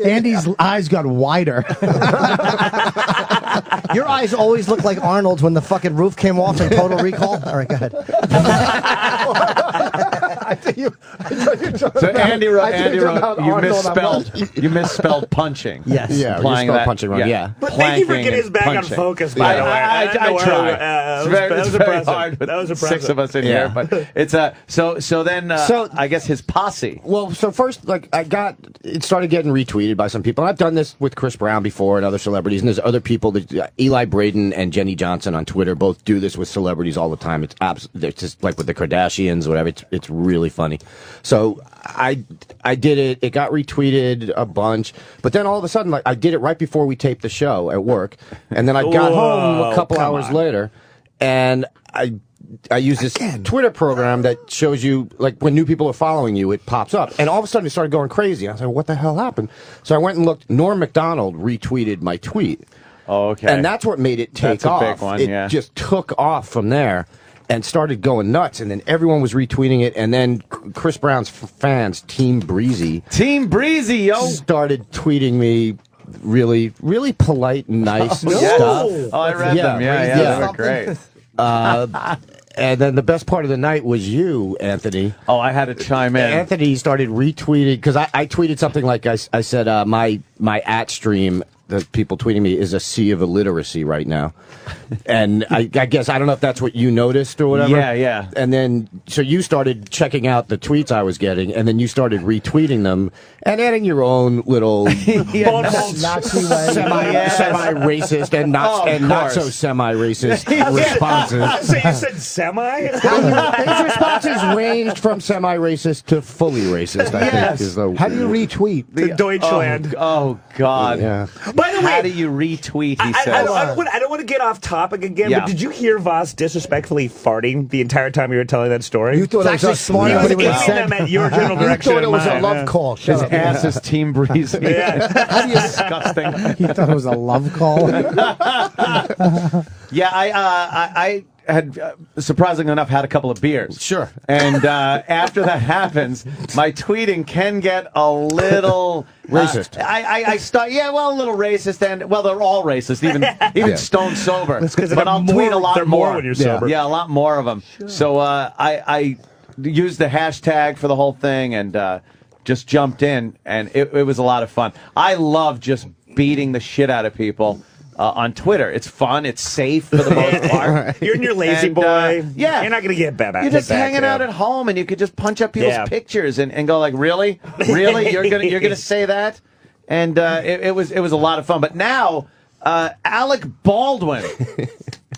Andy's eyes got wider. Your eyes always look like Arnold's when the fucking roof came off in Total Recall. All right, go ahead. So Andy wrote, you misspelled punching. Yes. Yeah, Implying you spell that- punching wrong. Yeah. But thank you for Planking getting us and back on punching. focus, by the way. I try. That It's was very impressive. hard with That was 6 impressive. of us in Yeah. here, but it's so then I guess his posse. Well, so first, like, it started getting retweeted by some people. And I've done this with Chris Brown before and other celebrities, and there's other people that Eli Braden and Jenny Johnson on Twitter both do this with celebrities all the time. It's just like with the Kardashians, whatever. It's really funny. So I did it. It got retweeted a bunch, but then all of a sudden, like, I did it right before we taped the show at work, and then I got home a couple hours later, and I use this Twitter program that shows you, like, when new people are following you, it pops up. And all of a sudden it started going crazy. I was like, what the hell happened? So I went and looked. Norm Macdonald retweeted my tweet. Oh, okay. And that's what made it take off. That's a big one, it just took off from there and started going nuts. And then everyone was retweeting it. And then Chris Brown's fans, Team Breezy, started tweeting me really, really polite, nice stuff. Oh, I read them. Yeah, they were great. And then the best part of the night was you, Anthony. Oh, I had to chime in. Anthony started retweeting, because I tweeted something like, I said, my at stream, the people tweeting me, is a sea of illiteracy right now. And I guess, I don't know if that's what you noticed or whatever. Yeah. And then, so you started checking out the tweets I was getting, and then you started retweeting them and adding your own little Nazi way. semi-racist and not so semi-racist responses. So you said semi? His responses ranged from semi-racist to fully racist, I think. Is the, How do you retweet? To Deutschland. Oh God. Yeah. By the way, how do you retweet? He I says. don't want to get off topic again, Yeah. but did you hear Voss disrespectfully farting the entire time you were telling that story? You thought it was smart. He was What he aiming said. them at your general You direction. thought it was a and love mine, call. His Shut up. ass is Team Breezy. How do you? Disgusting. You thought it was a love call. Yeah, I had surprisingly enough had a couple of beers. Sure. And after that happens, my tweeting can get a little racist. I start a little racist, and well, they're all racist, even stone sober. But I'll tweet a lot more when you're sober. Yeah, a lot more of them. Sure. So I used the hashtag for the whole thing and just jumped in, and it was a lot of fun. I love just beating the shit out of people. On Twitter, it's fun. It's safe for the most part. You're in your lazy boy. Yeah, you're not gonna get back. You're just hanging out at home, and you could just punch up people's pictures and go like, really, you're gonna say that, and it was a lot of fun. But now, Alec Baldwin.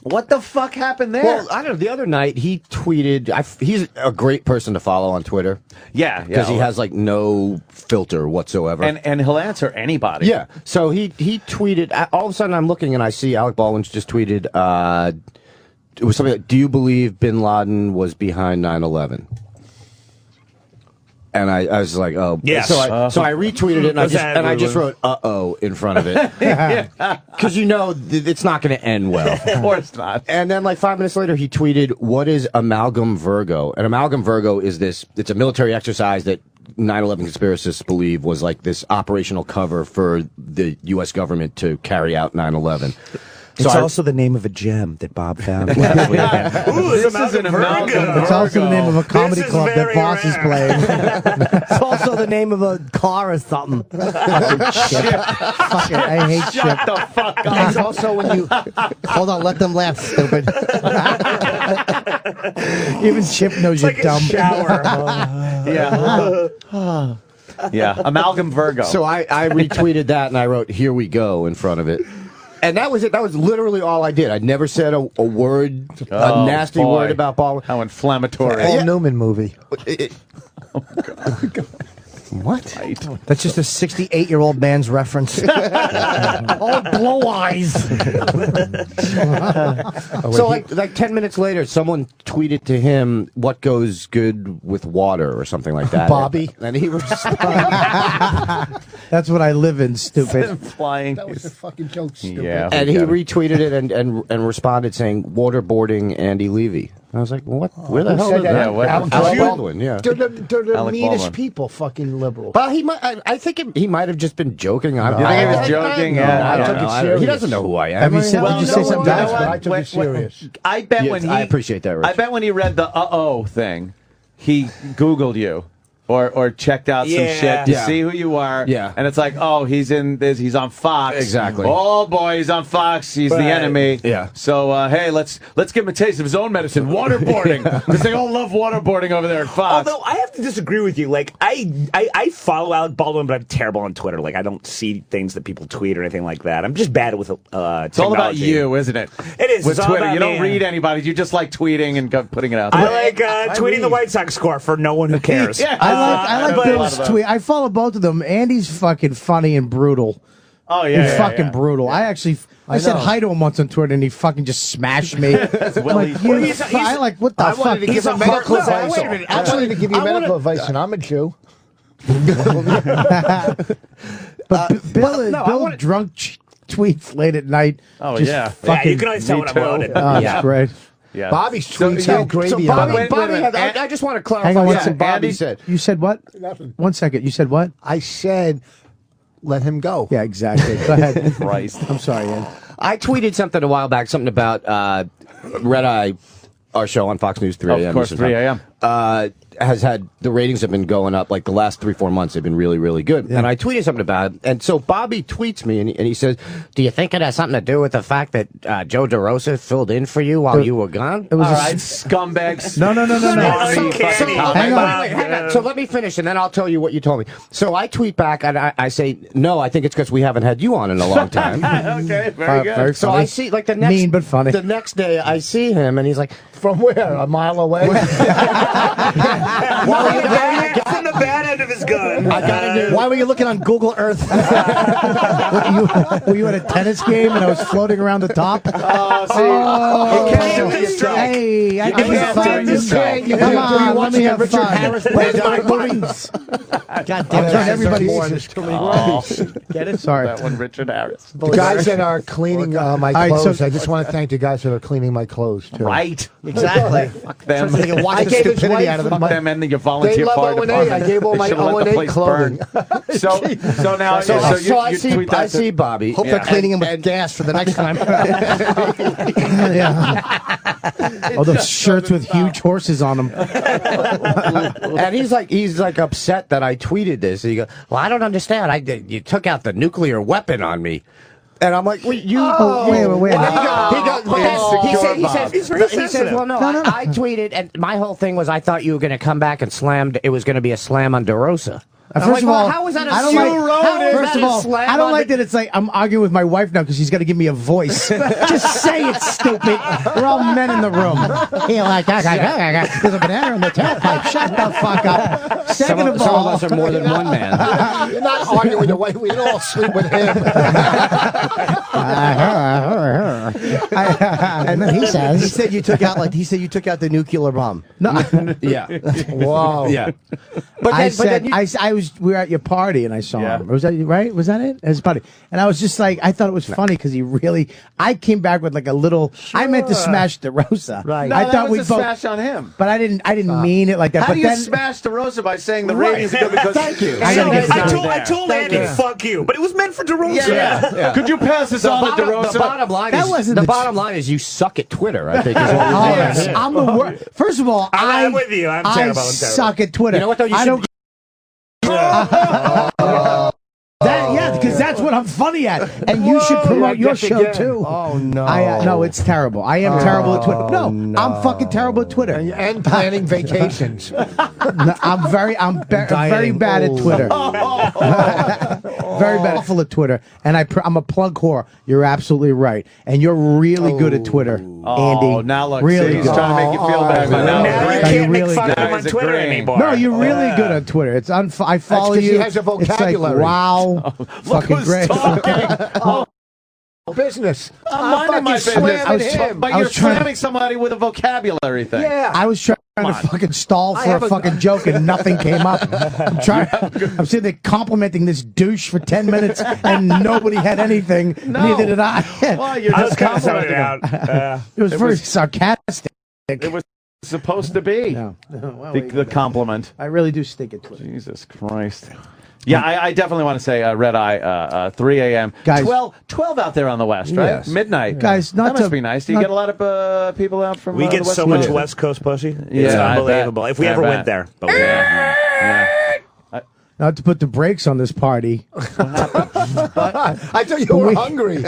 What the fuck happened there? Well, I don't know. The other night, he tweeted. He's a great person to follow on Twitter. Yeah, because he has like no filter whatsoever, and he'll answer anybody. Yeah. So he tweeted. All of a sudden, I'm looking and I see Alec Baldwin's just tweeted. It was something like, "Do you believe Bin Laden was behind 9/11?" And I was like, oh, yes. So I retweeted it, and I just wrote "uh-oh" in front of it, because it's not going to end well. Of course not. And then, like 5 minutes later, he tweeted, "What is amalgam Virgo?" And amalgam Virgo is this. It's a military exercise that 9/11 conspiracists believe was like this operational cover for the U.S. government to carry out 9/11. It's also the name of a gem that Bob found last week. This is an amalgam. It's also the name of a comedy club that Boss is playing. It's also the name of a car or something. Fucking shit. Fucking, I hate shit. Shut the fuck up. It's also when you hold on, let them laugh, stupid. Even Chip knows It's you're like dumb. a shower. Yeah, amalgam Virgo. So I retweeted that, and I wrote "Here we go" in front of it. And that was it. That was literally all I did. I never said a word, a nasty word about Baldwin. How inflammatory. Paul Newman movie. What? That's just a 68-year-old man's reference. Oh, blow eyes. So like 10 minutes later, someone tweeted to him, "What goes good with water?" or something like that. Bobby. And he responded. That's what I live in, stupid. Flying. That was a fucking joke, stupid. Yeah. And he retweeted it and responded saying, "Waterboarding Andy Levy." I was like, well, what? Where the Who hell said did that? that? what- Alec Baldwin, yeah. They're the Alec meanest Baldwin. people, fucking liberal. Well, he might. I think he might have just been joking. You think he was joking? Yeah, I I don't don't know. know. I don't- He doesn't know who I am. Have you said- Well, did you no, say no, something you know bad? what? I took it serious. I bet Yes, when he, I appreciate that, Rich. I bet when he read the thing, he Googled you. Or checked out some Yeah. shit to Yeah. see who you are. Yeah. And it's like, oh, he's in this. He's on Fox. Exactly. Oh boy, he's on Fox. He's the Right. enemy. Yeah. So hey, let's give him a taste of his own medicine. Waterboarding, because they all love waterboarding over there at Fox. Although I have to disagree with you. Like I follow Alec Baldwin, but I'm terrible on Twitter. Like I don't see things that people tweet or anything like that. I'm just bad with it's all about you, isn't it? It is. With It's all Twitter, about you don't me. read anybody. You just like tweeting and putting it out. I there. like tweeting the White Sox score for no one who cares. Yeah. I like but- Bill's tweet. I follow both of them. Andy's fucking funny and brutal. Oh yeah, He's yeah, fucking yeah. brutal. I said know. hi to him once on Twitter, and he fucking just smashed me. I'm Willie. like, you, Well, he's- I like what the I fuck? wanted to give He's him a medical heartless advice. asshole. I wanted to give you medical advice, and I'm a Jew. But Bill drunk tweets late at night. Oh, just yeah. fucking. Yeah, you can always tell when I'm too. loaded. Oh, Yeah. that's great. Yeah. Bobby's So, tweets yeah, have gravy So on Bobby, them. Bobby wait a minute. I just want to clarify Hang on one something second. Bobby Andy? said. You said what? Nothing. 1 second. You said what? I said, let him go. Yeah, exactly. Go ahead. Christ. I'm sorry, Ian. I tweeted something a while back, something about Red Eye, our show on Fox News 3 a.m. Of course, Eastern 3 Time, a.m. Has had the ratings have been going up like the last 3-4 months. They've been really, really good. And I tweeted something about it. And so Bobby tweets me and he says, "Do you think it has something to do with the fact that Joe DeRosa filled in for you while you were gone?" It was All a right, scumbags. No. Hang on. So let me finish, and then I'll tell you what you told me. So I tweet back, and I say, "No, I think it's because we haven't had you on in a long time." Okay, very good. Very So funny. I see, like the next Mean but funny. The next day, I see him, and he's like, From where? A mile away? From the bad end of his gun. "I gotta do." Why were you looking on Google Earth? were you at a tennis game and I was floating around the top? Oh, see, Oh, you can't do this strike. hey, I You can can't have do fun. this strike. Come on, let me have Richard fun. Harris Where's play my that balloons? God damn I'm it! trying Everybody everybody's Get it? Sorry. That one, Richard Harris. The guys that are cleaning my right, clothes, so- I just want to thank the guys that are cleaning my clothes, too. Right. Exactly. Fuck them. So they can watch I the gave his stupidity wife out of them. Fuck them and your volunteer They love fire O&A. department. I gave all They my should let the O&A place clothing. burn. So now, So you I see, tweet that I to- see Bobby. Hope they're cleaning him with gas for the next time. Yeah. All those shirts with huge horses on them. And he's like upset that I tweeted this. And he goes, "Well, I don't understand. You took out the nuclear weapon on me." And I'm like, "Wait, you?" Wait. And then he goes, He's very he says, sensitive. "Well, no, I tweeted, and my whole thing was I thought you were going to come back and slam. It was going to be a slam on DeRosa." First of all, how is that a I don't slam? like. How is First that of a all, slam I don't on like the- that it's like I'm arguing with my wife now because she's got to give me a voice. Just say it, stupid. We're all men in the room. You're like, there's a banana in the tailpipe. Shut the fuck up. Second of Some all, of us are more than one man. You're not arguing with your wife. We all sleep with him. And then he said you took out the nuclear bomb. no. Yeah. Whoa. Yeah. But I then, said but then I was we were at your party and I saw Yeah. him. Was that right? Was that it? At his party. And I was just like I thought it was funny because he really I came back with like a little I meant to smash DeRosa. Right. No, I that thought was we a both smash on him. but I didn't mean it like that. How but do you then smash DeRosa by saying the ratings are good because... Thank you. I gotta get I told Andy, fuck you, but it was meant for DeRosa. Yeah. Could you pass this on to DeRosa? The bottom line That is wasn't the the bottom line is you suck at Twitter. I think is what Oh, we're yes. saying. I'm the worst. First of all, I'm with you. I'm I terrible. I'm terrible. suck at Twitter. You know what, though? You I should- don't. Because that's what I'm funny at, and you should promote your show too. Oh no! No, it's terrible. I am terrible at Twitter. No, I'm fucking terrible at Twitter. And planning vacations. No, I'm very bad at Twitter. Very bad. Awful at Twitter, and I'm a plug whore. You're absolutely right, and you're really good at Twitter, Andy. Now look, really see, he's good. trying to make you feel bad. But Now now you You're can't make really fun of good. him on He's Twitter agreeing. anymore. No, you're really good on Twitter. It's I follow 'cause you. he has a It's like, vocabulary. wow, Look fucking who's great. talking. Business. I'm minding my fucking business. slamming him. But I you're was trying- slamming somebody with a vocabulary thing. Yeah. I was trying to fucking stall for have a a- fucking joke and nothing came up. I'm sitting there complimenting this douche for 10 minutes and nobody had anything. No. Neither did I. Well, you're I was just kind of throwing complimenting it him. out. It was very sarcastic. It was supposed to be. No. Well, The compliment. I really do stink at Twitter. Jesus Christ. Yeah, I definitely want to say Red Eye, 3 a.m. Guys- 12 out there on the West, right? Yes. Midnight. Guys, not that must to- be nice. Do you not- get a lot of people out from We get the West so much Coast? West Coast pussy. Yeah, It's I unbelievable. bet. If we I ever bet. went there. But we Yeah. Not to put the brakes on this party. I thought you were hungry.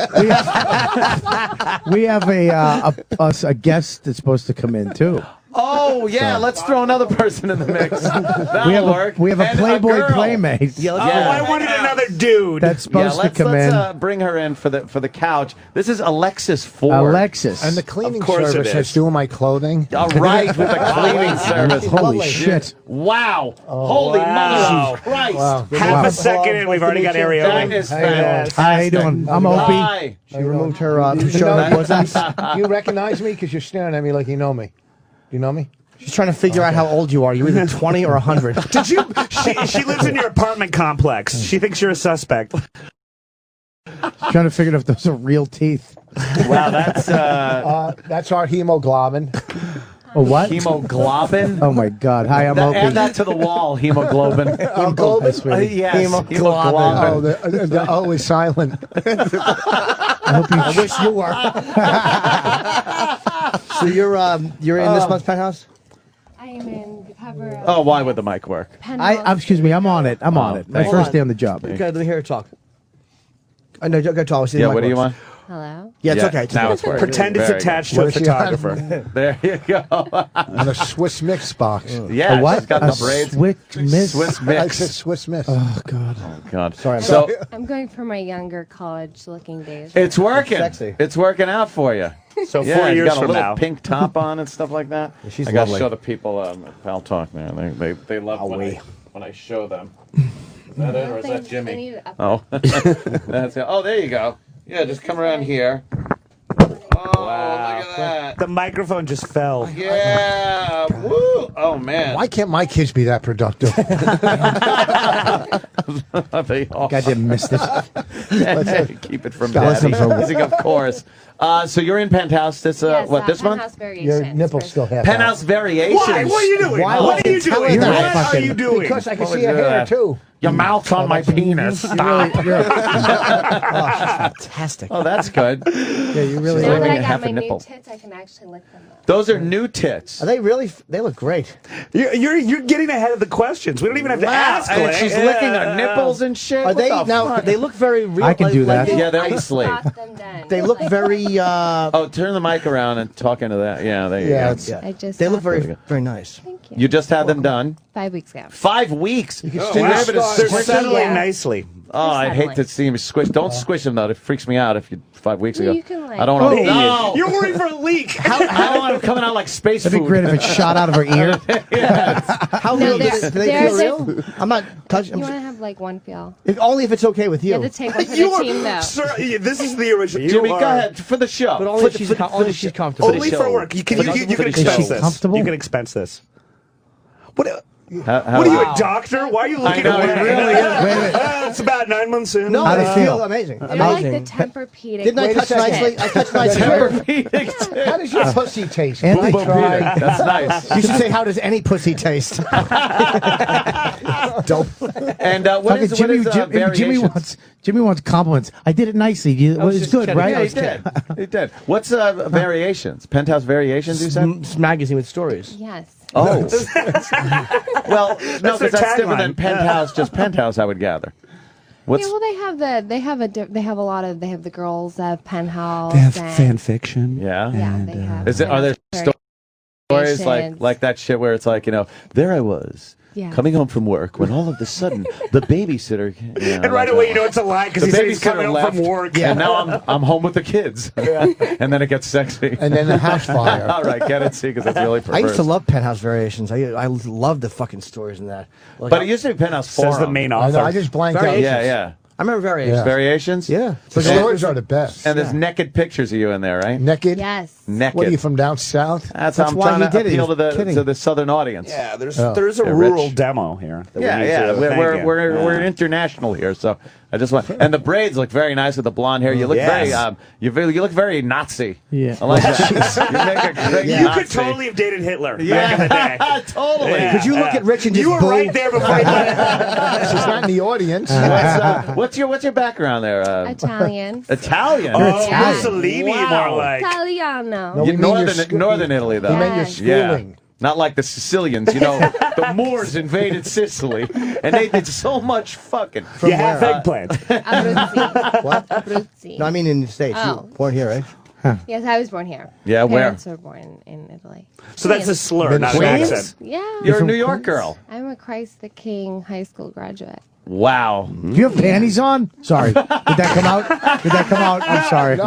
We have a guest that's supposed to come in too. Oh, yeah, let's throw another person in the mix. That'll We have work. we have a And Playboy girl. playmate. Oh, I wanted another dude. That's supposed to come let's in. bring her in for the couch. This is Alexis Ford. Alexis. And the cleaning Of course it service is. that's doing my clothing. All right, with the cleaning service. Holy shit. Wow. Holy wow. mother of Christ. Wow. Half a second in, we've already got That areola. is fantastic. Hi, how you doing? I'm Opie. Hi. She removed her shirt know and bosoms. You recognize me because you're staring at me like you know me. Do you know me? She's trying to figure out how old you are. You're either 20 or 100. Did you? She lives in your apartment complex. She thinks you're a suspect. Trying to figure out if those are real teeth. Wow, that's That's our hemoglobin. Oh, what? hemoglobin. Oh my God. Hi, I'm Opie. Add that to the wall, hemoglobin. Hi, sweetie. Yes, Oh, hemoglobin. the O is silent. I wish you were. So you're in this month's penthouse? I am in the cover of Oh, why would the mic work? Penthouse. Excuse me, I'm on it. I'm on it. My thank first you. day on the job. Okay, let me hear her talk. I know, go talk. Yeah, what do you want? Hello. Yeah, it's Yeah, okay. It's now okay. it's working. Pretend it's Very attached good. to a Where's she at? photographer. There you go. And a Swiss mix box. Yeah, A what? she's got A the braids. Swiss miss? Swiss I mix. said Swiss miss. Oh God. God. Sorry, I'm So I'm going for my younger college-looking days. it's working. Sexy. It's working out for you. So Yeah, 4 you years got a from little now. pink top on and stuff like that. she's I got to lovely. show the people. Pal talk, man. They love when I show them. Is that it or is that They Jimmy? need it up. Oh, that's it. Oh, there you go. Yeah, just come around here. Oh, look at that. The microphone just fell. Yeah. Woo. Oh man. Why can't my kids be that productive? They all Goddamn missed it. keep it from Listen daddy. for- Music, of course. So you're in Penthouse this Yes, this month? Penthouse Variations. Your nipple's still half Penthouse out. Variations. Why? What are you doing? Why What would are you you tell doing? her What that? are you doing? Because I can What see would your you do hair that? too. Your mouth's on my penis. Stop. Fantastic. Oh, that's good. Yeah, you really. Now that Living I a got half a my new nipple. tits, I can actually lick them up. Those are new tits. Are they really? They look great. You're getting ahead of the questions. We don't even have to ask. And Clay. she's licking her nipples and shit. Are What they the now? fuck? They look very real. I can do that. Yeah, they're I asleep. got them done. They look Like, very. Oh, turn the mic around and talk into that. Yeah, there you Yeah, go. it's, Yeah. I just They look got them. very nice. Thank you. You just had them done. 5 weeks ago. 5 weeks. You Wow. able to They're squish them? settling Yeah. nicely. Oh, I'd hate to settling. see him squish. Don't squish them though. It freaks me out. If you 5 weeks Well, ago, you can, like- I don't want to. Hey, No. You're worried for a leak. How I'm coming out like space That'd food. be great if it shot out of her ear. How No, real do they're- they they're- feel real? I'm not touching. You want to have like one feel? Only if it's okay with You you. have to take one for You the are, team, though. sir, this is the original. Jimmy, You go are- ahead for the show. But only if she's only if she's comfortable. Only for work. You can expense this. comfortable? You can expense this. What? How What are you, a doctor? Why are you looking know, at it me? really is. It's about 9 months in. No, How'd it they feel? feel amazing. They're like the Amazing. Tempur-Pedic. Didn't I Wait a touch second. nicely? I touched nicely. Tempur-Pedic. how does your pussy taste? And I they tried. That's nice. You should say, "How does any pussy taste?" Dope. And what Fucking is Jimmy wants Jimmy wants compliments. I did it nicely. Well, it's good, right? Yeah, he did. He did. What's variations? Penthouse Variations? You said. It's a magazine with stories. Yes. Oh. Well, no, their because that's different than tagline. Penthouse. Just Penthouse, I would gather. What's Yeah, well, they have a lot of the girls that have Penthouse. They have and- fan fiction. yeah? Yeah, they have. Is it? Are there Penthouse stories Variations. like that shit where it's like, there I was. Yeah. Coming home from work when all of a sudden the babysitter And right away, you know it's a lie because the he said he's coming babysitter home from left, work. and now I'm home with the kids, and then it gets sexy, And then the house fire. All right, get it? See, because it's really perverse. I used to love Penthouse Variations. I love the fucking stories in that. Like, but it used to be Penthouse Forum. Says the main I author. know, I just blanked out. Yeah, yeah. I remember Variations. Yeah. Variations. Yeah. The stories are the best. And there's naked pictures of you in there, right? Naked? Yes. Naked. What are you from down south? That's That's how I'm why trying he to did it. He appeal was to kidding. the southern audience. Yeah, there's Oh. a Yeah, rural Rich. demo here. That Yeah, we need yeah. to thank you. We're Yeah. international here, so I just want, and the braids look very nice with the blonde hair. You look Yes. you look very Nazi. Yeah. I like that. You make a great You Nazi. could totally have dated Hitler back in the day. Totally. Yeah. Could you look at Rich and just You were boo? right there before you left. She's not in the audience. What's your background there? Italian. Italian. Oh, Italian. Mussolini, Wow. more like. Italiano. No, we mean your Northern Italy, though. You meant your Yes. schooling. Not like the Sicilians, you know. The Moors invaded Sicily, and they did so much fucking. You have eggplant. Abruzzi. What? Abruzzi. No, I mean in the States. You Oh. were born here, right? Yes, I was born here. Yeah, where? Parents were born in Italy. So that's a slur, not an Queens? accent. Yeah. You're a New York girl. I'm a Christ the King high school graduate. Wow. Do you have panties on? Sorry. Did that come out? Did that come out? I'm sorry. No,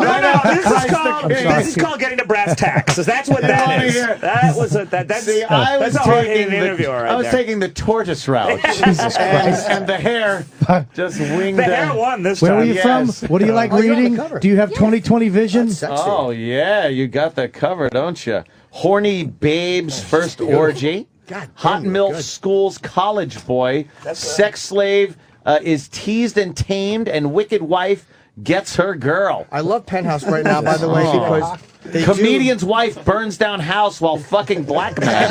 this is called getting to brass tacks. That's what that is. That was that's See, I was that's a hard taking hitting interview right I was there. taking the tortoise route. Jesus Christ. And the hair just winged The down. hair won this Where time. were you Yes. from? What do you like Oh, you're on the reading? cover. Do you have 20/20 vision? Oh yeah, you got the cover, don't you? Horny Babe's First Orgy. Hot Milk School's College Boy. Sex Slave is teased and tamed, and Wicked Wife gets her girl. I love Penthouse right now, by the way, because they Comedian's wife burns down house while fucking black man.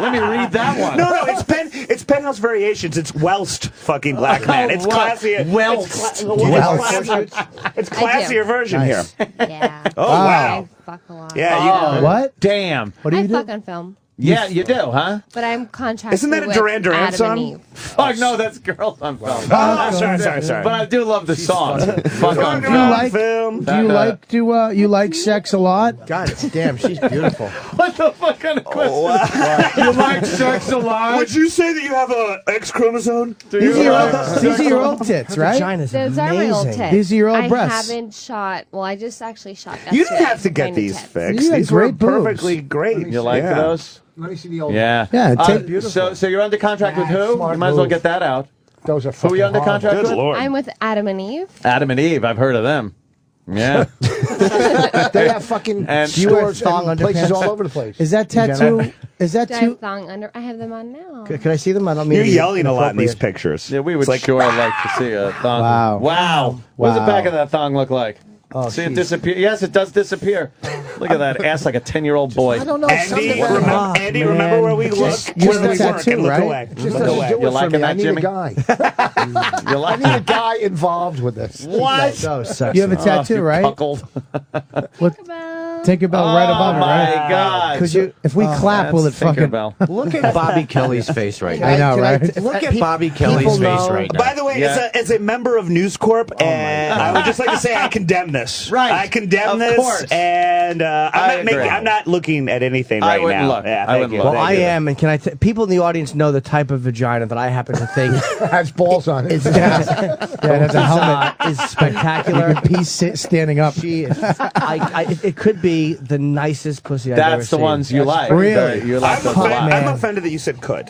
let me read that one. No, it's Penthouse Variations. It's Welst fucking black man. It's What? classier. Welst. It's classier version here. Yeah. Oh wow. I fuck a lot. Yeah, you. What? Damn. What do I you do? fuck on film. Yeah, you do, huh? But I'm contracted Isn't that a with Duran Duran Adam song? and Eve. Fuck no, that's Girls on Film. Oh, sorry. But I do love the song. Fuck on Do you Film. like? Film. Do you like to? You like sex a lot? God damn, she's beautiful. What the fuck kind of question? You like sex a lot? Would you say that you have a X chromosome? These are your old tits, right? Vagina's Those are my old amazing. tits. These are your old I breasts. haven't shot. Well, I just actually shot. You yesterday. didn't have to get Tiny these tits. fixed. You got These were great boobs. perfectly great. You like Yeah. those? Let me see the old. Yeah. Yeah, So you're under contract with who? Smart You might as well move. get that out. Those are Who are fucking you under horrible. contract Good with? lord. I'm with Adam and Eve. Adam and Eve. I've heard of them. Yeah. They have fucking And- stores thong and places underpants? all over the place. Is that tattoo? Is that Do I too? have thong under? I have them on now. Could I see them? I don't mean You're to be yelling a lot in these inappropriate. pictures. Yeah, we would It's like, sure like to see a thong. Wow. Wow. What does the Wow. back of that thong look like? Oh, See it jeez. disappear? Yes, it does disappear. Look at that ass like a 10-year-old boy. I don't know. Andy, something about remember, it. Andy, man. remember where we look? Just Where the we work tattoo, and look right? away. Just Look doesn't away. do it You for liking me. I that, need Jimmy? a guy. You I like need a guy involved with this. What? So sexy. You have a tattoo, you right? cuckold. Tinkerbell right above Oh it, my right? God. Could you? If we clap, will it That's fucking? Tinkerbell. Look at Bobby Kelly's face right now. I know, right? Look at Bobby Kelly's face right now. By the way, Yeah. as a member of News Corp, and I would just like to say I condemn this. Right. I condemn Of this, course. and agree. I'm not looking at anything I right wouldn't now. look. Yeah, I thank wouldn't you. look. Well, Thank I you. am, and can I? People in the audience know the type of vagina that I happen to think Has balls on it. is Yeah, it has a helmet. is spectacular. Piece standing up. She is. It could be the nicest pussy I've ever That's the seen. ones you like. Really? You like I'm, those a lot. I'm offended that you said could.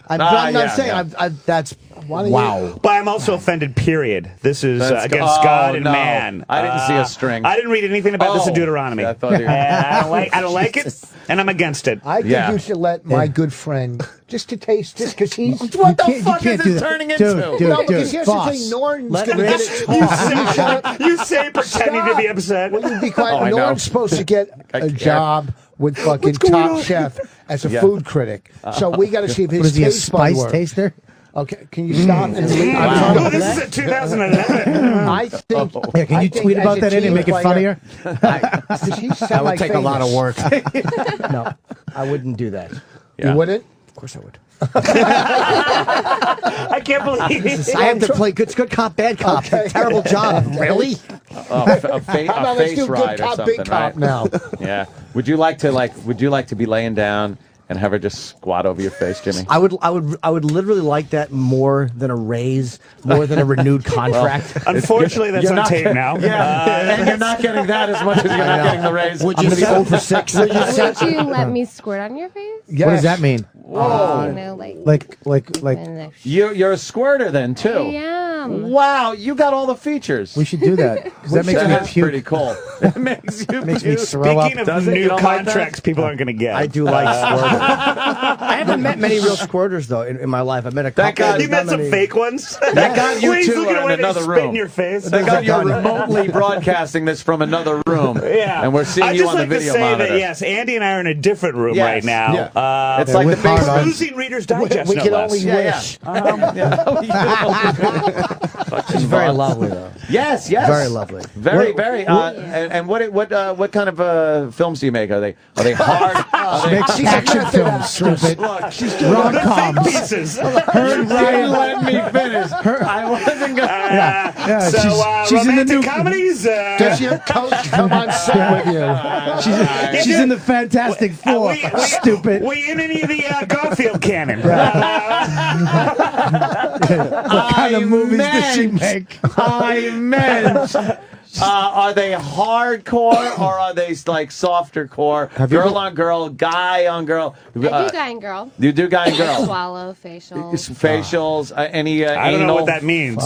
I'm yeah, saying yeah. that's wow. But I'm also offended, period. This is That's against oh, God and no. man. I didn't see a string. I didn't read anything about this in Oh. Deuteronomy. I thought you- I don't like it, and I'm against it. I think Yeah. you should let my good friend just to taste this because he's. What the can't- fuck you is can't do it that. turning Dude, into? dude. No, because here's boss. the thing. Norton's Let going to Rid- get You say pretending to be upset. Will you be quiet? Oh, I know. Norton's supposed to get I a can't. job with fucking going Top on? Chef as a Yeah. food critic. So we got to see if his What is he, a taste bud spice works. taster? Okay, can you stop and leave? Oh, this is a 2011. I think. Yeah, can I you think tweet as about a that and team make it funnier? Because he's That would take a lot of work. No, I wouldn't do that. Of Yeah. You wouldn't? course I would. I can't believe it. I have to play good cop, bad cop. Okay. Terrible job. Really? Oh, How about a let's face do ride good or cop, big something, cop right? now? Yeah. Would you like to be laying down and have her just squat over your face, Jimmy? I would literally like that more than a raise, more than a renewed contract. Unfortunately, that's You're on not tape get- now. Yeah, and you're not getting that as much as you're not getting the raise. Would I'm you gonna be say 0 for 6. Would you let me squirt on your face? Yes. What does that mean? You know, like Like in the You're a squirter then too. yeah. am. Wow, you got all the features. We should do that. 'Cause that makes me That's puke. pretty cool. It makes you Makes me puke. throw up. Speaking of Does it? You new don't like that? contracts, people aren't going to get. I do like squirters. I haven't met many real squirters though in my life. I've met a couple. God, You met some many. fake ones. That got you Wayne's two looking in away, they another spit in room. your face. They got you remotely broadcasting this from another room. Yeah, And we're seeing I'd you just on like the video to say monitor. that yes, Andy and I are in a different room Yes. right now. Yeah. It's like with the basement. hard-ons. Losing Reader's Digest. We no can less. only wish. She's very lovely though. Yes, yes. Very lovely. Very, very. And what kind of films do you make? Are they hard? Are they, Makes action films, stupid. Look, she's Rom-coms. Pieces. didn't let me finish. I wasn't going. Yeah, So she's in the romantic new. comedies. Does your coach come on set with you? She's in the Fantastic Four. Stupid. We in any of the Garfield canon? What kind of movies does she make? I meant. Are they hardcore or are they like softer core? Girl on girl, guy on girl. I do guy and girl. You do guy and girl. Swallow, facial. Facials, any I don't know anal? what that means.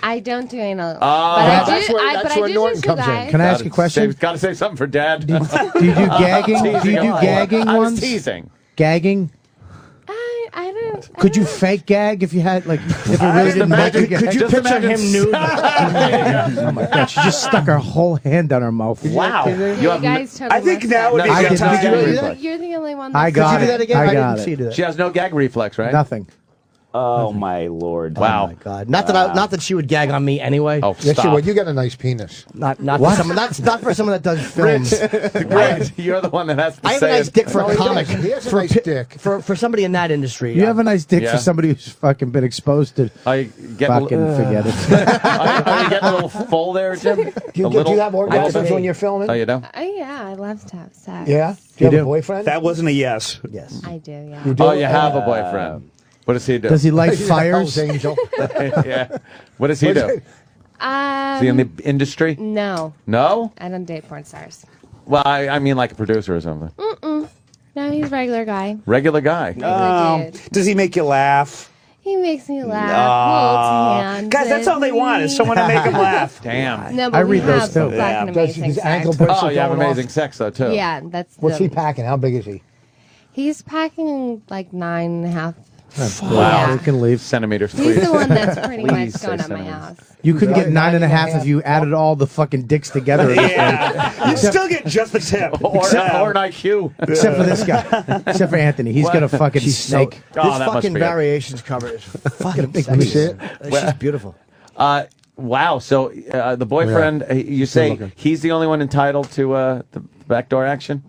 I don't do anal. That's where do Norton do comes in. guy. Can I ask you a question? Got to say something for Dad. Do you do gagging? Do you do gagging I was ones? teasing. Gagging? I don't. Could you fake gag if you had like if it really didn't make you gag? Could you Just picture imagine him nude? Oh my god, she just stuck her whole hand down her mouth. Wow. You guys totally I think missed now it. would be I a good did- did you really do time. that? You're the only one. I That's got Could you do it. that again? I I got didn't see you it. do that. She has no gag reflex, right? Nothing. Oh my lord! Wow. Oh my god! Not that she would gag on me anyway. Oh, Yes, stop. you would. You got a nice penis. Not for someone. That's not for someone that does films. Great. You're the one that has to I have a say nice it. dick for No, a he comic. does. He has a For nice pi- dick. For somebody in that industry. You have a nice dick Yeah. for somebody who's fucking been exposed to I get fucking forget it. Are you getting a little full there, Jim? Do you have orgasms when you're filming? Oh, you do? yeah, I love to have sex. Yeah? Do you have a boyfriend? That wasn't a yes. Yes. I do. Yeah. Oh, you have a boyfriend. What does he do? Does he like He's a fires? Hell's Angel. Yeah. What does he do? Is he in the industry? No, No? I don't date porn stars. Well, I mean like a producer or something. No, he's a regular guy. Regular guy. Regular dude. Does he make you laugh? He makes me laugh. Holds hands. Guys, that's all they want is someone to make them laugh. Damn. No, but I we read those have too. fucking Does amazing his sex. ankle bracelet Oh, you have going off? amazing sex, though, too. Yeah, that's. What's the, he packing? How big is he? He's packing like 9.5. Wow. You can leave. Centimeters, He's please. the one that's pretty Please much say going at my centimeters. house. You couldn't get 9.5 9.5. if you added all the fucking dicks together. Yeah, you still get just the tip. Or an IQ. Except for this guy. Except for Anthony. He's got a fucking snake. Oh, This that must fucking be it. variations cover is fucking Let me see it. She's beautiful. Wow. So the boyfriend, you say he's the only one entitled to the backdoor action?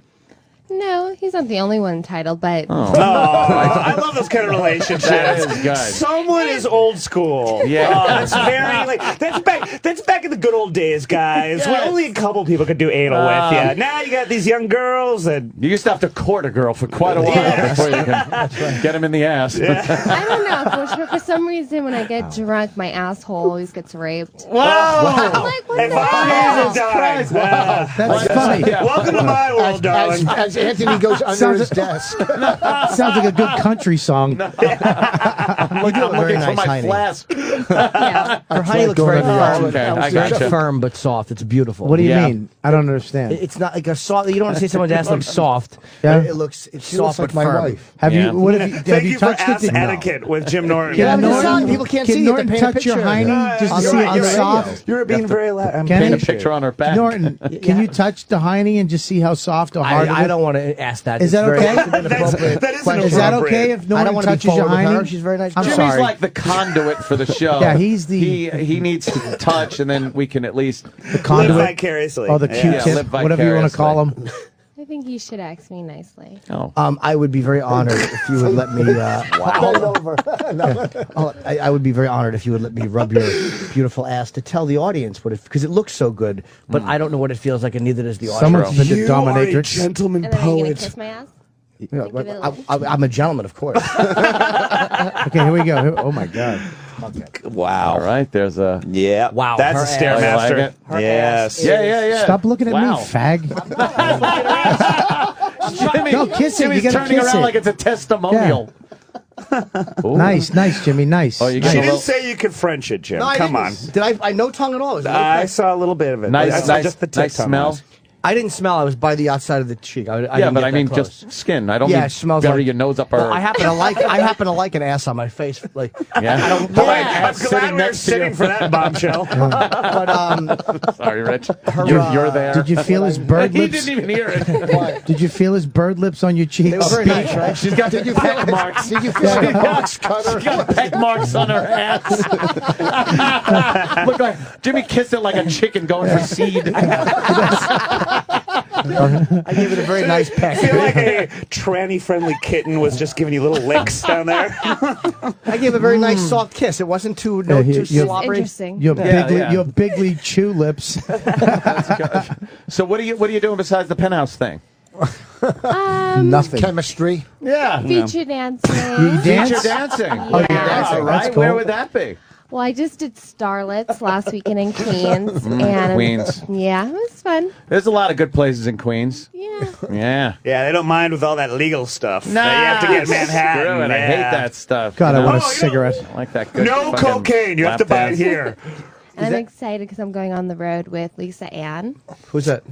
No, he's not the only one entitled, but Oh, I love those kind of relationships. That is good. Someone is old school. Yeah. Oh, that's very like that's back in the good old days, guys. When only a couple people could do anal with you. Now you got these young girls and You used to have to court a girl for quite a while before you can get him in the ass. I don't know. For some reason, when I get drunk, my asshole always gets raped. whoa! I'm like, what If the hell? I was Wow. That's funny. Welcome to my world, darling. As Anthony goes under his desk. Sounds like a good country song. I'm You looking, do I'm a very looking for nice my hiney. flask. Yeah. Her honey looks going very under the firm. Okay, I It's gotcha. firm but soft. It's beautiful. What do you Yeah. mean? I don't understand. It's not like a soft. You don't want to say someone's ass looks soft. Yeah. But it looks. It's She soft looks like but my firm. wife. Have Yeah. you? What have you? Have Thank you you for touched ass it? etiquette with Jim Norton. Yeah, Can but it's Norton, not- people can't can see it. They Norton paint a touch your picture. hiney just to You're see right, how you're right. soft? You're being very loud. I'm Can Paint a you? picture on her back. Norton, can you touch the hiney and just see how soft or hard it I is? don't want to ask that. Is that It's very- okay? it's an inappropriate that is question. Is that inappropriate. okay if I don't Norton want to be touches your forward with her. hiney? She's very nice. I'm Jimmy's sorry. like the conduit for the show. Yeah, he's the- he needs to touch, and then we can at least The Live conduit. vicariously. Oh, the Yeah, Q-tip, live whatever you want to call him. I think you should ask me nicely. Oh. I would be very honored if you would let me. Bend over. I would be very honored if you would let me rub your beautiful ass to tell the audience what it, because it looks so good, but I don't know what it feels like, and neither does the audience. Someone's been to You are a dominatrix. gentleman And then are you gonna poet. kiss my ass? Yeah, Give it a but I'm a gentleman, of course. Okay, here we go. Oh my God. Wow. All right, there's a... Yeah. Wow, That's her a ass. Stairmaster. Oh, you like it? Yes. Yeah, yeah, yeah. Stop looking at Wow. me, fag. Jimmy, No, kiss it. You Jimmy's gotta turning kiss around it. like it's a testimonial. Nice, Jimmy. Nice. Oh, you She get a didn't little, say you could French it, Jim. No, I Come on. didn't. Did I no tongue at all? It was a little I peck. saw a little bit of it. nice, I saw nice, just the tip nice tongue smell. was. I didn't smell. I was by the outside of the cheek. Yeah, didn't but get I mean that close. just skin. I don't Yeah, mean it smells bury like your nose up her. Well, I happen to like an ass on my face. Like, Yeah. I don't. I'm But, glad sitting we were next to sitting you. for that bombshell. Sorry, Rich. Her, You're there. Did you feel his bird He lips? didn't even hear it. Did you feel his bird lips on your cheeks? They were very nice, right? She's got peck marks. Did you feel like a box cutter? She's got peck marks on her ass. Look like Jimmy kissed it like a chicken going for seed. I gave it a very nice peck. I feel like a tranny-friendly kitten was just giving you little licks down there. I gave a very nice soft kiss. It wasn't too too you're- slobbery. Interesting. Your Yeah, bigly, yeah. your bigly chew lips. So what are you doing besides the penthouse thing? Nothing. Chemistry. Yeah. Feature dancing. You dance? Feature dancing. Oh, you're All dancing. right. That's cool. Where would that be? Well, I just did Starlets last weekend in Queens, and Queens. yeah, it was fun. There's a lot of good places in Queens. Yeah. Yeah. Yeah, they don't mind with all that legal stuff that you have to get in Manhattan. Screw it. I hate Yeah. that stuff. God, I You want know? a cigarette. I like that good No fucking cocaine. You have to lap buy it dance. here. And I'm excited because I'm going on the road with Lisa Ann, Who's that?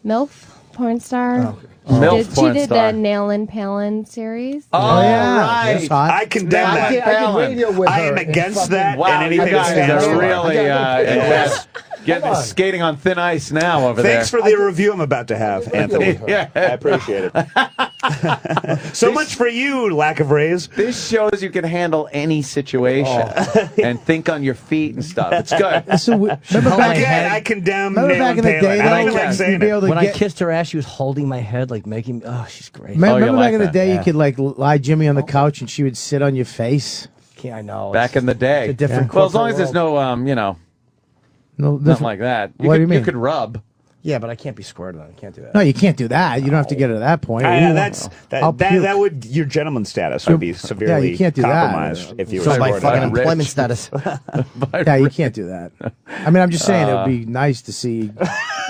MILF porn star. MILF She porn did star. the Nailin' Palin series. Oh, yeah. right. That's hot. I condemn I that. did radio with I her am in against fucking- that Wow, and you anything that guys stands are for it. really Yes. getting skating on thin ice now over Thanks there. for the review I'm about to have, Anthony. Yeah. I appreciate it. So much for you, lack of raise. This shows you can handle any situation and think on your feet and stuff. It's good. So remember back, Again, I condemn remember back in the Nailin' day, Palin. I don't though, even like you'd saying be it. able to When I get. kissed her ass, she was holding my head, like making. Oh, she's great. Remember, you back like in the that? day, Yeah. you could like lie Jimmy on the couch and she would sit on your face. Can't I know? Back in the day. It's a different Well, as long as corporate there's world. no, No, nothing like that. What do you mean? You could rub. Yeah, but I can't be squirted on. I can't do that. No, you can't do that. You don't have to get to that point. Yeah, Ooh. that's I'll puke. that would your gentleman status would be severely you can't do that. compromised if you were So my scored fucking on. employment status. Yeah, you can't do that. I mean, I'm just saying it would be nice to see you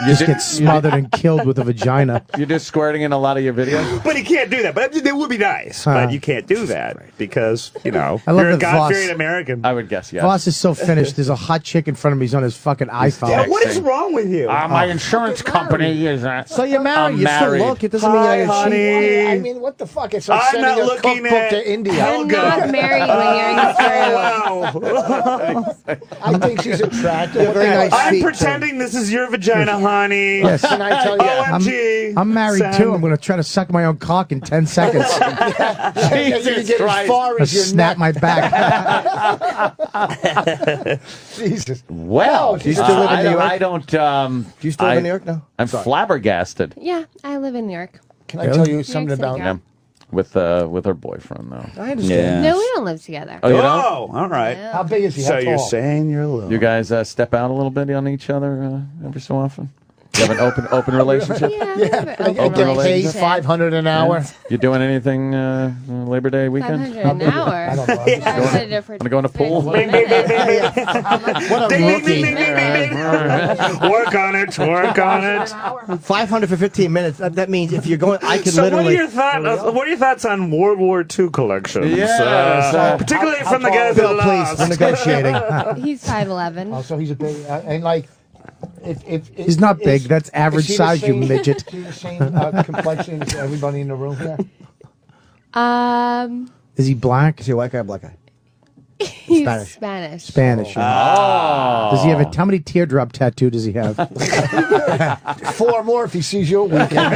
just get smothered and killed with a vagina. You're just squirting in a lot of your videos. But he can't do that. But it would be nice. But you can't do that because I love you're a that God-fearing Voss- American. I would guess yes. Voss is so finished. There's a hot chick in front of me. He's on his fucking iPhone. Yeah, what is wrong with you? My insurance company is. So you're married. I'm You still married. look. It doesn't Hi, mean you're honey. I mean, what the fuck? It's like I'm sending not a looking cookbook at- to India. You're not married when you're in this room. Wow. I think she's attractive. very nice I'm feet, pretending this is your vagina, honey. Yes. Can I tell you? OMG. I'm married Son. too. I'm going to try to suck my own cock in 10 seconds. You can Jesus get as Christ. far Or as your snap neck. my back. Jesus. Well, do you still live in New York? I don't. Do you still live in New York now? I'm flabbergasted. Yeah, I live in New York. Can I tell you City something about girl. With her boyfriend though. I understand. No, we don't live together. Oh, you don't? Oh, all right. Yeah. How big is he? So How you're tall? saying you're alone. You guys step out a little bit on each other every so often. You have an open relationship. Yeah, Yeah, we're and open get paid relationship. $500 an hour. You doing anything Labor Day weekend? 500 an hour. I don't know. That's a different. Wanna go in a pool? What What a Ding, ding, rookie. ding, ding, ding, ding. Work on it. Work on it. 500 for 15 minutes. That means if you're going, I could So literally. what are your thoughts on World War II collections? Yes, particularly how from the tall- guys Bill, that please, lost. we're negotiating. He's 5'11". Oh, so he's a big, and like, if He's not big. That's average is he the size, you same- midget. Is he the same complexion as everybody in the room here? Is he black? Is he a white guy or black guy? He's Spanish. Spanish. Spanish. Oh. Does he have how many teardrop tattoo does he have? 4 more if he sees you at weekend.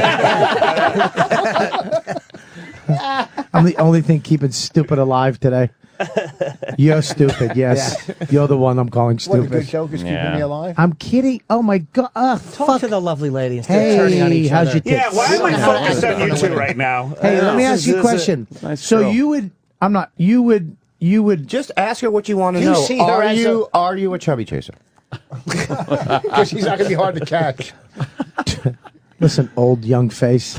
I'm the only thing keeping stupid alive today. You're stupid, yes. You're the one I'm calling What a good stupid. joke is keeping Yeah. me alive. I'm kidding. Oh my god. Talk Fuck. to the lovely lady instead of turning on Hey, each how's other. your Yeah, tits? why am I Yeah. focused on you two right now? Hey, let me This ask is- you a this is- question. Nice So girl. you would you would Just ask her what you want to You know. see her as Are you a chubby chaser? because she's not going to be hard to catch. listen, old young face.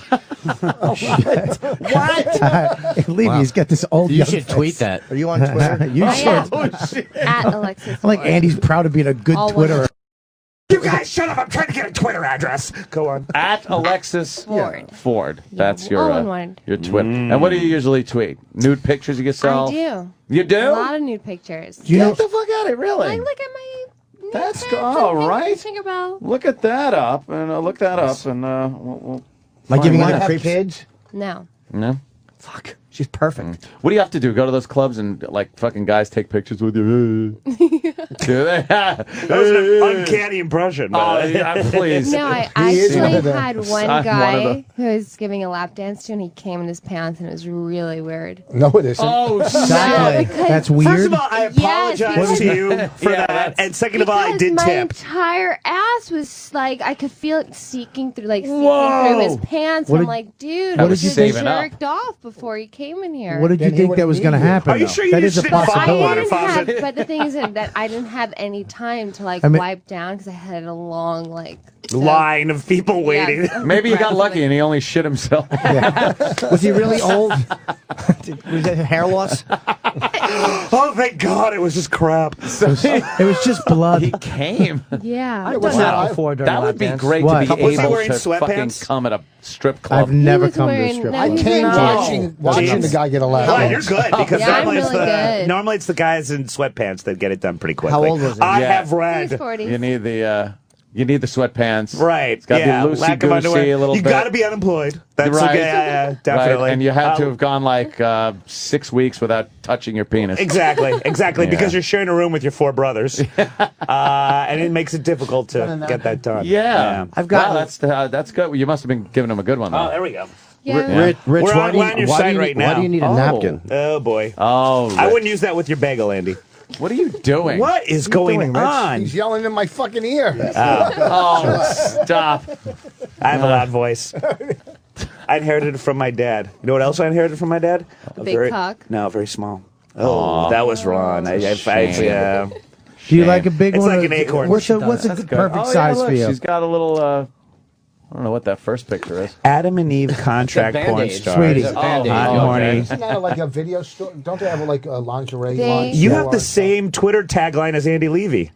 Shit. What? Believe me, he's got this old You young should face. tweet that. Are you on Twitter? You I should. am. At Alexis. I like Ford. Andy's proud of being a good All one Twitterer. You guys, shut up! I'm trying to get a Twitter address. Go on. At Alexis Ford. Ford. That's your all in one. your tweet. And what do you usually tweet? Nude pictures of yourself? I do. You do? A lot of nude pictures. Get the fuck out of it, really? Like, look at my. That's nude good. pics All and right. Tinkerbell. Look at that up, and look that up, and we'll Am I giving find you out. the creeps? Kids? No. No. Fuck. She's perfect. What do you have to do? Go to those clubs and like fucking guys take pictures with you? Do they? That was an uncanny impression. Oh, But, yeah, please. No, I is one actually of them. had I'm one one of guy them. who was giving a lap dance to, and he came in his pants, and it was really weird. No, it isn't. Oh, Exactly. because- That's weird. First of all, I apologize because- to you for Yeah, that. that's- And second of all, I Because did my tip. entire ass was like, I could feel it seeking through his pants. What I'm did- like, dude, what I did you just think- Saving up. jerked off before he came in here. What did you Then he think that wouldn't was going to need you. happen? Are you though? sure you That is a just didn't find I water didn't have, faucet? but the thing is that I didn't have any time to like I mean- wipe down because I had a long Line of people waiting. Yeah. Maybe he got lucky and he only shit himself. Was he really old? Was that hair loss? Oh, thank God, it was just crap. It was just blood. He came. Yeah. I've done that before during That a lap would be dance. great What? to be Was he able wearing to fucking sweatpants? come at a strip club. I've never was come to a wearing- strip no, club. he I came was watching Jeans. the guy get a lap Well, dance. you're good because Yeah, I'm normally, it's really the, good. normally it's the guys in sweatpants that get it done pretty quickly. How old was he? I Yeah. have He's read. 40s. You need the sweatpants. Right. It's got to yeah. be loosey Lack of goosey underwear. a little You bit. got to be unemployed. That's Right. okay. Yeah, definitely. Right. And you had to have gone like 6 weeks without touching your penis. Exactly, Yeah. because you're sharing a room with your 4 brothers, and it makes it difficult to get that done. Yeah. I've got- Wow, that's good. You must have been giving him a good one, though. Oh, there we go. Yeah. Rich, We're why on do you, your why side do you, right why now. do you need a Oh. napkin? Oh boy. Oh, I Rich. wouldn't use that with your bagel, Andy. What are you doing? What is going on? He's yelling in my fucking ear. Oh, stop. I have a loud voice. I inherited it from my dad. You know what else I inherited from my dad? A big very, cock? No, very small. Oh, that was wrong. Yeah. Do you like a big It's one? like an acorn. What's a That's good, good. perfect Oh, yeah, size look, for you? She's got a little, I don't know what that first picture is. Adam and Eve contract porn Band-Aid. stars. Sweetie. It's a Band-Aid. Hot and Oh, horny. okay. Isn't that like a video store? Don't they have like a lingerie They- line? You have the same Twitter tagline as Andy Levy.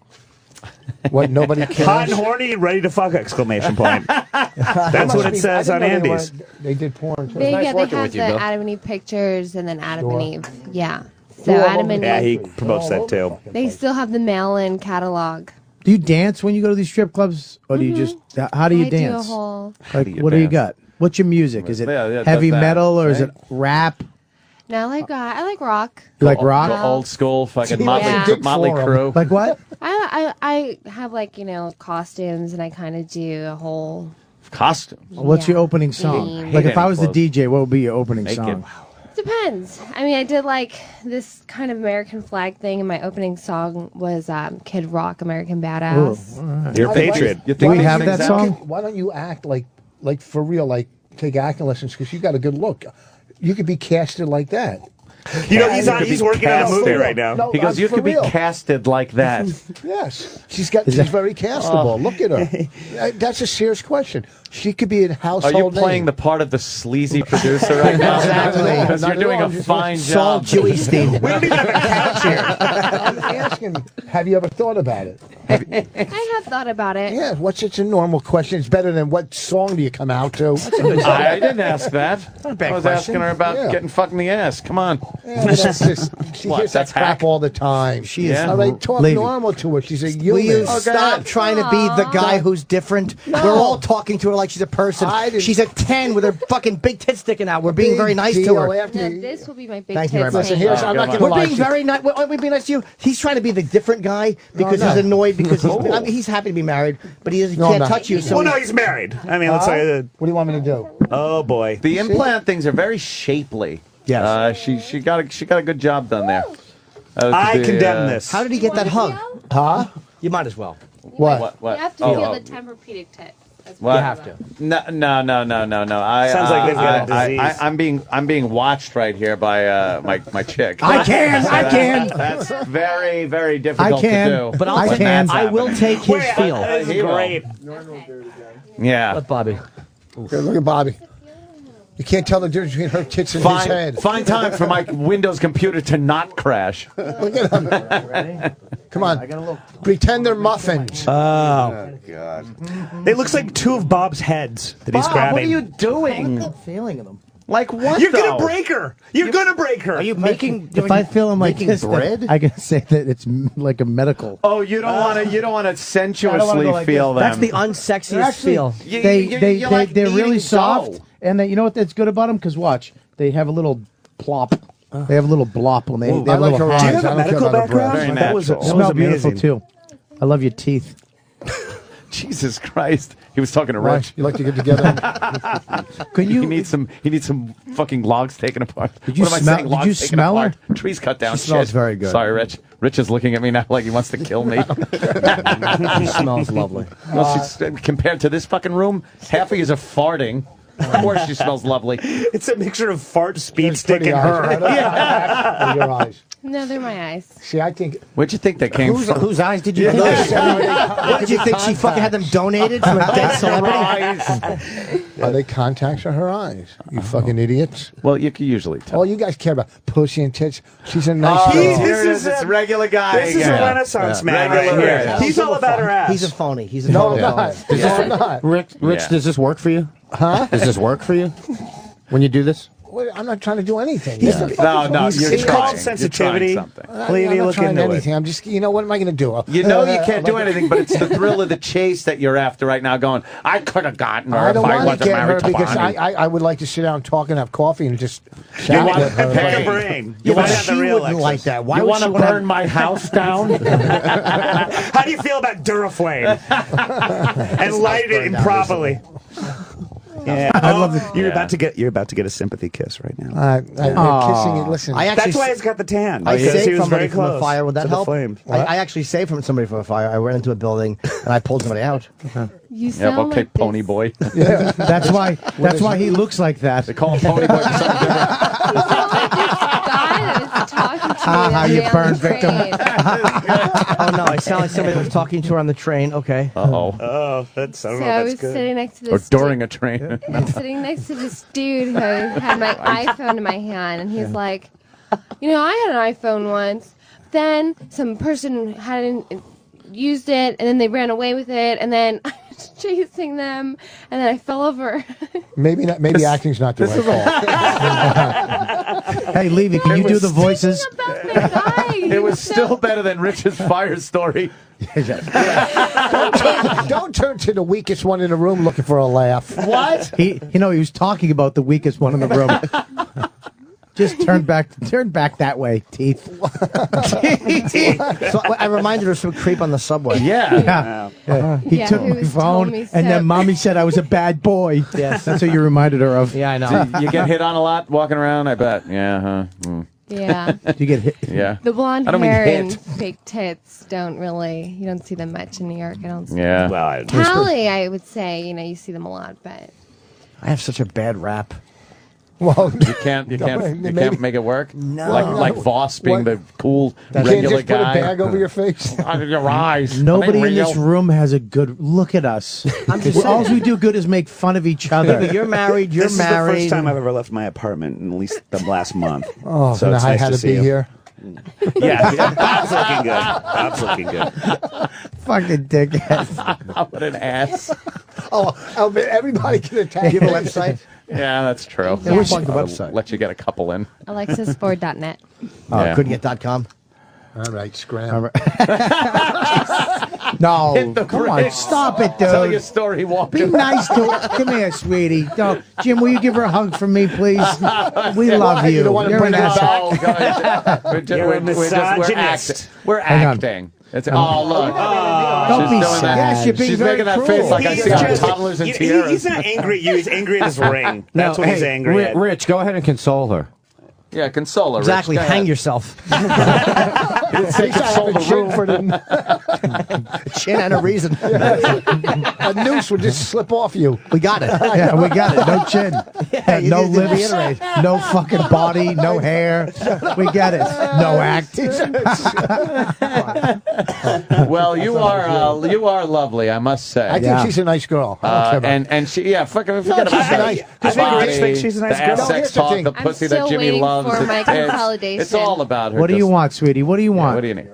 What, nobody cares? Hot and horny and ready to fuck! Exclamation point. That's what it says on Andy's. They did porn too. They, nice yeah, they working have with you, the Bill. Adam and Eve pictures and then Adam Sure. and Eve. Yeah. So They're all Adam over and the Yeah, Eve, he promotes that too. they still have the mail-in catalog. Do you dance when you go to these strip clubs, or do you just? How do you I do a dance? whole. Like, do you what do you dance? got? What's your music? Is it Yeah, it heavy does that, metal or is right? it rap? No, I like rock. You like Old- rock? Old school fucking See, Motley, yeah. Motley Dick Crue. Like what? I have like costumes and I kind of do a whole. Costume. What's Yeah. your opening song? Theme. Like if Hate I was the any DJ, what would be your opening Naked. song? Depends. I mean, I did like this kind of American flag thing, and my opening song was Kid Rock, American Badass. You're a patriot. You Do think we these have things that out? song? Why don't you act like for real, like take acting lessons because you got a good look. You could be casted like that. You know, You could he's be working on a movie casted. right now. No, He goes, I'm you for could be real. casted like that. Yes, she's very castable. Look at her. That's a serious question. She could be a Are household you playing name. the part of the sleazy producer right now? Exactly. Because you're Not at doing all. a I'm just fine Saul job. Jewistein. We don't even have a couch here. I'm asking, have you ever thought about it? I have thought about it. Yeah, it's a normal question. It's better than what song do you come out to? I didn't ask that. I was question. asking her about Yeah. getting fucked in the ass. Come on. Yeah, but that's just, she What, hears that that's crap hack? all the time. She is All right, talk Lady. normal to her. She's a Will you human. stop trying to be the guy who's different? We're all talking to her like she's a person. I didn't- She's a 10 with her fucking big tits sticking out. We're being very nice to her. After No, this will be my big Thank you very tits much. Listen, thing. here's, I'm not going to We're lie. being very nice. We're being nice to you. He's trying to be the different guy because No, he's no. annoyed because he's, he's happy to be married, but he No, can't no. touch you. So Well, no, he's married. I mean, let's say. What do you want me to do? Oh boy. The implant things are very shapely. Yes. She got a good job done there. I condemn this. how did he get that hug? Huh? You might as well. What? You have to feel the Tempur-Pedic tit. That's What? You have to. No. Sounds like they've got a disease. I'm being watched right here by my chick. I can. That's very, very difficult I can. to do. But I I'll can. I will take his Wait, feel. this is He will. great. Yeah. Let Bobby. Here, look at Bobby. You can't tell the difference between her tits and his head. Find time for my Windows computer to not crash. Look at him. Come on. Pretend they're muffins. Oh. God. It looks like two of Bob's heads that he's Bob, grabbing. what are you doing? I'm feeling them. Like what? You're though? gonna break her. You're gonna break her. Are you making? If I feel them like making this, bread? then I can say that it's like a medical. Oh, you don't want to. You don't want to sensuously go like feel them. That's the unsexiest feel. You're like they're really eating soft, dough. and you know what that's good about them? Because watch, they have a little plop. They have a little blop when they I have a like little her hang. Do you have I a don't care medical about her breath. background? Very That was natural. Smell beautiful amazing. too. I love your teeth. Jesus Christ! He was talking to Why? Rich. You like to get together? Can He you? needs some fucking logs taken apart. Did you what am I smell- saying? did Logs you taken smell her? apart. Trees cut down. She smells shit. very good. Sorry, Rich. Rich is looking at me now like he wants to kill me. She smells lovely. Well, compared to this fucking room, half of you are farting. Of course, she smells lovely. It's a mixture of fart, speed It's stick, pretty and eyes. her. I don't know. Your eyes. No, they're my eyes. See, I think. Where'd you think that came from? Whose eyes did you? What did you think? She fucking had them donated from a dead celebrity? Are they contacts or her eyes? You fucking idiots. Well, you can usually tell. All you guys care about pussy and tits. She's a nice Oh, girl. here it is. It's regular guy. This is a Renaissance man right Regular here. Rich. He's all about her ass. He's a phony. He's a No, phony. I'm not. No, I'm not. Rich, Yeah. does this work for you? Huh? Does this work for you when you do this? Well, I'm not trying to do anything. No, you're It's trying. called You're sensitivity. trying something. Leave I'm you not look trying into anything. it. I'm just, you know, what am I going to do? You know you can't do anything, but it's the thrill of the chase that you're after right now. Going, I could have gotten her I if don't I want wasn't to get her married to because Bonnie. I would like to sit down, talk, and have coffee and just You chat want with to her. pay? brain. You You want want to have the She real wouldn't Lexus. like that. Why You would want she to wanna burn my house down? How do you feel about Duraflame? And light it improperly. Yeah. I love it. You're about to get a sympathy kiss right now. Kissing it. Listen, I actually That's why he's got the tan. I because saved he was somebody very from a close fire. Would that to the help? flame. I actually saved from somebody from a fire. I ran into a building and I pulled somebody out. You Yeah, sound okay, like Pony this. Boy. That's why. That's why he looks like that. They call him Pony Boy for something different. You sound like this guy that was talking to me. the other you day on burned the victim. train. Oh no, I sound like somebody that was talking to her on the train. Okay. Uh-oh. Oh, that's I don't So know I if was that's good. sitting next to Or this during a train. I'm sitting next to this dude who had my iPhone in my hand, and he's like, you know, I had an iPhone once. Then some person hadn't used it, and then they ran away with it, and then I was chasing them, and then I fell over. maybe not. Maybe acting's not the right call. Hey, Levy, can you do the voices? About the guy. It was still better than Rich's fire story. Don't turn to the weakest one in the room looking for a laugh. What? He was talking about the weakest one in the room. Just turn back that way, teeth. So I reminded her of some creep on the subway. Yeah. He Yeah, took who my was phone, told me and then so. mommy said I was a bad boy. Yes. That's what you reminded her of. Yeah, I know. You get hit on a lot walking around, I bet. Yeah, huh? Mm. Yeah. You get hit. Yeah. The blonde I don't mean hair hit. and fake tits you don't see them much in New York. I don't see Yeah. Well, I Cali, I would say, you see them a lot, but I have such a bad rap. Well, You can't make it work. No. Like Voss being What? the cool you can't regular just put a guy. bag over your face. Under your eyes. Nobody Ain't in this real. room has a good look at us. I'm just All saying. we do good is make fun of each other. You're married. You're This married. is the first time I've ever left my apartment in at least the last month. Oh, so and it's I nice had to see be you. here. Yeah, Bob's looking good. Bob's looking good. Fucking dickhead. What an ass. Oh, but everybody can attack. You have a website? Yeah, that's true. Yeah. Which- Plug the website. Let you get a couple in. alexisford.net. Oh, Yeah. Couldn't get .com. All right, scram. No, the come on, brakes. stop it, Tell your dude. story, Walker. Be nice to her. Come here, sweetie. Don't, Jim, will you give her a hug from me, please? We love Why? you. You don't wanna You're bring an her asshole. Oh, God. You're a misogynist. We're Hang on. acting. It's, oh, look. Don't She's be doing that. sad. You're being She's very making that cruel. face like I He's see on just- toddlers and He's tiaras. not angry at you. He's angry at his ring. That's what he's angry Ri- at. Rich, go ahead and console her. Yeah, console her. Exactly. Rich. Go Hang ahead. yourself. Say console the room. For the, Chin and a reason. a noose would just slip off you. We got it. Yeah, we got it. No chin. you No need to lips. reiterate. No fucking body. No hair. We get it. No act. Well, you are lovely, I must say. I think Yeah. she's a nice girl. I don't care about and she, yeah, forget she's about that. nice. I think Rich thinks she's a nice the girl. ass No, sex here's the talk, thing. the I'm pussy that still Jimmy waiting loves. for my It's consolidation. all about her. What do you just- want, sweetie? What do you Yeah, want? what do you need?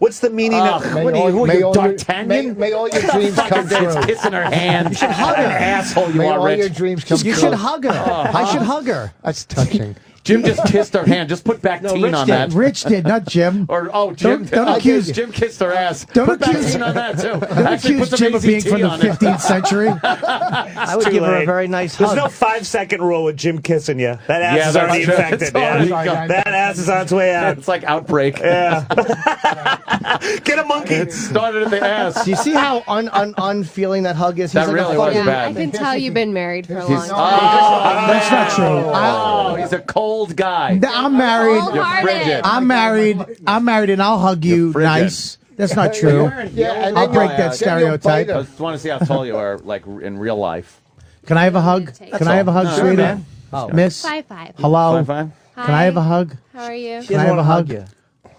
What's the meaning of? What are you, may all your- D'Artagnan? may all your dreams come true. Kissing her hand. You should hug her. Asshole, you May are, all your Rich. dreams come You true. should hug her. I should hug her. That's touching. Jim just kissed her hand. Just put Bactine Rich on did. that. Rich did, not Jim. Or Jim. Don't oh, accuse- Jim kissed her ass. Don't put accuse- Bactine on that too. Don't Actually, accuse put some Jim of being AZT from the on it. 15th century. I would Too give her a late. very nice There's hug. no 5-second rule with Jim kissing you. That ass Yeah, is that's already true. infected. It's Yeah. already That ass is on its way out. It's like outbreak. Yeah. Get a monkey. It started at the ass. Do you see how unfeeling that hug is? That He's really like was a Yeah, bad. I can tell you've been married for a long time. That's not true. Oh, he's a cold guy. I'm married. You're Cold-hearted. frigid. I'm married, and I'll hug you frigid. nice. That's not true. Yeah, and I'll then break you'll- that then you'll stereotype. bite I her. just want to see how tall you are, like in real life. Can I have a hug? Can I have a hug, No, sweetie? man. Miss? 5'5". Hello? 5'5"? Can I have a hug? How are you? Can I have a hug?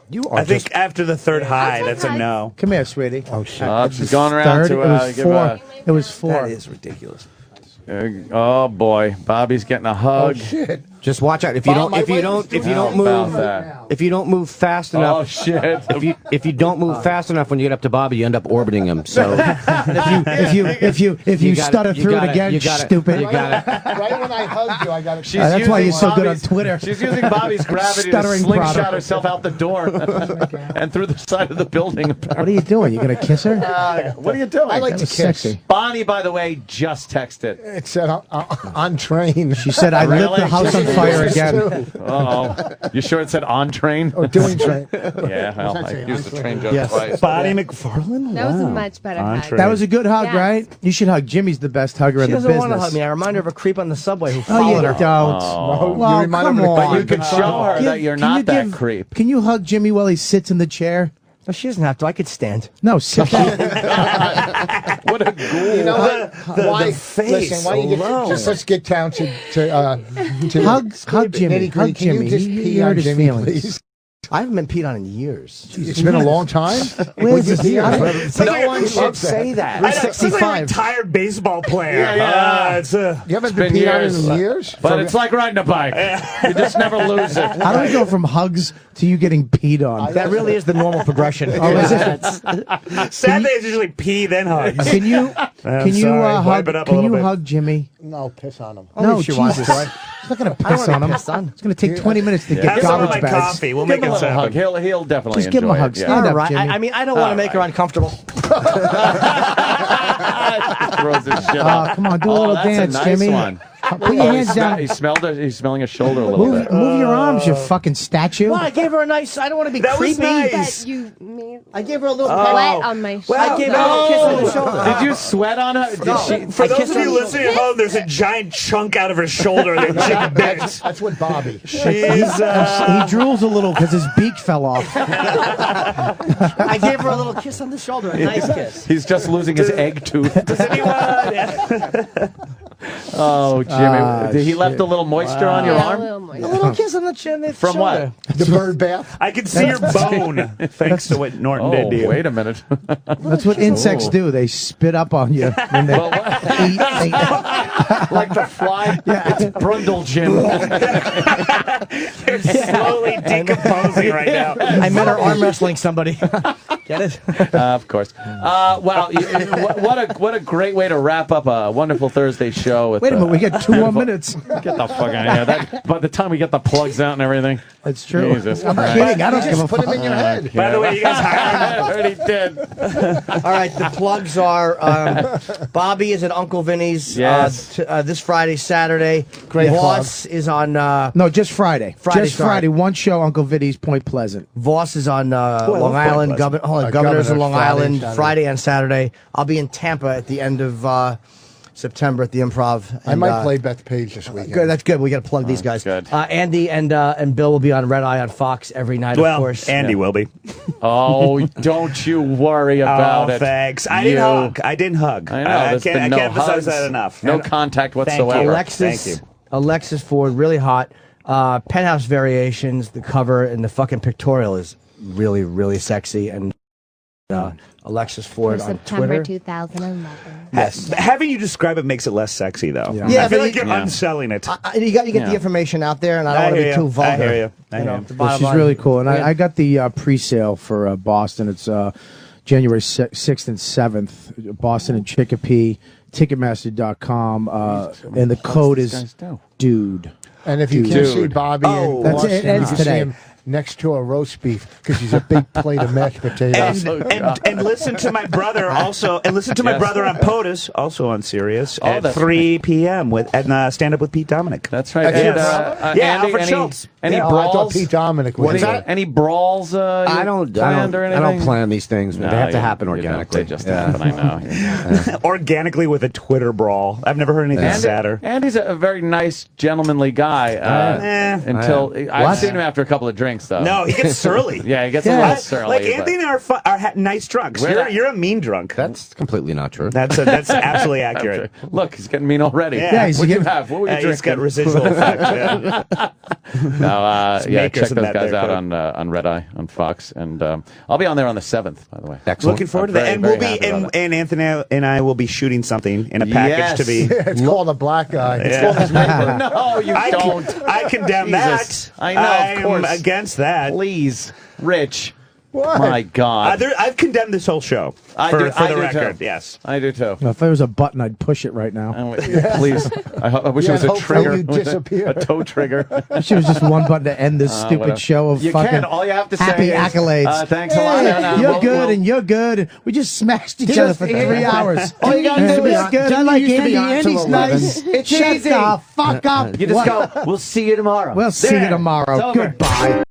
You I think after the third high, that's a no. Come here, sweetie. Oh shit! She's going around Third, to it was give 4. It was 4. That is ridiculous. oh boy, Bobby's getting a hug. Shit. Just watch out if you Bob, don't my if you wife don't is if you How don't about move that? if you don't move fast Oh enough. shit! If you don't move fast enough when you get up to Bobby, you end up orbiting him. So If you you gotta- stutter you through gotta- it again, you gotta- stupid. you gotta- Right when I hugged you, I got She's That's why using you're so good on Bobby's- Twitter. She's using Bobby's gravity to Stuttering slingshot product. herself out the door and through the side of the building. What are you doing? You gonna kiss her? What are you doing? I like to That was kiss. sexy. Bonnie, by the way, just texted. It said on train. She said, "I lit Really? the house on fire again." Oh, you sure it said on train? Or doing train. Yeah, well, I used the train joke Yes. twice. Bonnie McFarlane? That was a Wow. much better On hug. train. That was a good hug, Yes. right? You should hug. Jimmy's the best hugger She in the doesn't business. want to hug me. I remind her of a creep on the subway who Oh, you followed her. don't. Oh. Well, You remind come him of the on. But you could show her that you're Can not you that give- creep. Can you hug Jimmy while he sits in the chair? No, she doesn't have to. I could stand. No, sit down. What a ghoul. You know what? Why? the face Listen, why you alone. just let's get down to Hug Jimmy. nitty-gritty. Hug Can you Jimmy. just He pee hurt on his Jimmy, feelings. please? I haven't been peed on in years. It's been a long time. Where's this? No one should say that. I know, it's like a 65. retired baseball player. Yeah. It's You haven't been been peed on years. in years. But it's like riding a bike. You just never lose it. How do we go from hugs to you getting peed on? That really is the normal progression. Oh, is it? sad days usually pee then hugs. Can you sorry. Wipe hug? it up a Can little you bit. hug Jimmy? No, piss on him. No, if she wants Jesus. to. He's not going to I don't piss wanna on him. piss on. It's going to take 20 minutes to Have get some of garbage my bags. coffee. We'll Give make him a it little hug. happen. He'll definitely Just give him a enjoy hug. it. Stand up, All right. Jimmy. I mean, I don't want to make her uncomfortable. Throws his shit Oh, up. come on, do a little that's dance, a nice Jimmy. one. Put your hands down. He's smelling his shoulder a little Move, bit. move your arms, you fucking statue. Well, I gave her a nice. I don't want to be That was creepy. nice. That you made I gave her a little. sweat on my shoulder. I gave her a little kiss on the shoulder. Did you sweat on her? Did she? For I those kissed of her you on the- listening at home, there's a giant chunk out of her shoulder that Jim bit. That's what Bobby. She's, He drools a little because his beak fell off. I gave her a little kiss on the shoulder. A nice kiss. He's just losing his egg tooth. does anyone? Oh, Jimmy. He left a little moisture on your Yeah, a arm? little A more. little kiss on the chin. The From what? shoulder. The bird bath. I can see your bone, thanks to what Norton Oh, did to you. wait a minute. That's what insects do. They spit up on you when they eat. Like the fly. It's Brundle Jim. They're slowly decomposing right now. I met her arm wrestling somebody. Get it? Of course. Wow. What a great way to wrap up a wonderful Thursday show. With, Wait a minute, we got 2 more minutes. Get the fuck out of here. By the time we get the plugs out and everything. That's true. Jesus I'm Christ. kidding. I don't give a Just put fuck. him in your head. By the way, you guys hired I already did. All right, the plugs are Bobby is at Uncle Vinny's Yes. this Friday, Saturday. Great Voss is on No, just Friday. Friday, Just sorry. Friday. One show, Uncle Vinny's Point Pleasant. Voss is on love Long Point Island. Pleasant. Governor's in Governor's Long Friday and Island Saturday. Friday and Saturday. I'll be in Tampa at the end of September at the Improv. I might play Beth Page this weekend. Good, that's good. We got to plug these guys. good. Andy and Bill will be on Red Eye on Fox every night. Well, of course. Andy will be. Oh, don't you worry about Oh, it. thanks. I You- didn't hug. I didn't hug. I know. I there's can't, been I no can't emphasize hugs, that enough. No And- contact Thank you. whatsoever. Alexis, Thank you. Alexis Ford, really hot. Penthouse Variations, the cover and the fucking pictorial is really, really sexy. And Alexis Ford For on September Twitter. 2011. Yes. Having you describe it makes it less sexy, though. Yeah, I feel but like you're Yeah. unselling it. You got to get the information out there, and I don't want to be hear too ya. vulgar. I hear you. I You hear know, you. the Well, bottom she's line- really cool, and Yeah. I got the pre-sale for Boston. It's January 6th and 7th. Boston and Chicopee. Ticketmaster.com. And the code these is guys do? dude. And if you can't see Bobby in That's it. Boston, It you ends can see today. him next to a roast beef because he's a big plate of mashed potatoes. And listen to my brother also, and listen to my Yes. brother on POTUS, also on Sirius, at that's 3 p.m. with Stand Up with Pete Dominic. That's right. Yes. And, Yeah, Andy, Alfred Schultz. Any Yeah, I thought brawls? Pete Dominic was Any, there. any brawls? I don't plan these things. No, they have to you- happen you don't. organically. They just happen. I know. Organically with a Twitter brawl. I've never heard anything sadder. Andy's a very nice, gentlemanly guy. Until I've seen him after a couple of drinks, though. No, he gets surly. Yeah, he gets a little surly. Like but- Anthony and I are nice drunks. We're not- You're a mean drunk. That's completely not true. That's absolutely accurate. Look, he's getting mean already. Yeah, he's What do you getting- have? What were you He's drinking? got residual effects. Yeah. No, yeah, makers check in those that guys there, out Craig. on Red Eye on Fox, and I'll be on there on the 7th. By the way, Excellent. Looking forward to I'm that, and very, we'll be very happy about and Anthony and I will be shooting something in a package to be. It's called a black guy. No, you don't. I condemn Jesus. that. I know, of I'm course. against that. Please, Rich. What? My God. I've condemned this whole show for the I do record. too. Yes. I do too. If there was a button, I'd push it right now. Please. I wish it was a hopefully trigger. you disappear. A toe trigger. She was just one button to end this stupid whatever. show of You fucking can. All you have to happy say is, accolades. thanks a lot. And, You're we'll- good, we'll- and you're good. And we just smashed each other for 3 hours. All you gotta do You're is good. I like Andy. Andy's 11. nice. It's Shut easy. the fuck up. You just go, we'll see you tomorrow. We'll see you tomorrow. It's over. Goodbye.